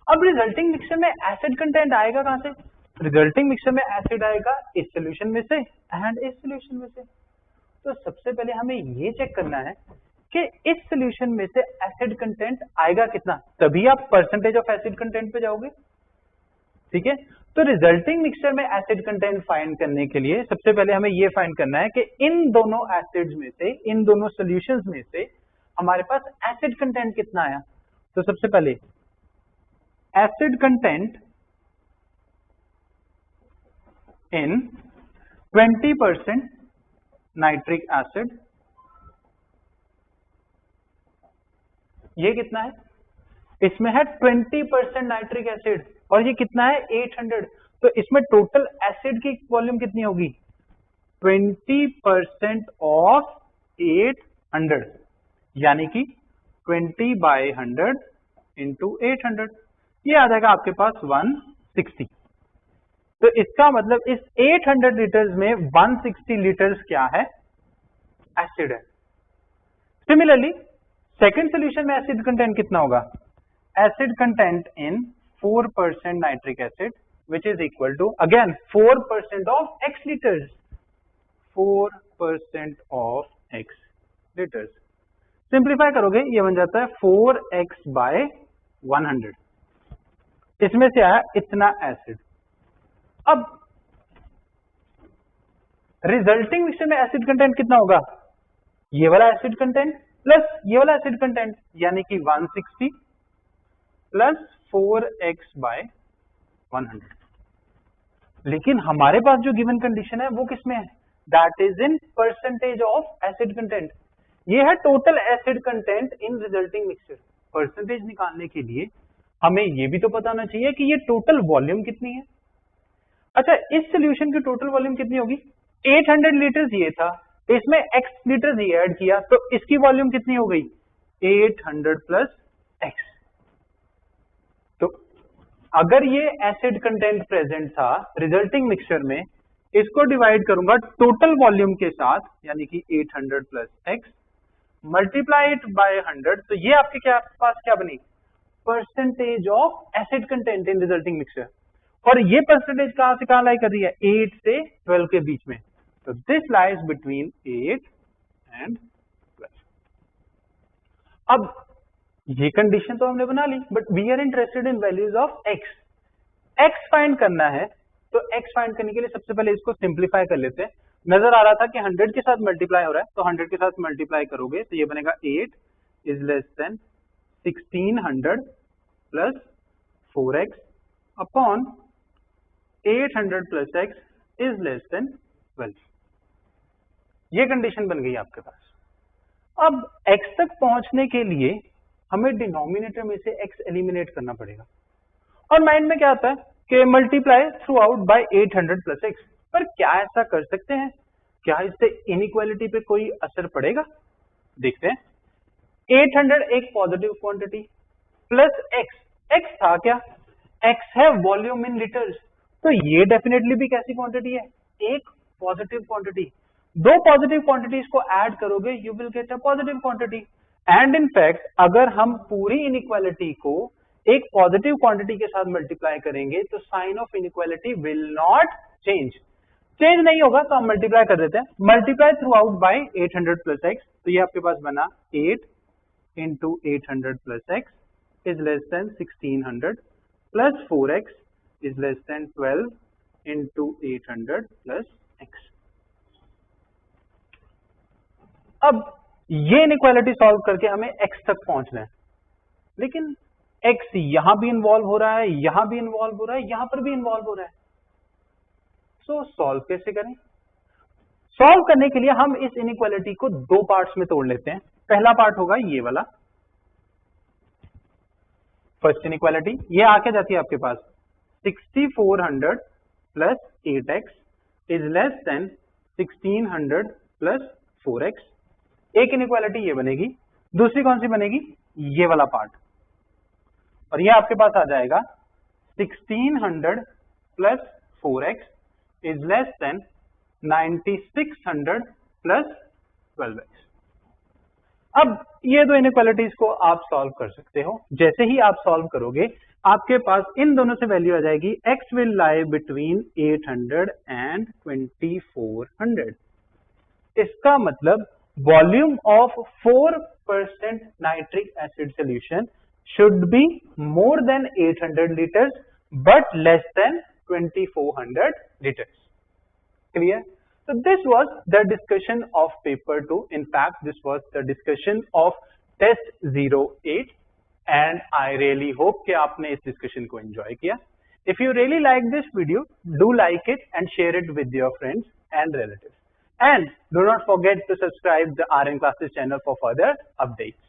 अब रिजल्टिंग मिक्सचर में एसिड कंटेंट आएगा कहां से? रिजल्टिंग मिक्सचर में एसिड आएगा इस सॉल्यूशन में से एंड इस सॉल्यूशन में से. तो सबसे पहले हमें ये चेक करना है कि इस सॉल्यूशन में से एसिड कंटेंट आएगा कितना, तभी आप परसेंटेज ऑफ एसिड कंटेंट पे जाओगे. ठीक है, तो रिजल्टिंग मिक्सचर में एसिड कंटेंट फाइंड करने के लिए सबसे पहले हमें ये फाइंड करना है कि इन दोनों एसिड्स में से, इन दोनों सॉल्यूशंस में से हमारे पास एसिड कंटेंट कितना आया. तो सबसे पहले acid content in 20% nitric acid, ये कितना है? इसमें है 20% नाइट्रिक एसिड और ये कितना है? 800. तो इसमें टोटल एसिड की वॉल्यूम कितनी होगी? 20% ऑफ 800 यानी कि 20/100 into 800, ये आ जाएगा आपके पास 160. तो इसका मतलब इस 800 लीटर्स में 160 लीटर्स क्या है? एसिड है. सिमिलरली सेकंड सॉल्यूशन में एसिड कंटेंट कितना होगा? Acid content in 4% nitric acid which is equal to again 4% of x litres, 4% of x litres. Simplify करोगे ये बन जाता है 4x/100. इसमें से आया इतना एसिड. अब रिजल्टिंग मिक्सचर में एसिड कंटेंट कितना होगा? ये वाला एसिड कंटेंट प्लस ये वाला एसिड कंटेंट यानी कि 160 प्लस 4x/100. लेकिन हमारे पास जो गिवन कंडीशन है वो किसमें है, that is in percentage of acid content. ये है टोटल एसिड कंटेंट इन रिजल्टिंग मिक्सचर। परसेंटेज निकालने के लिए हमें ये भी तो पता होना चाहिए कि ये टोटल वॉल्यूम कितनी है। अच्छा, इस सोल्यूशन की टोटल वॉल्यूम कितनी होगी, 800 लीटर्स ये था, इसमें x लीटर्स ये ऐड किया, तो इसकी वॉल्यूम कितनी हो गई, 800 प्लस x। तो अगर ये एसिड कंटेंट प्रेजेंट था रिजल्टिंग मिक्सचर में, इसको डिवाइड करूंगा टोटल वॉल्यूम के साथ, यानी कि 800 plus x multiply it by 100, तो ये आपके क्या पास क्या बनी, percentage of acid content in resulting mixture. और ये परसेंटेज कहां से कहां लाई कर रही है, 8 से 12 के बीच में, तो दिस लाइज बिटवीन 8 एंड 12। अब ये कंडीशन तो हमने बना ली, but we are interested in values of x। x find करना है, तो x फाइंड करने के लिए सबसे पहले इसको सिंप्लीफाई कर लेते हैं। नजर आ रहा था कि 100 के साथ मल्टीप्लाई हो रहा है, तो 100 के साथ मल्टीप्लाई करोगे तो ये बनेगा 8 is less than 1600 plus 4x upon 800 plus x is less than 12। ये कंडीशन बन गई आपके पास। अब x तक पहुंचने के लिए हमें डिनोमिनेटर में से x एलिमिनेट करना पड़ेगा, और माइंड में क्या आता है कि multiply through out by 800 plus x। पर क्या ऐसा कर सकते हैं, क्या इससे इनइक्वालिटी पे कोई असर पड़ेगा, देखते हैं। 800 एक पॉजिटिव क्वांटिटी प्लस x था क्या, x है वॉल्यूम इन लीटर्स, तो ये डेफिनेटली भी कैसी क्वांटिटी है, एक पॉजिटिव क्वांटिटी। दो पॉजिटिव क्वांटिटीज को ऐड करोगे you will get a positive quantity. And in fact अगर हम पूरी इनइक्वालिटी को एक पॉजिटिव क्वांटिटी के साथ मल्टीप्लाई करेंगे तो sign of inequality will not change नहीं होगा, तो हम मल्टीप्लाई कर देते हैं, multiply through out by 800 plus x, तो ये आपके पास बना 8 into 800 plus x is less than 1600 plus 4x is less than 12 into 800 plus x। अब ये इनइक्वालिटी सॉल्व करके हमें x तक पहुंचना है, लेकिन x यहां भी इन्वॉल्व हो रहा है, यहां भी इन्वॉल्व हो रहा है, यहां पर भी इन्वॉल्व हो रहा है। सो सॉल्व कैसे करें, सॉल्व करने के लिए हम इस इनइक्वालिटी को दो पार्ट्स में तोड़ लेते हैं। पहला पार्ट होगा ये वाला, फर्स्ट इनइक्वालिटी, ये आके जाती है आपके पास 6400 plus 8x is less than 1600 plus 4x। एक इनइक्वालिटी ये बनेगी, दूसरी कौन सी बनेगी, ये वाला पार्ट, और ये आपके पास आ जाएगा 1600 plus 4x is less then 9600 plus 12x। अब ये दो इनइक्वालिटीज को आप सॉल्व कर सकते हो। जैसे ही आप सॉल्व करोगे आपके पास इन दोनों से वैल्यू आ जाएगी, x will lie between 800 and 2400। इसका मतलब volume of 4% nitric acid solution should be more than 800 liters but less than 2400 liters. Clear? So this was the discussion of paper 2. In fact, this was the discussion of test 08 and I really hope कि आपने इस discussion को enjoy किया. If you really like this video, do like it and share it with your friends and relatives. And do not forget to subscribe the RN Classes channel for further updates.